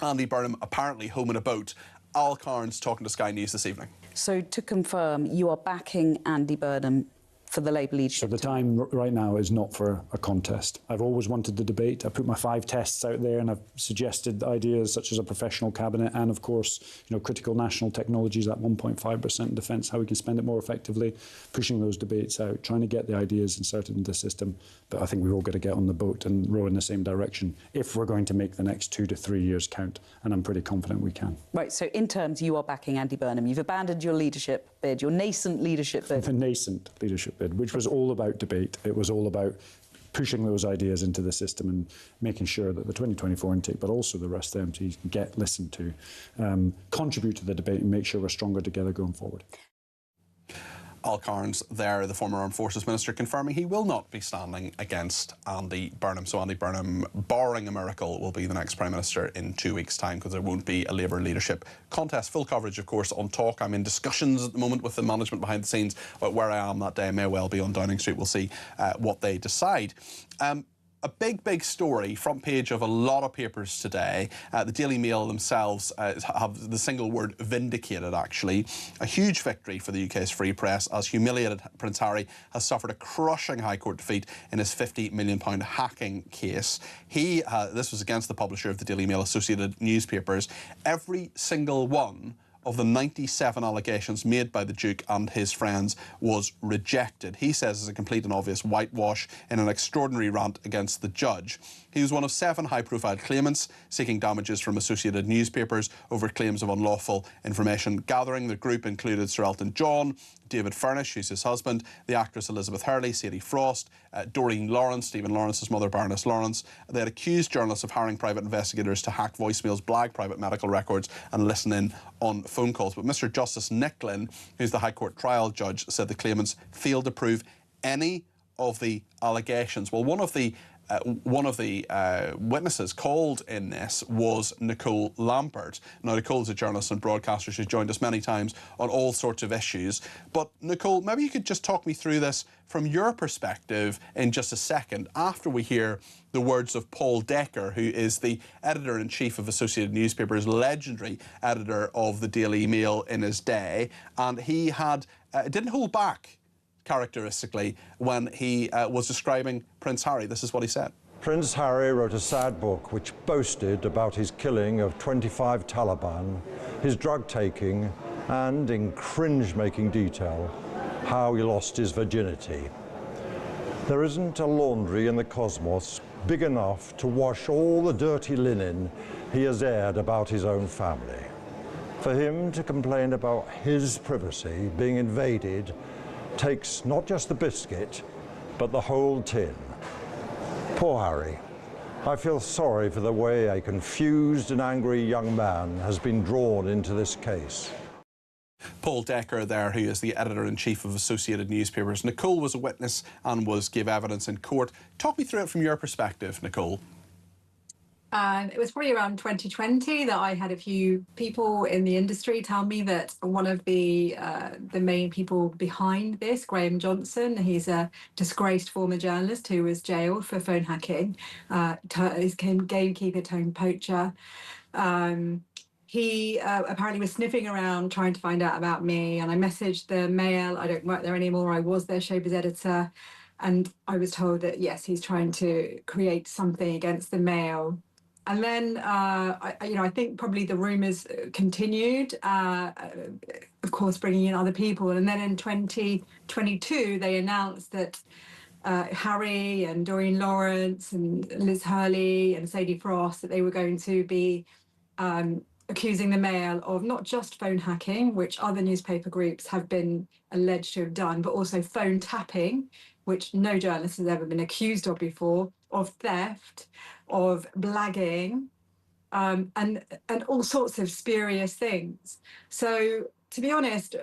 Andy Burnham apparently home in a boat. Al Cairns talking to Sky News this evening. So to confirm, you are backing Andy Burnham for the Labour leadership? So the time right now is not for a contest. I've always wanted the debate. I put my 5 tests out there and I've suggested ideas such as a professional cabinet and, of course, you know, critical national technologies, that 1.5% in defence, how we can spend it more effectively, pushing those debates out, trying to get the ideas inserted into the system. But I think we've all got to get on the boat and row in the same direction if we're going to make the next 2 to 3 years count, and I'm pretty confident we can. Right, so in terms, you are backing Andy Burnham. You've abandoned your leadership bid, your nascent leadership bid. The nascent leadership bid, which was all about debate. It was all about pushing those ideas into the system and making sure that the 2024 intake, but also the rest of the MPs, get listened to, contribute to the debate and make sure we're stronger together going forward. Al Cairns there, the former Armed Forces Minister, confirming he will not be standing against Andy Burnham. So Andy Burnham, barring a miracle, will be the next Prime Minister in 2 weeks' time, because there won't be a Labour leadership contest. Full coverage, of course, on Talk. I'm in discussions at the moment with the management behind the scenes about where I am that day. I may well be on Downing Street. We'll see what they decide. A big story, front page of a lot of papers today. The Daily Mail themselves have the single word vindicated, actually. A huge victory for the UK's free press, as humiliated Prince Harry has suffered a crushing High Court defeat in his £50 million hacking case. This was against the publisher of the Daily Mail, Associated Newspapers. Every single one of the 97 allegations made by the Duke and his friends was rejected. He says it's a complete and obvious whitewash in an extraordinary rant against the judge. He was one of 7 high-profile claimants seeking damages from Associated Newspapers over claims of unlawful information gathering. The group included Sir Elton John, David Furnish, who's his husband, the actress Elizabeth Hurley, Sadie Frost, Doreen Lawrence, Stephen Lawrence's mother, Baroness Lawrence. They had accused journalists of hiring private investigators to hack voicemails, blag private medical records and listen in on phone calls. But Mr Justice Nicklin, who's the High Court trial judge, said the claimants failed to prove any of the allegations. Well, one of the witnesses called in this was Nicole Lampert. Now, Nicole's a journalist and broadcaster. She's joined us many times on all sorts of issues. But, Nicole, maybe you could just talk me through this from your perspective in just a second, after we hear the words of Paul Decker, who is the editor-in-chief of Associated Newspapers, legendary editor of the Daily Mail in his day. And he didn't hold back, characteristically, when he was describing Prince Harry. This is what he said. Prince Harry wrote a sad book which boasted about his killing of 25 Taliban, his drug-taking, and, in cringe-making detail, how he lost his virginity. There isn't a laundry in the cosmos big enough to wash all the dirty linen he has aired about his own family. For him to complain about his privacy being invaded takes not just the biscuit, but the whole tin. Poor Harry. I feel sorry for the way a confused and angry young man has been drawn into this case. Paul Decker there, who is the editor-in-chief of Associated Newspapers. Nicole was a witness and gave evidence in court. Talk me through it from your perspective, Nicole. It was probably around 2020 that I had a few people in the industry tell me that one of the main people behind this, Graham Johnson, he's a disgraced former journalist who was jailed for phone hacking, he's gamekeeper turned poacher. He apparently was sniffing around trying to find out about me, and I messaged the Mail. I don't work there anymore. I was their showbiz editor, and I was told that, yes, he's trying to create something against the Mail. And then, I think probably the rumours continued, of course, bringing in other people. And then in 2022, they announced that Harry and Doreen Lawrence and Liz Hurley and Sadie Frost, that they were going to be accusing the Mail of not just phone hacking, which other newspaper groups have been alleged to have done, but also phone tapping, which no journalist has ever been accused of before, of theft, of blagging, and all sorts of spurious things. So, to be honest,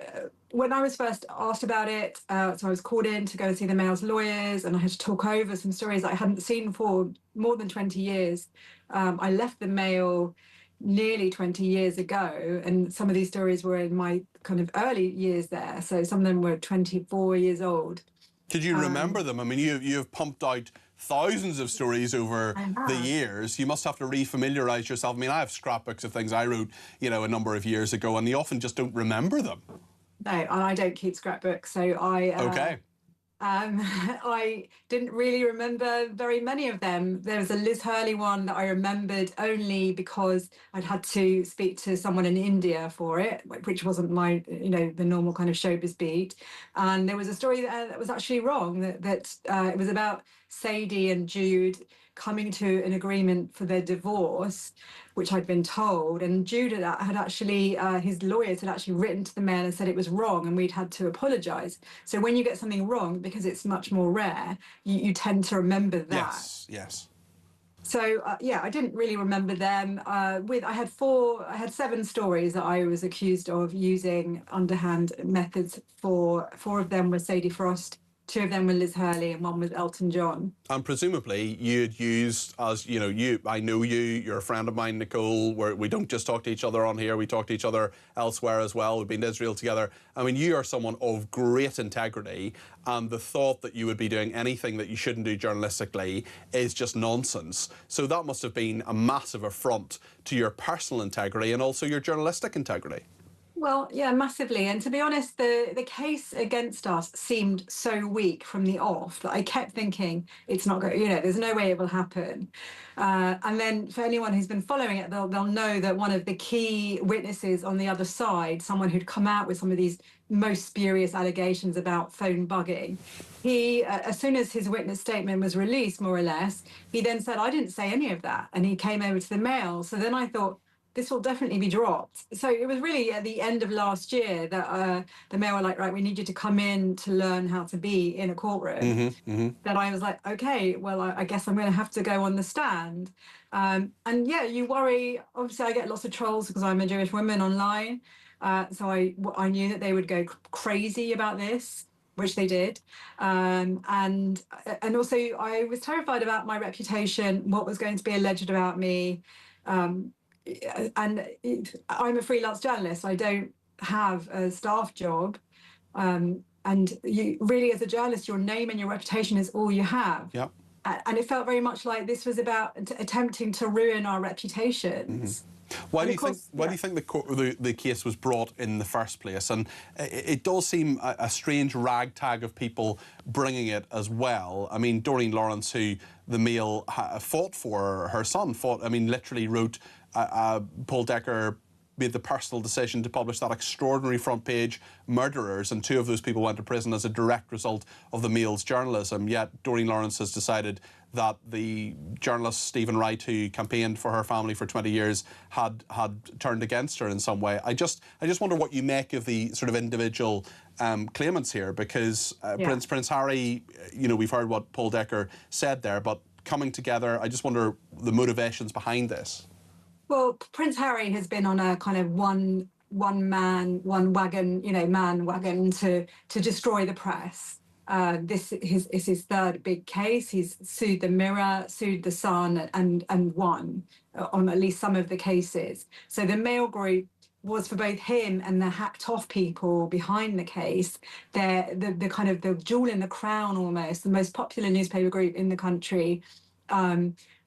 when I was first asked about it, so I was called in to go and see the Mail's lawyers, and I had to talk over some stories I hadn't seen for more than 20 years. I left the Mail nearly 20 years ago, and some of these stories were in my kind of early years there. So some of them were 24 years old. Could you remember them? I mean, you've pumped out thousands of stories over the years. You must have to refamiliarise yourself. I mean, I have scrapbooks of things I wrote, a number of years ago, and you often just don't remember them. No, and I don't keep scrapbooks, so I didn't really remember very many of them. There was a Liz Hurley one that I remembered only because I'd had to speak to someone in India for it, which wasn't my, the normal kind of showbiz beat. And there was a story that was actually wrong, that it was about Sadie and Jude coming to an agreement for their divorce, which I'd been told. And Jude had actually, his lawyers had actually written to the Mail and said it was wrong and we'd had to apologise. So when you get something wrong, because it's much more rare, you tend to remember that. Yes, yes. So yeah, I didn't really remember them. I had 7 stories that I was accused of using underhand methods for. 4 of them were Sadie Frost, 2 of them were Liz Hurley, and 1 was Elton John. And presumably you'd used, as you know, I know you're a friend of mine, Nicole, where we don't just talk to each other on here, we talk to each other elsewhere as well. We've been to Israel together. I mean, you are someone of great integrity, and the thought that you would be doing anything that you shouldn't do journalistically is just nonsense. So that must have been a massive affront to your personal integrity and also your journalistic integrity. Well, yeah, massively. And to be honest, the case against us seemed so weak from the off that I kept thinking it's not going, there's no way it will happen. And then for anyone who's been following it, they'll know that one of the key witnesses on the other side, someone who'd come out with some of these most spurious allegations about phone bugging, he, as soon as his witness statement was released, more or less, he then said, I didn't say any of that. And he came over to the Mail. So then I thought, this will definitely be dropped. So it was really at the end of last year that the Mail were like, right, we need you to come in to learn how to be in a courtroom. Then I was like, okay, well, I guess I'm going to have to go on the stand. And yeah, you worry. Obviously, I get lots of trolls because I'm a Jewish woman online. So I knew that they would go crazy about this, which they did. And also I was terrified about my reputation, what was going to be alleged about me. I'm a freelance journalist. I don't have a staff job. And you really, as a journalist, your name and your reputation is all you have. Yep. And it felt very much like this was about attempting to ruin our reputations. Why do you think the case was brought in the first place? And it does seem a strange ragtag of people bringing it as well. I mean, Doreen Lawrence, who the Mail fought for, her son literally wrote Paul Decker made the personal decision to publish that extraordinary front page, Murderers, and 2 of those people went to prison as a direct result of the Mail's journalism. Yet Doreen Lawrence has decided that the journalist Stephen Wright, who campaigned for her family for 20 years, had turned against her in some way. I just wonder what you make of the sort of individual claimants here, because Prince Harry, we've heard what Paul Decker said there, but coming together, I just wonder the motivations behind this. Well, Prince Harry has been on a kind of one man, one wagon, man wagon to destroy the press. This is his 3rd big case. He's sued the Mirror, sued the Sun, and won on at least some of the cases. So the Mail Group was, for both him and the hacked off people behind the case, the kind of the jewel in the crown, almost the most popular newspaper group in the country.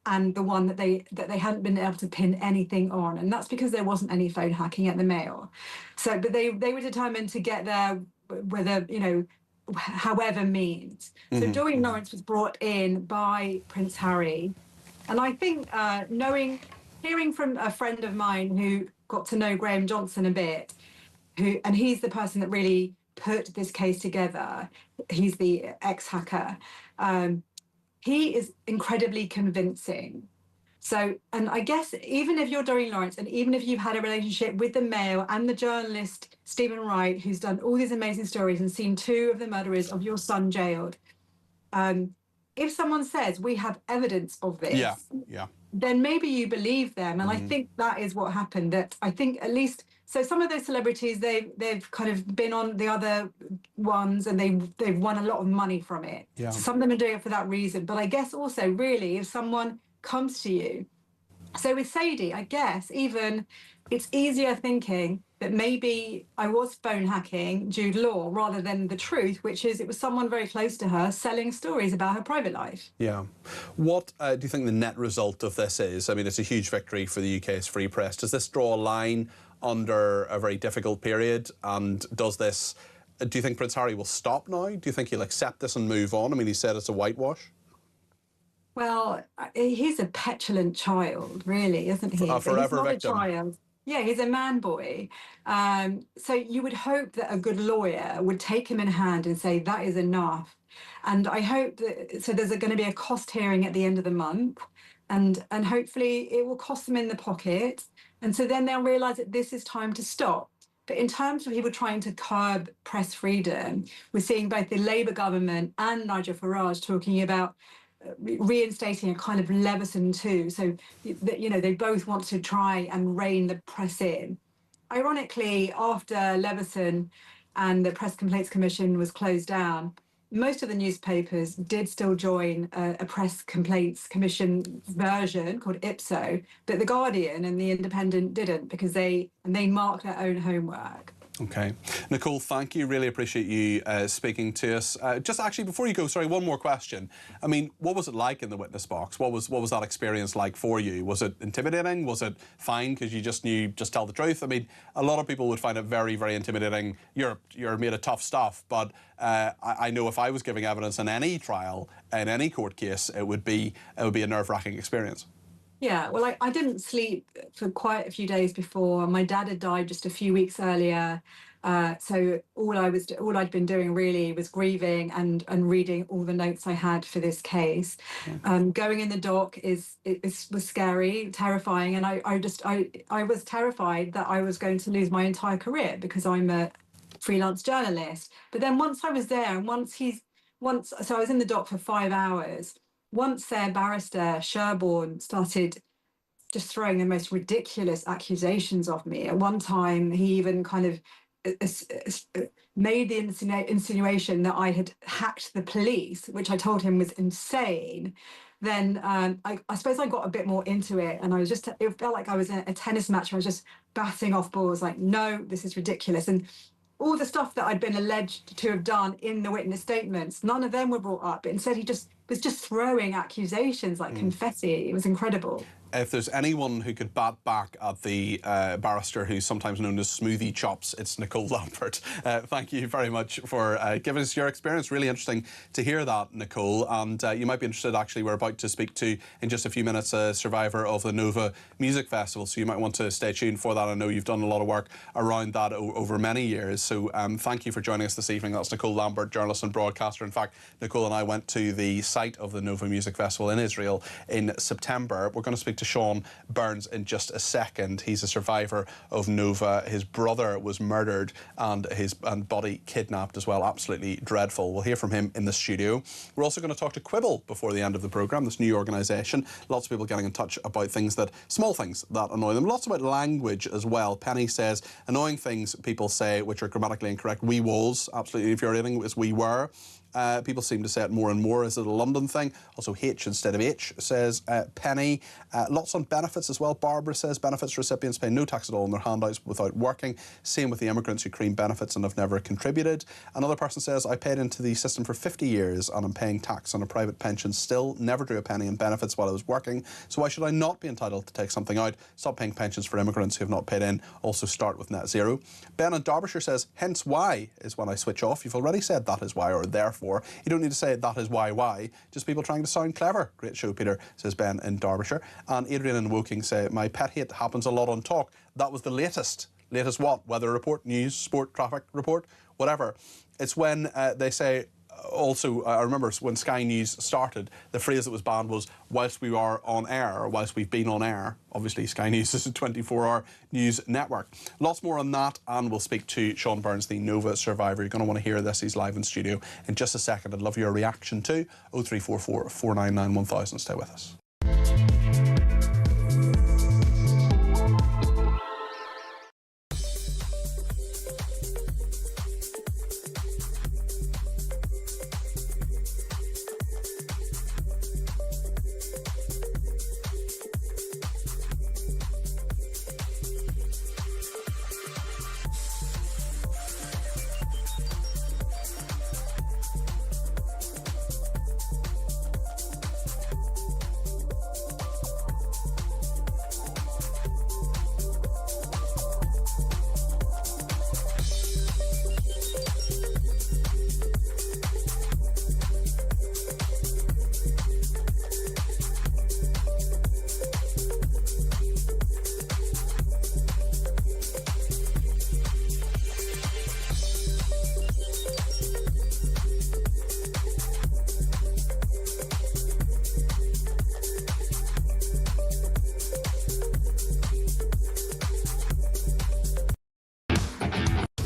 And the one that they hadn't been able to pin anything on, and that's because there wasn't any phone hacking at the Mail. So, but they were determined to get there, whether however means. So Doreen Lawrence was brought in by Prince Harry, and I think hearing from a friend of mine who got to know Graham Johnson a bit, and he's the person that really put this case together. He's the ex-hacker. He is incredibly convincing. So, and I guess even if you're Doreen Lawrence, and even if you've had a relationship with the Mail and the journalist Stephen Wright, who's done all these amazing stories and seen 2 of the murderers of your son jailed, if someone says we have evidence of this, then maybe you believe them. And I think that is what happened. That I think at least. So some of those celebrities, they've kind of been on the other ones and they've won a lot of money from it. Yeah. So some of them are doing it for that reason. But I guess also, really, if someone comes to you, so with Sadie, I guess even it's easier thinking that maybe I was phone hacking Jude Law rather than the truth, which is it was someone very close to her selling stories about her private life. Yeah. What do you think the net result of this is? I mean, it's a huge victory for the UK's free press. Does this draw a line under a very difficult period? And do you think Prince Harry will stop now? Do you think he'll accept this and move on? I mean, he said it's a whitewash. Well, he's a petulant child, really, isn't he? A forever he's not victim. A child. Yeah, he's a man boy. So you would hope that a good lawyer would take him in hand and say, that is enough. And I hope that, so there's going to be a cost hearing at the end of the month, and hopefully it will cost them in the pocket. And so then they'll realise that this is time to stop. But in terms of people trying to curb press freedom, we're seeing both the Labour government and Nigel Farage talking about reinstating a kind of Leveson too. So, you know, they both want to try and rein the press in. Ironically, after Leveson and the Press Complaints Commission was closed down, most of the newspapers did still join a Press Complaints Commission version called Ipso, but The Guardian and The Independent didn't, because they marked their own homework. Okay. Nicole, thank you. Really appreciate you speaking to us. Just actually, before you go, sorry, one more question. I mean, what was it like in the witness box? What was that experience like for you? Was it intimidating? Was it fine because you just knew, just tell the truth? I mean, a lot of people would find it very, very intimidating. You're made of tough stuff, but I know if I was giving evidence in any trial, in any court case, it would be a nerve-wracking experience. Yeah, well, I didn't sleep for quite a few days before. My dad had died just a few weeks earlier. So all I'd been doing really was grieving and reading all the notes I had for this case. Going in the dock was scary, terrifying, and I was terrified that I was going to lose my entire career because I'm a freelance journalist. But then once I was there, and so I was in the dock for 5 hours. Once their barrister, Sherborne, started just throwing the most ridiculous accusations of me. At one time, he even kind of made the insinuation that I had hacked the police, which I told him was insane. Then I suppose I got a bit more into it, and it felt like I was in a tennis match where I was just batting off balls like, no, this is ridiculous. And all the stuff that I'd been alleged to have done in the witness statements, none of them were brought up. But instead, he was just throwing accusations like confetti. It was incredible. If there's anyone who could bat back at the barrister who's sometimes known as Smoothie Chops, it's Nicole Lambert. Thank you very much for giving us your experience. Really interesting to hear that, Nicole. And you might be interested, actually, we're about to speak to, in just a few minutes, a survivor of the Nova Music Festival. So you might want to stay tuned for that. I know you've done a lot of work around that over many years. So thank you for joining us this evening. That's Nicole Lambert, journalist and broadcaster. In fact, Nicole and I went to the site of the Nova Music Festival in Israel in September. We're going to speak to Sean Burns in just a second. He's a survivor of Nova. His brother was murdered and his body kidnapped as well. Absolutely dreadful. We'll hear from him in the studio. We're also going to talk to Quibble before the end of the programme, this new organisation. Lots of people getting in touch about small things that annoy them. Lots about language as well. Penny says, annoying things people say which are grammatically incorrect. We was, absolutely infuriating, as we were. People seem to say it more and more. Is it a London thing? Also H instead of H, says Penny. Lots on benefits as well. Barbara says benefits recipients pay no tax at all on their handouts without working. Same with the immigrants who claim benefits and have never contributed. Another person says, I paid into the system for 50 years and I'm paying tax on a private pension still. Never drew a penny in benefits while I was working. So why should I not be entitled to take something out? Stop paying pensions for immigrants who have not paid in. Also start with net zero. Ben in Derbyshire says, hence why is when I switch off. You've already said that is why, or therefore. You don't need to say that is why. Just people trying to sound clever. Great show, Peter, says Ben in Derbyshire. And Adrian in Woking say, my pet hate happens a lot on talk. That was the latest. Latest what? Weather report, news, sport, traffic report, whatever. It's when they say, also, I remember when Sky News started, the phrase that was banned was, whilst we are on air, or whilst we've been on air. Obviously, Sky News is a 24-hour news network. Lots more on that, and we'll speak to Sean Burns, the Nova survivor. You're going to want to hear this. He's live in studio in just a second. I'd love your reaction too. 0344 499 1000. Stay with us.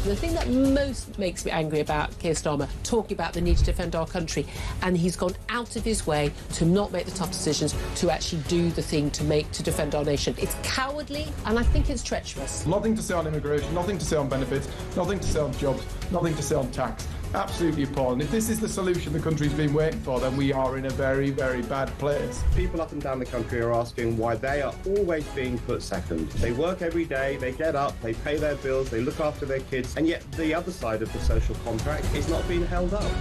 The thing that most makes me angry about Keir Starmer, talking about the need to defend our country, and he's gone out of his way to not make the tough decisions, to actually do the thing to defend our nation. It's cowardly, and I think it's treacherous. Nothing to say on immigration, nothing to say on benefits, nothing to say on jobs, nothing to say on tax. Absolutely appalling. If this is the solution the country's been waiting for, then we are in a very, very bad place. People up and down the country are asking why they are always being put second. They work every day, they get up, they pay their bills, they look after their kids, and yet the other side of the social contract is not being held up.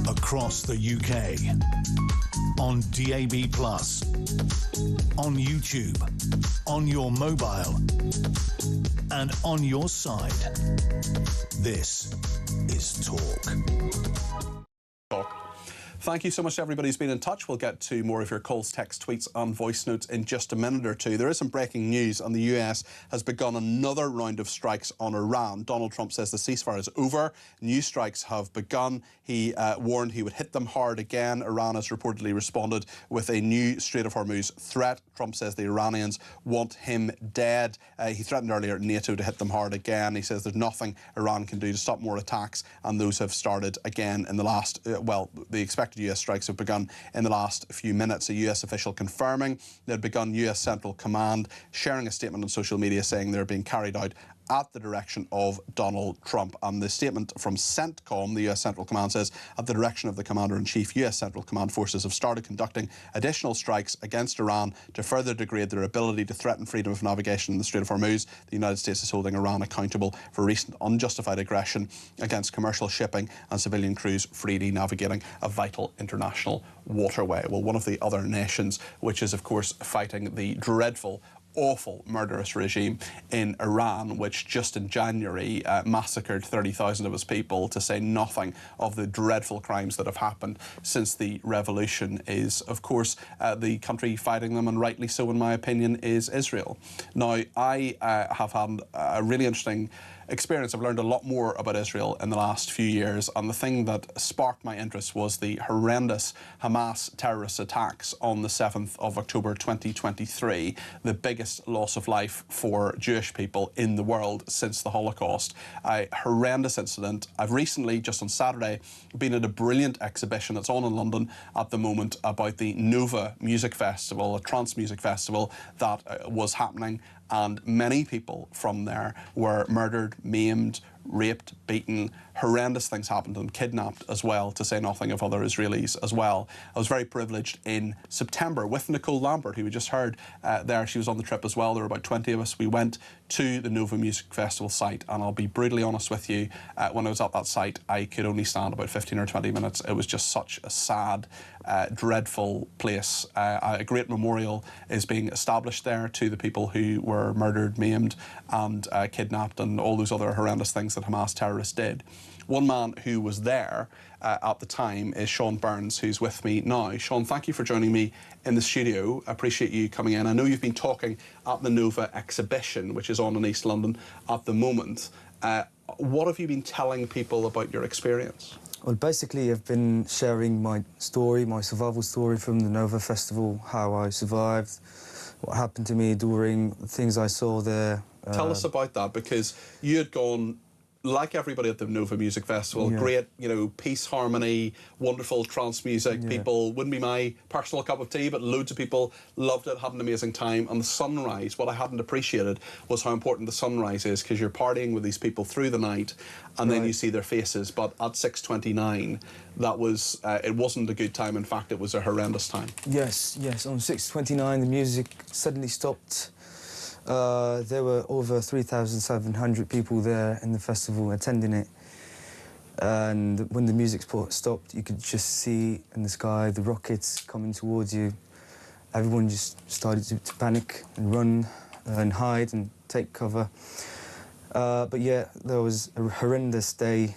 Across the UK, on DAB+, on YouTube, on your mobile, and on your side. This is Talk. Thank you so much to everybody who's been in touch. We'll get to more of your calls, text, tweets and voice notes in just a minute or two. There is some breaking news, and the US has begun another round of strikes on Iran. Donald Trump says the ceasefire is over. New strikes have begun. He warned he would hit them hard again. Iran has reportedly responded with a new Strait of Hormuz threat. Trump says the Iranians want him dead. He threatened earlier NATO to hit them hard again. He says there's nothing Iran can do to stop more attacks, and those have started again in the last, the expected US strikes have begun in the last few minutes. A US official confirming they had begun US Central Command, sharing a statement on social media saying they're being carried out at the direction of Donald Trump. And the statement from CENTCOM, the US Central Command, says, at the direction of the Commander-in-Chief, US Central Command forces have started conducting additional strikes against Iran to further degrade their ability to threaten freedom of navigation in the Strait of Hormuz. The United States is holding Iran accountable for recent unjustified aggression against commercial shipping and civilian crews freely navigating a vital international waterway. Well, one of the other nations which is, of course, fighting the dreadful, awful, murderous regime in Iran, which just in January massacred 30,000 of its people, to say nothing of the dreadful crimes that have happened since the revolution, is, of course, the country fighting them, and rightly so, in my opinion, is Israel. Now, I have had a really interesting experience. I've learned a lot more about Israel in the last few years, and the thing that sparked my interest was the horrendous Hamas terrorist attacks on the 7th of October 2023, the biggest loss of life for Jewish people in the world since the Holocaust. A horrendous incident. I've recently, just on Saturday, been at a brilliant exhibition that's on in London at the moment about the Nova Music Festival, a trance music festival that was happening, and many people from there were murdered, maimed, raped, beaten. Horrendous things happened to them, kidnapped as well, to say nothing of other Israelis as well. I was very privileged in September with Nicole Lambert, who we just heard there. She was on the trip as well. There were about 20 of us. We went to the Nova Music Festival site, and I'll be brutally honest with you, when I was at that site, I could only stand about 15 or 20 minutes. It was just such a sad, dreadful place. A great memorial is being established there to the people who were murdered, maimed and kidnapped, and all those other horrendous things that Hamas terrorists did. One man who was there at the time is Sean Burns, who's with me now. Sean, thank you for joining me in the studio. I appreciate you coming in. I know you've been talking at the Nova exhibition, which is on in East London at the moment. What have you been telling people about your experience? Well, basically, I've been sharing my story, my survival story from the Nova Festival, how I survived, what happened to me during things I saw there. Tell us about that, because you had gone, like everybody at the Nova Music Festival, great, you know, peace, harmony, wonderful trance music. People, wouldn't be my personal cup of tea, but loads of people loved it, had an amazing time. And the sunrise, what I hadn't appreciated was how important the sunrise is, because you're partying with these people through the night, and then you see their faces. But at 6:29, that was, it wasn't a good time. In fact, it was a horrendous time. Yes, on 6:29, the music suddenly stopped. There were over 3,700 people there in the festival attending it, and when the music stopped, you could just see in the sky the rockets coming towards you. Everyone just started to panic and run, and hide and take cover. But yeah, there was a horrendous day,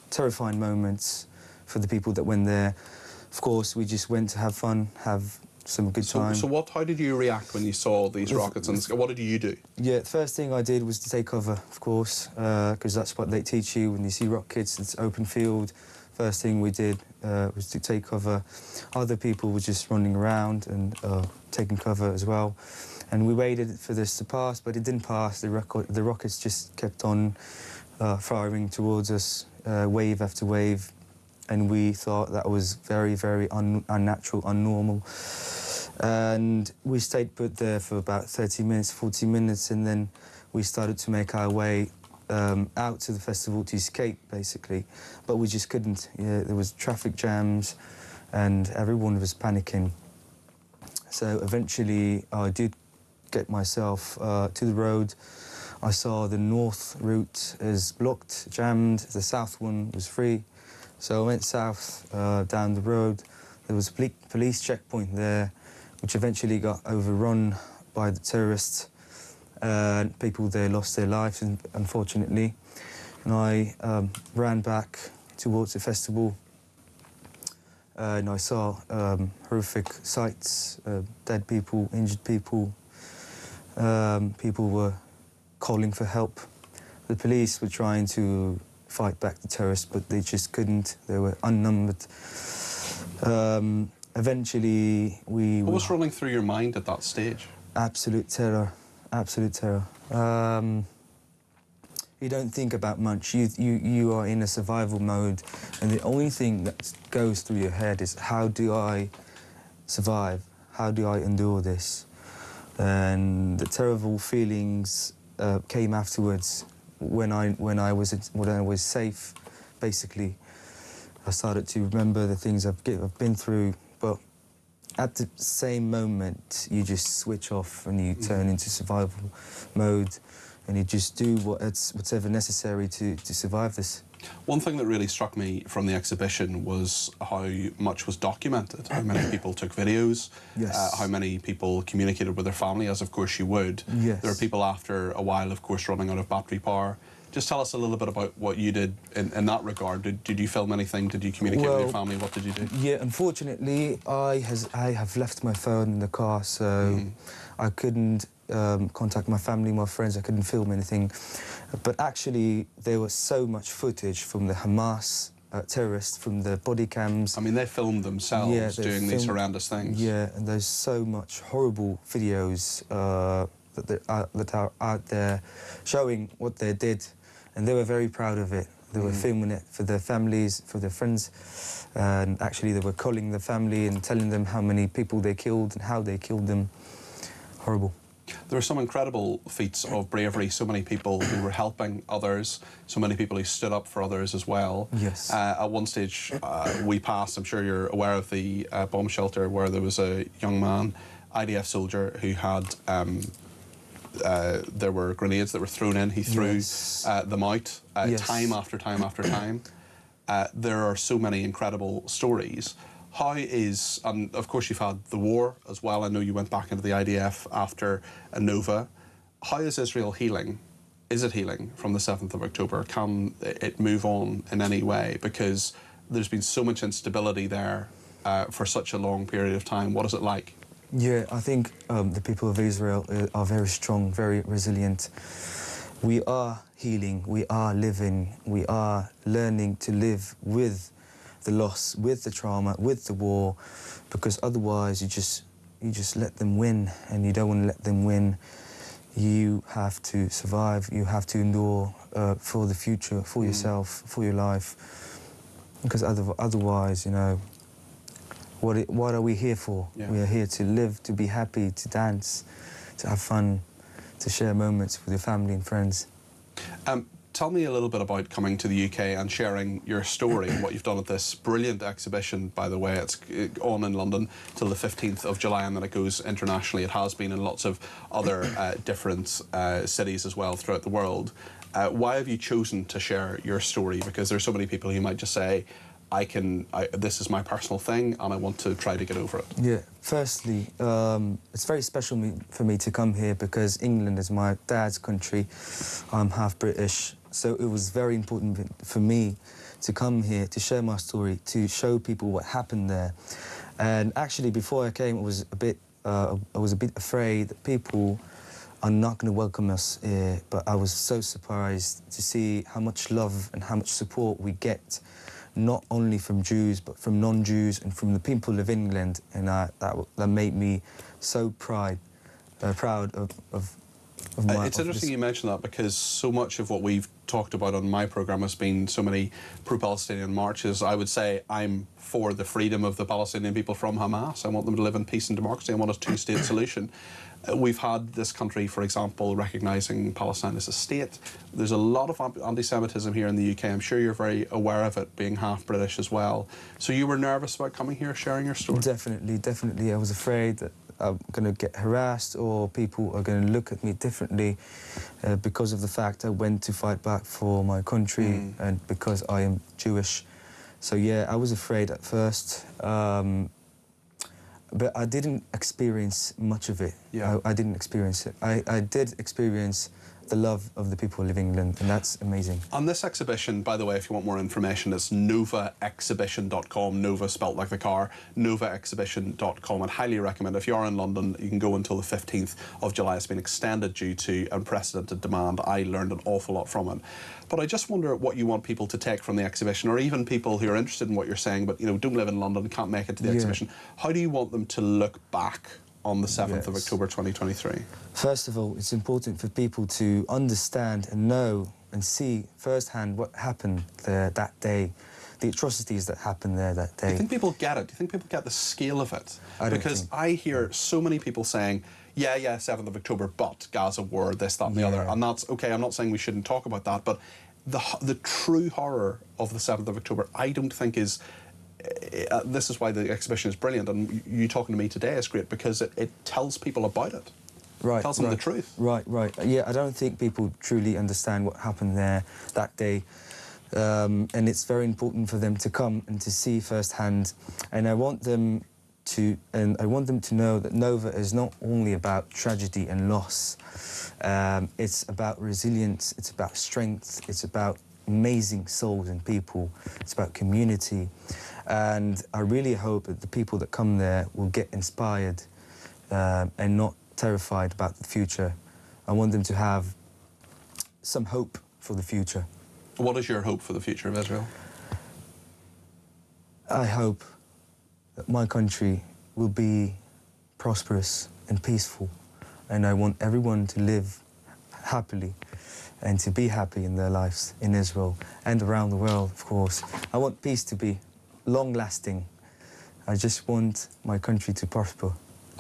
terrifying moments for the people that went there. Of course, we just went to have fun, have some good time. So how did you react when you saw these rockets in the sky? What did you do? Yeah, the first thing I did was to take cover, of course, because that's what they teach you when you see rockets, it's open field. First thing we did was to take cover. Other people were just running around and taking cover as well. And we waited for this to pass, but it didn't pass. The rockets just kept on firing towards us, wave after wave. And we thought that was very, very unnatural, unnormal. And we stayed put there for about 30 minutes, 40 minutes, and then we started to make our way out to the festival to escape, basically. But we just couldn't. Yeah, there was traffic jams, and everyone was panicking. So eventually, I did get myself to the road. I saw the north route is blocked, jammed. The south one was free. So I went south down the road. There was a police checkpoint there, which eventually got overrun by the terrorists. People there lost their lives, unfortunately. And I ran back towards the festival, and I saw horrific sights, dead people, injured people. People were calling for help. The police were trying to fight back the terrorists, but they just couldn't. They were unnumbered. Eventually, What was running through your mind at that stage? Absolute terror, absolute terror. You don't think about much. You are in a survival mode, and the only thing that goes through your head is, how do I survive? How do I endure this? And the terrible feelings came afterwards. When I was safe, basically, I started to remember the things I've been through. But at the same moment, you just switch off and you turn into survival mode, and you just do whatever necessary to survive this. One thing that really struck me from the exhibition was how much was documented, how many people took videos, yes. How many people communicated with their family, as of course you would. Yes. There were people after a while, of course, running out of battery power. Just tell us a little bit about what you did in that regard. Did you film anything? Did you communicate with your family? What did you do? Yeah, unfortunately, I have left my phone in the car, so I couldn't contact my family, my friends. I couldn't film anything. But actually, there was so much footage from the Hamas terrorists, from the body cams. I mean, they filmed themselves doing these horrendous things. Yeah, and there's so much horrible videos that are out there showing what they did, and they were very proud of it. They were filming it for their families, for their friends, and actually they were calling the family and telling them how many people they killed and how they killed them. Horrible. There were some incredible feats of bravery, so many people who were helping others, so many people who stood up for others as well. Yes. At one stage, we passed, I'm sure you're aware of the bomb shelter where there was a young man, IDF soldier, who had, there were grenades that were thrown in. He threw them out time after time after time. There are so many incredible stories. How is, and of course you've had the war as well, I know you went back into the IDF after Nova. How is Israel healing? Is it healing from the 7th of October? Can it move on in any way? Because there's been so much instability there for such a long period of time. What is it like? Yeah, I think the people of Israel are very strong, very resilient. We are healing, we are living, we are learning to live with the loss, with the trauma, with the war, because otherwise you just let them win, and you don't want to let them win. You have to survive, you have to endure for the future, for yourself, for your life, because otherwise, you know, what are we here for? Yeah. We are here to live, to be happy, to dance, to have fun, to share moments with your family and friends. Tell me a little bit about coming to the UK and sharing your story and what you've done at this brilliant exhibition, by the way. It's on in London till the 15th of July, and then it goes internationally. It has been in lots of other different cities as well throughout the world. Why have you chosen to share your story? Because there's so many people who might just say, this is my personal thing and I want to try to get over it? Yeah, firstly, it's very special for me to come here because England is my dad's country. I'm half British, so it was very important for me to come here, to share my story, to show people what happened there. And actually, before I came, I was a bit afraid that people are not going to welcome us here, but I was so surprised to see how much love and how much support we get, not only from Jews, but from non-Jews and from the people of England, and that made me so proud of my... It's interesting you mention that, because so much of what we've talked about on my programme has been so many pro-Palestinian marches. I would say I'm for the freedom of the Palestinian people from Hamas. I want them to live in peace and democracy. I want a two-state solution. We've had this country, for example, recognising Palestine as a state. There's a lot of anti-Semitism here in the UK. I'm sure you're very aware of it, being half British as well. So you were nervous about coming here, sharing your story? Definitely. I was afraid that I'm going to get harassed or people are going to look at me differently because of the fact I went to fight back for my country and because I am Jewish. So yeah, I was afraid at first. But I didn't experience much of it. Yeah. I didn't experience it. I did experience the love of the people of England, and that's amazing. On this exhibition, by the way, if you want more information, it's novaexhibition.com, Nova spelt like the car, novaexhibition.com. I'd highly recommend, if you are in London, you can go until the 15th of July. It's been extended due to unprecedented demand. I learned an awful lot from it. But I just wonder what you want people to take from the exhibition, or even people who are interested in what you're saying but don't live in London, can't make it to the exhibition. How do you want them to look back on the 7th of October 2023? First of all, it's important for people to understand and know and see firsthand what happened there that day, the atrocities that happened there that day. Do you think people get it? Do you think people get the scale of it? Because I hear so many people saying, yeah, 7th of October, but Gaza war, this, that and the other. And that's okay, I'm not saying we shouldn't talk about that, but the true horror of the 7th of October, I don't think is... this is why the exhibition is brilliant, and you talking to me today is great, because it tells people about it. Right, tells them the truth. Right. Yeah, I don't think people truly understand what happened there that day. And it's very important for them to come and to see firsthand. And I want them to know that Nova is not only about tragedy and loss. It's about resilience, it's about strength, it's about amazing souls and people. It's about community. And I really hope that the people that come there will get inspired and not terrified about the future. I want them to have some hope for the future. What is your hope for the future of Israel? I hope that my country will be prosperous and peaceful, and I want everyone to live happily and to be happy in their lives in Israel and around the world, of course. I want peace to be long-lasting. I just want my country to prosper.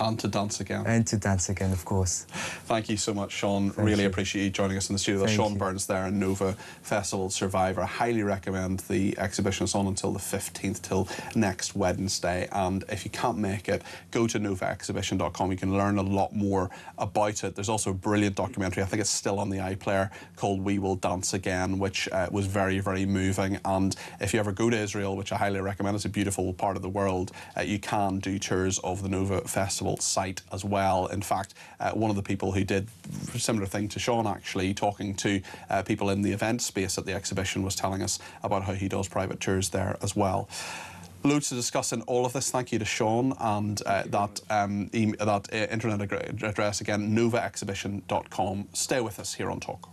And to dance again. And to dance again, of course. Thank you so much, Sean. Really appreciate you joining us in the studio. Sean Burns there, a Nova Festival survivor. I highly recommend the exhibition. It's on until the 15th, till next Wednesday. And if you can't make it, go to novaexhibition.com. You can learn a lot more about it. There's also a brilliant documentary, I think it's still on the iPlayer, called We Will Dance Again, which was very, very moving. And if you ever go to Israel, which I highly recommend, it's a beautiful part of the world, you can do tours of the Nova Festival site as well. In fact, one of the people who did a similar thing to Sean, actually, talking to people in the event space at the exhibition, was telling us about how he does private tours there as well. Loads to discuss in all of this. Thank you to Sean, and that internet address again, novaexhibition.com. Stay with us here on Talk.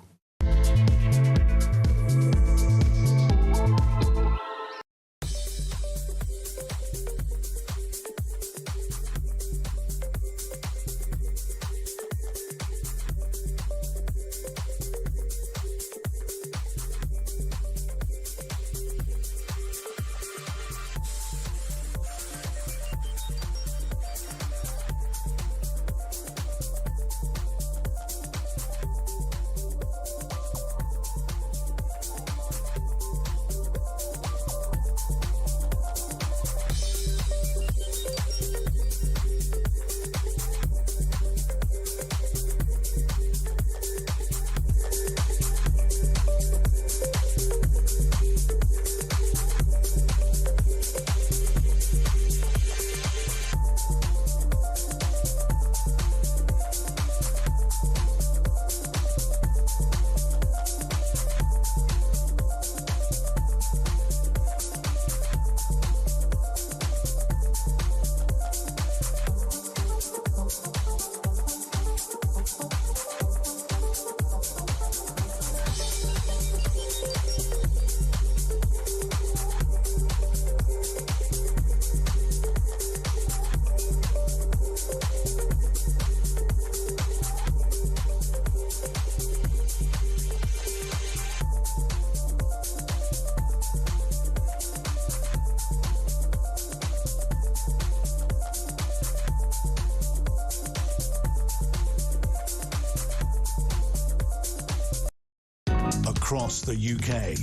across the UK,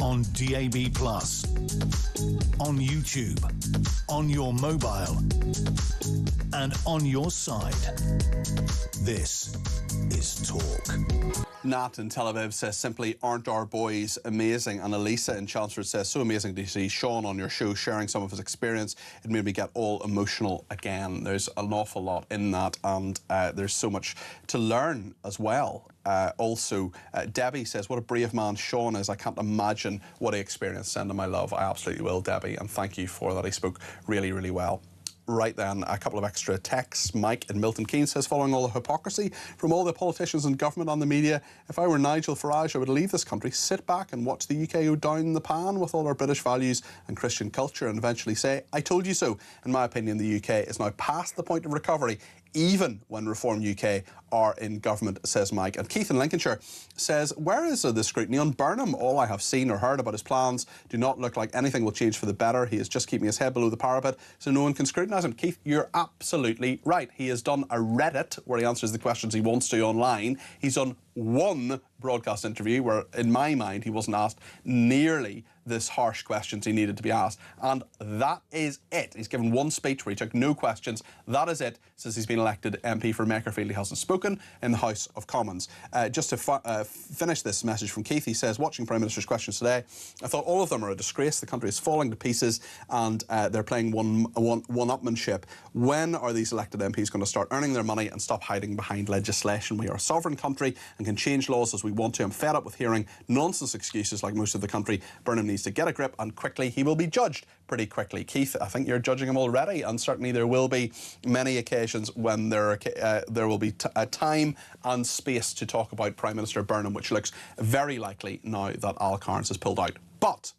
on DAB+, on YouTube, on your mobile, and on your side. This is Talk. Nat in Tel Aviv says simply, aren't our boys amazing? And Elisa in Chelmsford says, so amazing to see Sean on your show sharing some of his experience. It made me get all emotional again. There's an awful lot in that, and there's so much to learn as well. Also, Debbie says, what a brave man Sean is. I can't imagine what he experienced. Send him my love. I absolutely will, Debbie, and thank you for that. He spoke really, really well. Right then, a couple of extra texts. Mike in Milton Keynes says, following all the hypocrisy from all the politicians and government on the media, if I were Nigel Farage, I would leave this country, sit back and watch the UK go down the pan with all our British values and Christian culture, and eventually say, I told you so. In my opinion, the UK is now past the point of recovery, even when Reform UK are in government, says Mike. And Keith in Lincolnshire says, where is the scrutiny on Burnham? All I have seen or heard about his plans do not look like anything will change for the better. He is just keeping his head below the parapet so no one can scrutinise him. Keith, you're absolutely right. He has done a Reddit where he answers the questions he wants to online. He's done one broadcast interview where, in my mind, he wasn't asked nearly this harsh questions he needed to be asked. And that is it. He's given one speech where he took no questions. That is it since he's been elected MP for Makerfield. He hasn't spoken in the House of Commons. Just to finish this message from Keith, he says, watching Prime Minister's questions today, I thought all of them are a disgrace. The country is falling to pieces and they're playing one-upmanship. When are these elected MPs going to start earning their money and stop hiding behind legislation? We are a sovereign country and can change laws as we want to. I'm fed up with hearing nonsense excuses like most of the country. Burnham needs to get a grip, and quickly. He will be judged pretty quickly. Keith, I think you're judging him already, and certainly there will be many occasions when there will be a time and space to talk about Prime Minister Burnham, which looks very likely now that Al Cairns has pulled out. But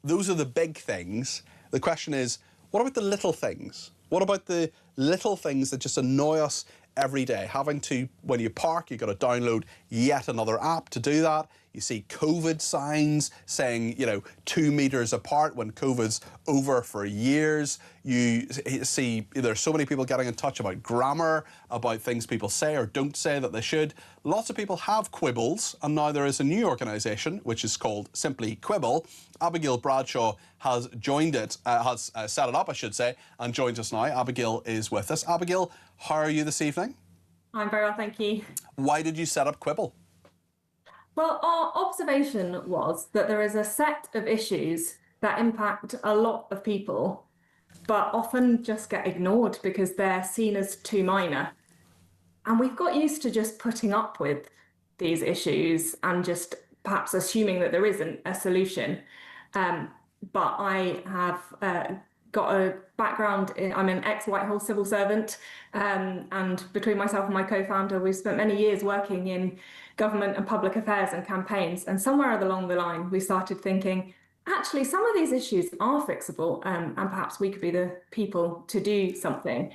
those are the big things. The question is, what about the little things? What about the little things that just annoy us every day? Having to, when you park, you've got to download yet another app to do that. You see COVID signs saying, 2 metres apart when COVID's over for years. You see there's so many people getting in touch about grammar, about things people say or don't say that they should. Lots of people have quibbles, and now there is a new organisation which is called Simply Quibble. Abigail Bradshaw has joined it, has set it up, I should say, and joins us now. Abigail is with us. Abigail, how are you this evening? I'm very well, thank you. Why did you set up Quibble? Well, our observation was that there is a set of issues that impact a lot of people, but often just get ignored because they're seen as too minor. And we've got used to just putting up with these issues and just perhaps assuming that there isn't a solution. But I have got a background I'm an ex-Whitehall civil servant, and between myself and my co-founder, we've spent many years working in government and public affairs and campaigns. And somewhere along the line, we started thinking, actually, some of these issues are fixable, and perhaps we could be the people to do something.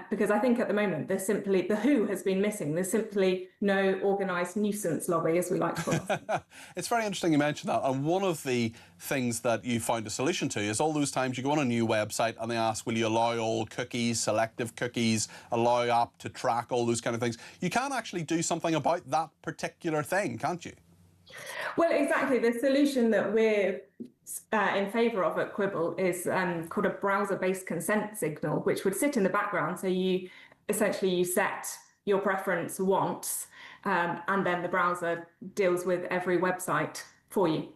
Because I think at the moment, there's simply, the who has been missing. There's simply no organised nuisance lobby, as we like to call it. It's very interesting you mentioned that. And one of the things that you found a solution to is all those times you go on a new website and they ask, will you allow all cookies, selective cookies, allow app to track, all those kind of things. You can actually do something about that particular thing, can't you? Well, exactly. The solution that we're in favour of at Quibble is called a browser-based consent signal, which would sit in the background. So you set your preference once, and then the browser deals with every website for you.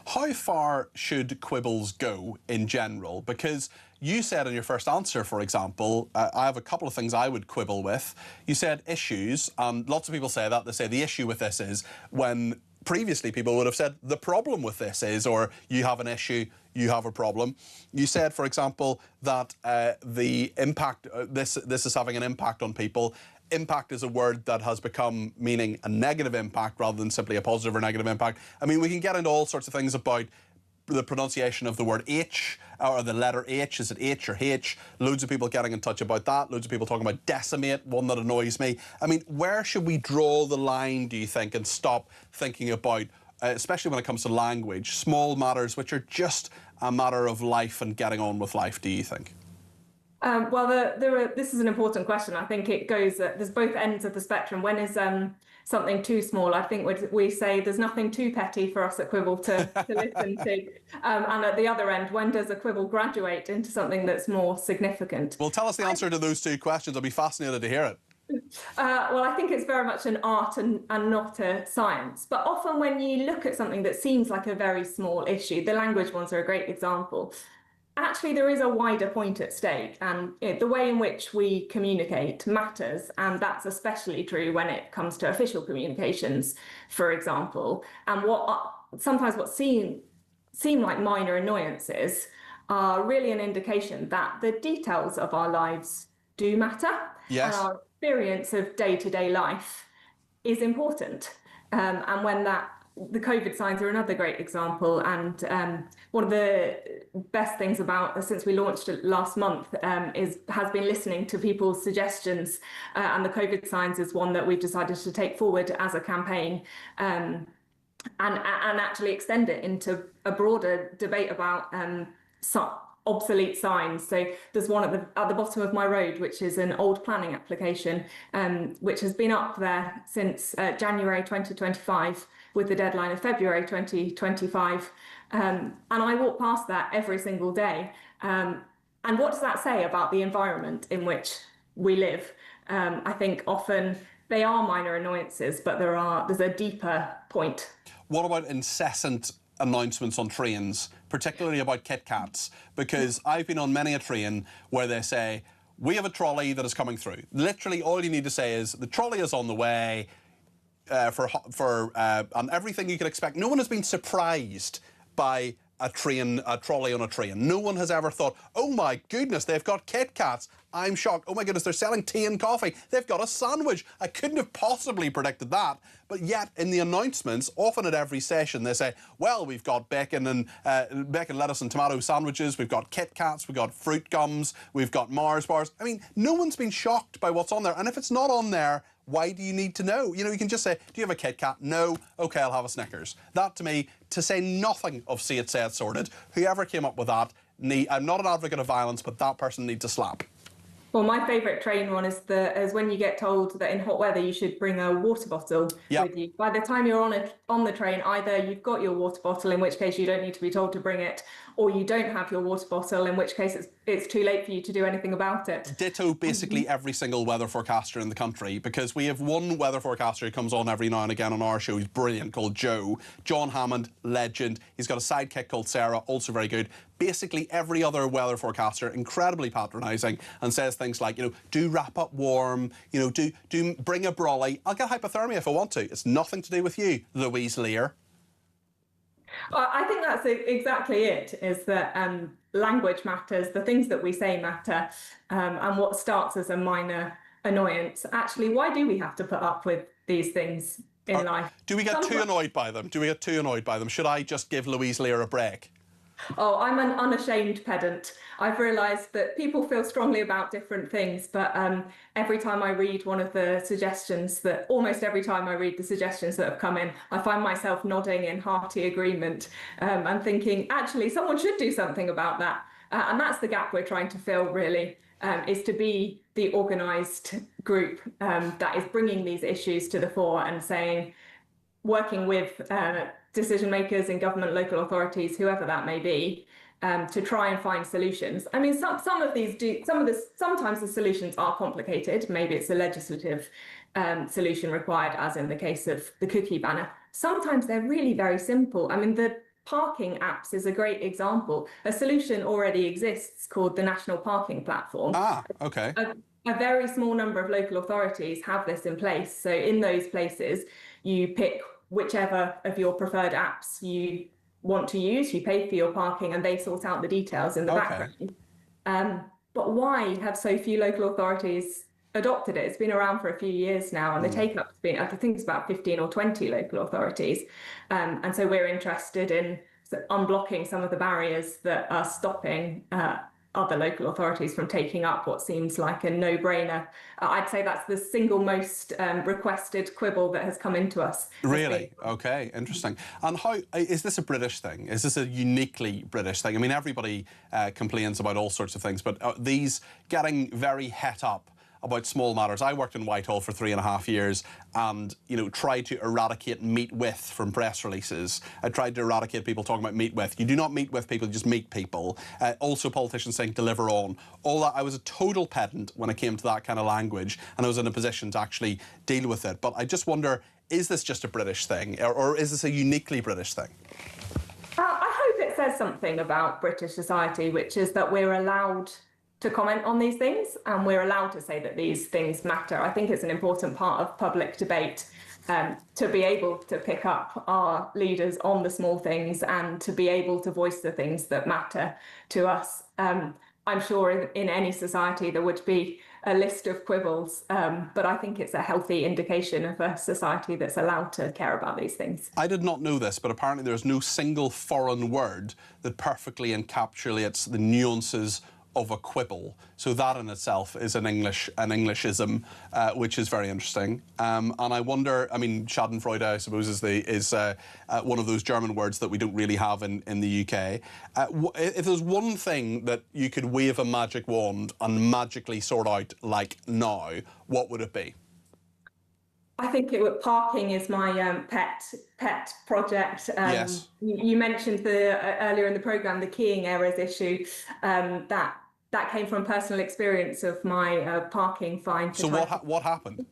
How far should quibbles go in general? Because you said in your first answer, for example, I have a couple of things I would quibble with. You said issues, and lots of people say that. They say the issue with this is, when previously people would have said the problem with this is, or you have an issue, you have a problem. You said, for example, that the impact, this is having an impact on people. Impact is a word that has become meaning a negative impact rather than simply a positive or negative impact. I mean, we can get into all sorts of things about the pronunciation of the word H, or the letter H. Is it H or H? Loads of people getting in touch about that. Loads of people talking about decimate, one that annoys me. I mean, where should we draw the line, do you think, and stop thinking about, especially when it comes to language, small matters which are just a matter of life and getting on with life, do you think? Well, this is an important question. I think it goes, there's both ends of the spectrum. When is something too small? I think we say there's nothing too petty for us at Quibble to listen to. And at the other end, when does a quibble graduate into something that's more significant? Well, tell us the answer to those two questions. I'd be fascinated to hear it. Well, I think it's very much an art and not a science. But often when you look at something that seems like a very small issue, the language ones are a great example. Actually, there is a wider point at stake, and the way in which we communicate matters, and that's especially true when it comes to official communications, for example. And sometimes what seem like minor annoyances are really an indication that the details of our lives do matter. Yes. And our experience of day-to-day life is important. And when the COVID signs are another great example. And one of the best things about, since we launched it last month, has been listening to people's suggestions. And the COVID signs is one that we've decided to take forward as a campaign and actually extend it into a broader debate about obsolete signs. So there's one at the bottom of my road, which is an old planning application, which has been up there since January 2025, with the deadline of February 2025. And I walk past that every single day. And what does that say about the environment in which we live? I think often they are minor annoyances, but there's a deeper point. What about incessant announcements on trains, particularly about Kit Kats? Because I've been on many a train where they say, we have a trolley that is coming through. Literally all you need to say is, the trolley is on the way, and everything you could expect. No one has been surprised by a trolley on a train. No one has ever thought, oh my goodness, they've got Kit Kats. I'm shocked. Oh my goodness, they're selling tea and coffee. They've got a sandwich. I couldn't have possibly predicted that. But yet, in the announcements, often at every session, they say, well, we've got bacon, lettuce and tomato sandwiches. We've got Kit Kats. We've got fruit gums. We've got Mars bars. I mean, no one's been shocked by what's on there. And if it's not on there, why do you need to know? You know, you can just say, do you have a Kit Kat? No. OK, I'll have a Snickers. That, to me, to say nothing of see it, say it, sorted, whoever came up with that, I'm not an advocate of violence, but that person needs a slap. Well, my favourite train one is when you get told that in hot weather you should bring a water bottle with you. By the time you're on the train, either you've got your water bottle, in which case you don't need to be told to bring it, or you don't have your water bottle, in which case it's too late for you to do anything about it. Ditto basically every single weather forecaster in the country, because we have one weather forecaster who comes on every now and again on our show. He's brilliant, called Joe. John Hammond, legend. He's got a sidekick called Sarah, also very good. Basically every other weather forecaster, incredibly patronising, and says things like, you know, do wrap up warm, you know, do bring a brolly. I'll get hypothermia if I want to. It's nothing to do with you, Louise Lear. I think that's exactly it, is that language matters, the things that we say matter, and what starts as a minor annoyance. Actually, why do we have to put up with these things in life? Do we get too annoyed by them? Should I just give Louise Lear a break? Oh, I'm an unashamed pedant. I've realised that people feel strongly about different things, but every time I read almost every time I read the suggestions that have come in, I find myself nodding in hearty agreement and thinking, actually, someone should do something about that. And that's the gap we're trying to fill, really, is to be the organised group that is bringing these issues to the fore and saying, working with decision makers in government, local authorities, whoever that may be, to try and find solutions. I mean, sometimes the solutions are complicated. Maybe it's a legislative solution required, as in the case of the cookie banner. Sometimes they're really very simple. I mean, the parking apps is a great example. A solution already exists called the National Parking Platform. Ah, OK. A very small number of local authorities have this in place. So in those places, you pick whichever of your preferred apps you want to use, you pay for your parking, and they sort out the details in the background. But why have so few local authorities adopted it? It's been around for a few years now, and the take-up's been, I think it's about 15 or 20 local authorities. And so we're interested in unblocking some of the barriers that are stopping other local authorities from taking up what seems like a no-brainer. I'd say that's the single most requested quibble that has come into us. Really? Okay, interesting. And how is this a British thing? Is this a uniquely British thing? I mean, everybody complains about all sorts of things, but these getting very het up about small matters. I worked in Whitehall for 3.5 years and, you know, tried to eradicate meet with from press releases. I tried to eradicate people talking about meet with. You do not meet with people, you just meet people. Also politicians saying deliver on. All that. I was a total pedant when it came to that kind of language, and I was in a position to actually deal with it. But I just wonder, is this just a British thing, or is this a uniquely British thing? I hope it says something about British society, which is that we're allowed to comment on these things, and we're allowed to say that these things matter. I think it's an important part of public debate to be able to pick up our leaders on the small things and to be able to voice the things that matter to us. I'm sure in any society there would be a list of quibbles, but I think it's a healthy indication of a society that's allowed to care about these things. I did not know this, but apparently there's no single foreign word that perfectly encapsulates the nuances of a quibble. So that in itself is an Englishism, which is very interesting. And I wonder, I mean, Schadenfreude, I suppose, is one of those German words that we don't really have in the UK. If there's one thing that you could wave a magic wand and magically sort out like now, what would it be? I think parking is my pet project. Yes. You mentioned earlier in the programme the keying errors issue. That came from personal experience of my parking fine. So what happened?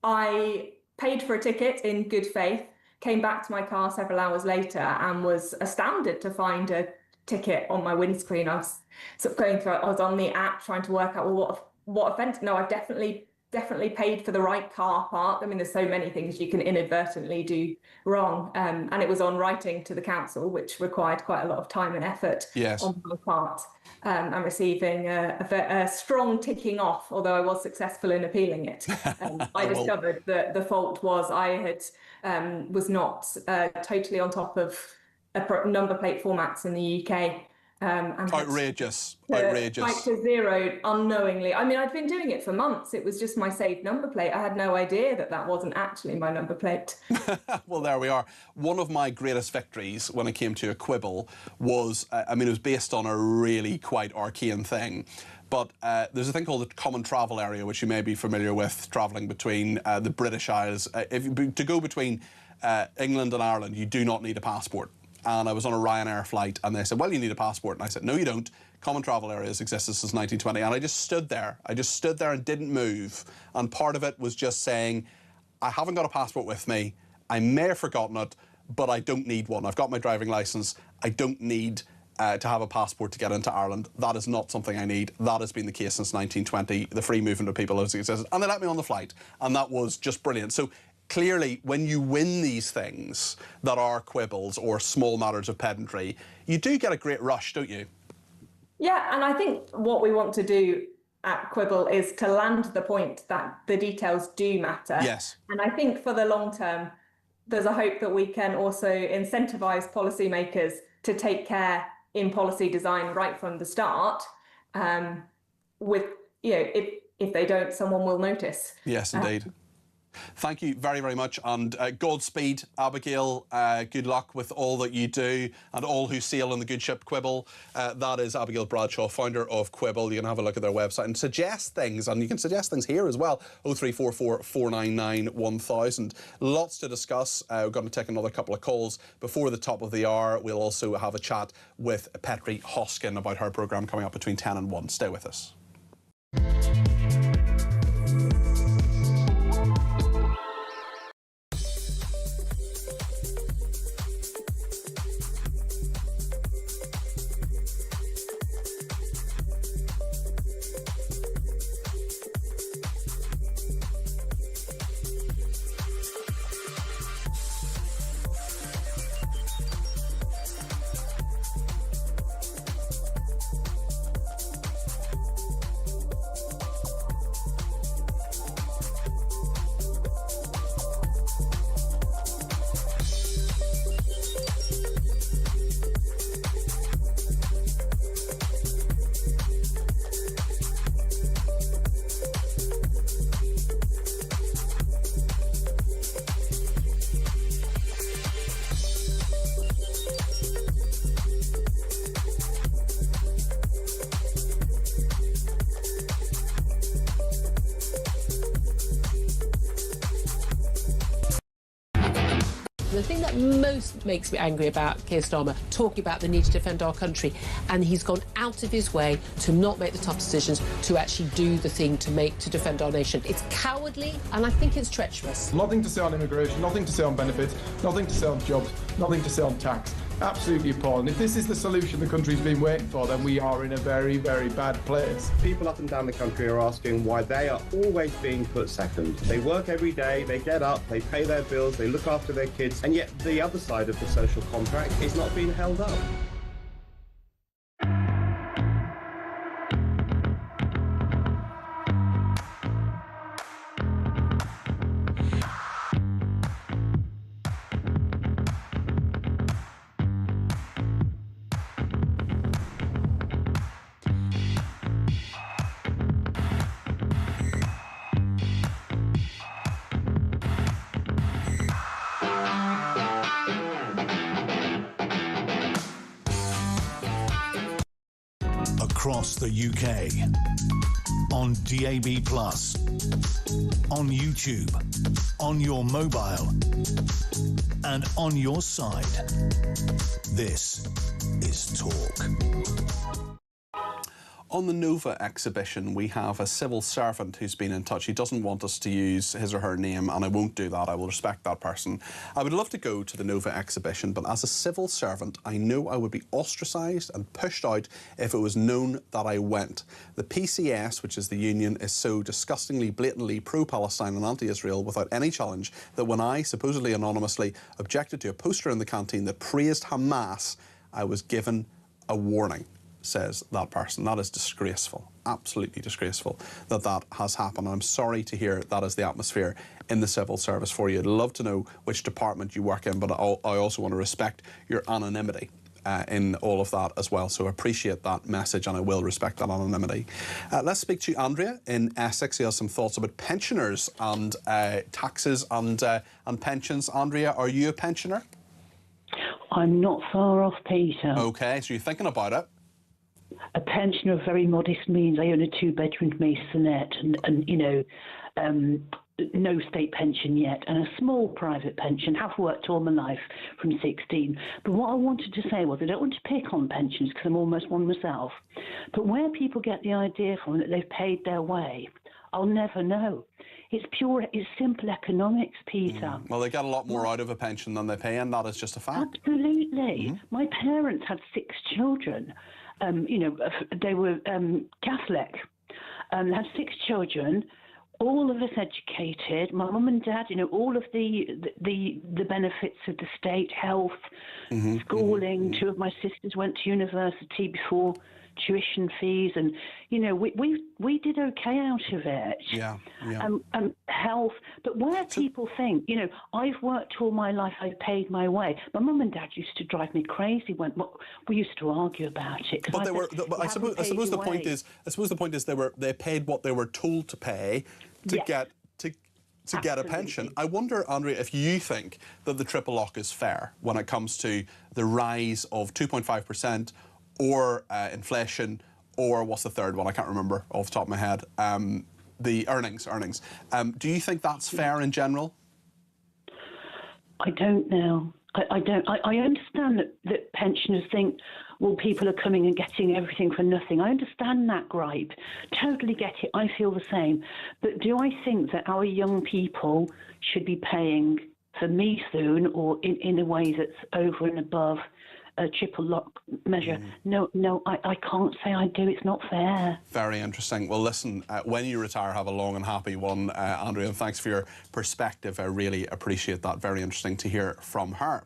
I paid for a ticket in good faith, came back to my car several hours later and was astounded to find a ticket on my windscreen. I was sort of going through it. I was on the app trying to work out, well, what offence? No, I've definitely paid for the right car park. I mean, there's so many things you can inadvertently do wrong. And it was on writing to the council, which required quite a lot of time and effort on my part. And receiving a strong ticking off, although I was successful in appealing it. I discovered that the fault was I was not totally on top of number plate formats in the UK. Outrageous. Like to zero unknowingly. I mean, I'd been doing it for months. It was just my saved number plate. I had no idea that wasn't actually my number plate. Well, there we are. One of my greatest victories when it came to a quibble was, I mean, it was based on a really quite arcane thing. But there's a thing called the Common Travel Area, which you may be familiar with, travelling between the British Isles. To go between England and Ireland, you do not need a passport. And I was on a Ryanair flight and they said, well, you need a passport. And I said, no, you don't. Common travel areas existed since 1920. And I just stood there. I just stood there and didn't move. And part of it was just saying, I haven't got a passport with me. I may have forgotten it, but I don't need one. I've got my driving licence. I don't need to have a passport to get into Ireland. That is not something I need. That has been the case since 1920. The free movement of people has existed. And they let me on the flight. And that was just brilliant. So clearly, when you win these things that are quibbles or small matters of pedantry, you do get a great rush, don't you? Yeah, and I think what we want to do at Quibble is to land the point that the details do matter. Yes. And I think for the long term, there's a hope that we can also incentivise policymakers to take care in policy design right from the start. With, you know, if they don't, someone will notice. Yes, indeed. Thank you very, very much, and Godspeed, Abigail. Good luck with all that you do and all who sail on the good ship Quibble. That is Abigail Bradshaw, founder of Quibble. You can have a look at their website and suggest things, and you can suggest things here as well. 0344 499 1000. Lots to discuss. We're going to take another couple of calls before the top of the hour. We'll also have a chat with Petri Hoskin about her programme coming up between 10 and 1. Stay with us. the thing that most makes me angry about Keir Starmer, talking about the need to defend our country, and he's gone out of his way to not make the tough decisions to actually do the thing to defend our nation. It's cowardly, and I think it's treacherous. Nothing to say on immigration, nothing to say on benefits, nothing to say on jobs, nothing to say on tax. Absolutely appalling. If this is the solution the country's been waiting for, then we are in a very, very bad place. People up and down the country are asking why they are always being put second. They work every day, they get up, they pay their bills, they look after their kids, and yet the other side of the social contract is not being held up. Across the UK, on DAB+, on YouTube, on your mobile, and on your side. This is Talk. On the Nova exhibition, we have a civil servant who's been in touch. He doesn't want us to use his or her name, and I won't do that. I will respect that person. I would love to go to the Nova exhibition, but as a civil servant, I know I would be ostracised and pushed out if it was known that I went. The PCS, which is the union, is so disgustingly, blatantly pro-Palestine and anti-Israel without any challenge that when I, supposedly anonymously, objected to a poster in the canteen that praised Hamas, I was given a warning. Says that person. That is disgraceful, absolutely disgraceful that that has happened. I'm sorry to hear that is the atmosphere in the civil service for you. I'd love to know which department you work in, but I also want to respect your anonymity in all of that as well. So I appreciate that message, and I will respect that anonymity. Let's speak to Andrea in Essex. He has some thoughts about pensioners and taxes and pensions. Andrea, are you a pensioner? I'm not far off, Peter. Okay, so you're thinking about it. A pension of very modest means. I own a two-bedroom masonette and you know, no state pension yet, and a small private pension. Have worked all my life from 16. But what I wanted to say was I don't want to pick on pensions because I'm almost one myself. But where people get the idea from that they've paid their way, I'll never know. It's simple economics, Peter. Well, they get a lot more out of a pension than they pay, and that is just a fact. Absolutely. My parents had 6 children. You know, they were Catholic. They had 6 children, all of us educated. My mum and dad, you know, all of the benefits of the state, health, schooling. 2 of my sisters went to university before tuition fees, and you know, we did okay out of it. Yeah. Health, but where people think, you know, I've worked all my life, I've paid my way. My mum and dad used to drive me crazy when we used to argue about it. But they were. I suppose the point is. I suppose the point is they paid what they were told to pay to get a pension. I wonder, Andrea, if you think that the triple lock is fair when it comes to the rise of 2.5%. Or inflation, or what's the third one? I can't remember off the top of my head. The earnings. Do you think that's fair in general? I don't know. I don't. I understand that pensioners think, well, people are coming and getting everything for nothing. I understand that gripe. Totally get it. I feel the same. But do I think that our young people should be paying for me soon, or in a way that's over and above a triple lock measure? No, I can't say I do. It's not fair. Very interesting. Well, listen, when you retire, have a long and happy one, Andrea, and thanks for your perspective. I really appreciate that. Very interesting to hear from her.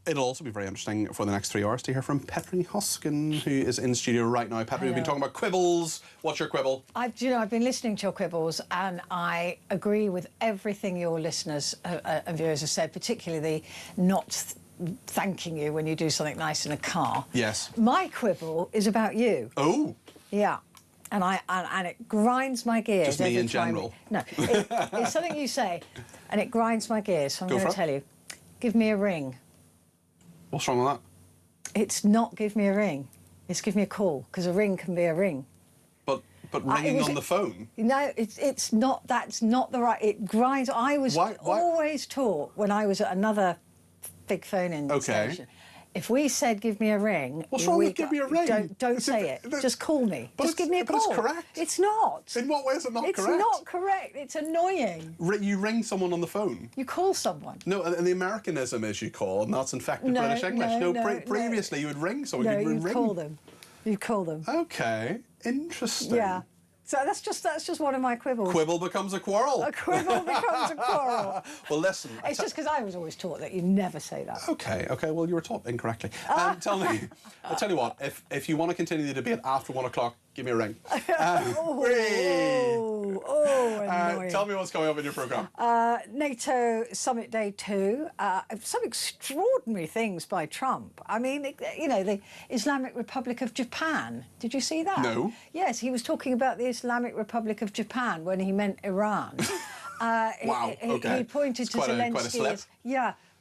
It'll also be very interesting for the next 3 hours to hear from Petri Hoskin, who is in studio right now. Petri, we've been talking about quibbles. What's your quibble? I've been listening to your quibbles, and I agree with everything your listeners and viewers have said, particularly the not thanking you when you do something nice in a car. Yes. My quibble is about you. Oh. Yeah. And it grinds my gears. Just me in general? No. It's something you say, and it grinds my gears. So I'm going to tell you. Give me a ring. What's wrong with that? It's not give me a ring. It's give me a call, because a ring can be a ring. But ringing on the phone? No, it's not. That's not the right. It grinds. I was always taught when I was at another big phone-in Okay. station. If we said, give me a ring... What's wrong with give me a ring? Don't say it. Just call me. Just give me a call. But it's correct. It's not. In what way is it not correct? It's not correct. It's annoying. You ring someone on the phone. You call someone. No, and the Americanism is you call, and that's infected British English. Previously you would ring someone. No, you'd you'd call them. You'd call them. Okay, interesting. Yeah. So that's just one of my quibbles. Quibble becomes a quarrel. A quibble becomes a quarrel. Well, listen. It's just because I was always taught that you never say that. Okay. Well, you were taught incorrectly. Tell me. I'll tell you what. If you want to continue the debate after 1 o'clock, give me a ring. Annoying. Tell me what's coming up in your programme. NATO Summit Day 2. Some extraordinary things by Trump. I mean, the Islamic Republic of Japan. Did you see that? No. Yes, he was talking about the Islamic Republic of Japan when he meant Iran. Wow. Okay. He pointed to Zelensky. Quite a slip.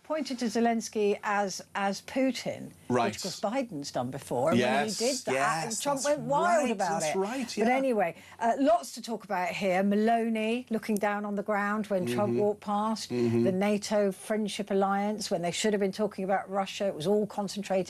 Pointed to Zelensky as Putin, right. which of course Biden's done before. And when he did that, Trump went wild right, about that's it. Right, yeah. But anyway, lots to talk about here. Maloney looking down on the ground when Trump walked past. The NATO Friendship Alliance, when they should have been talking about Russia. It was all concentrated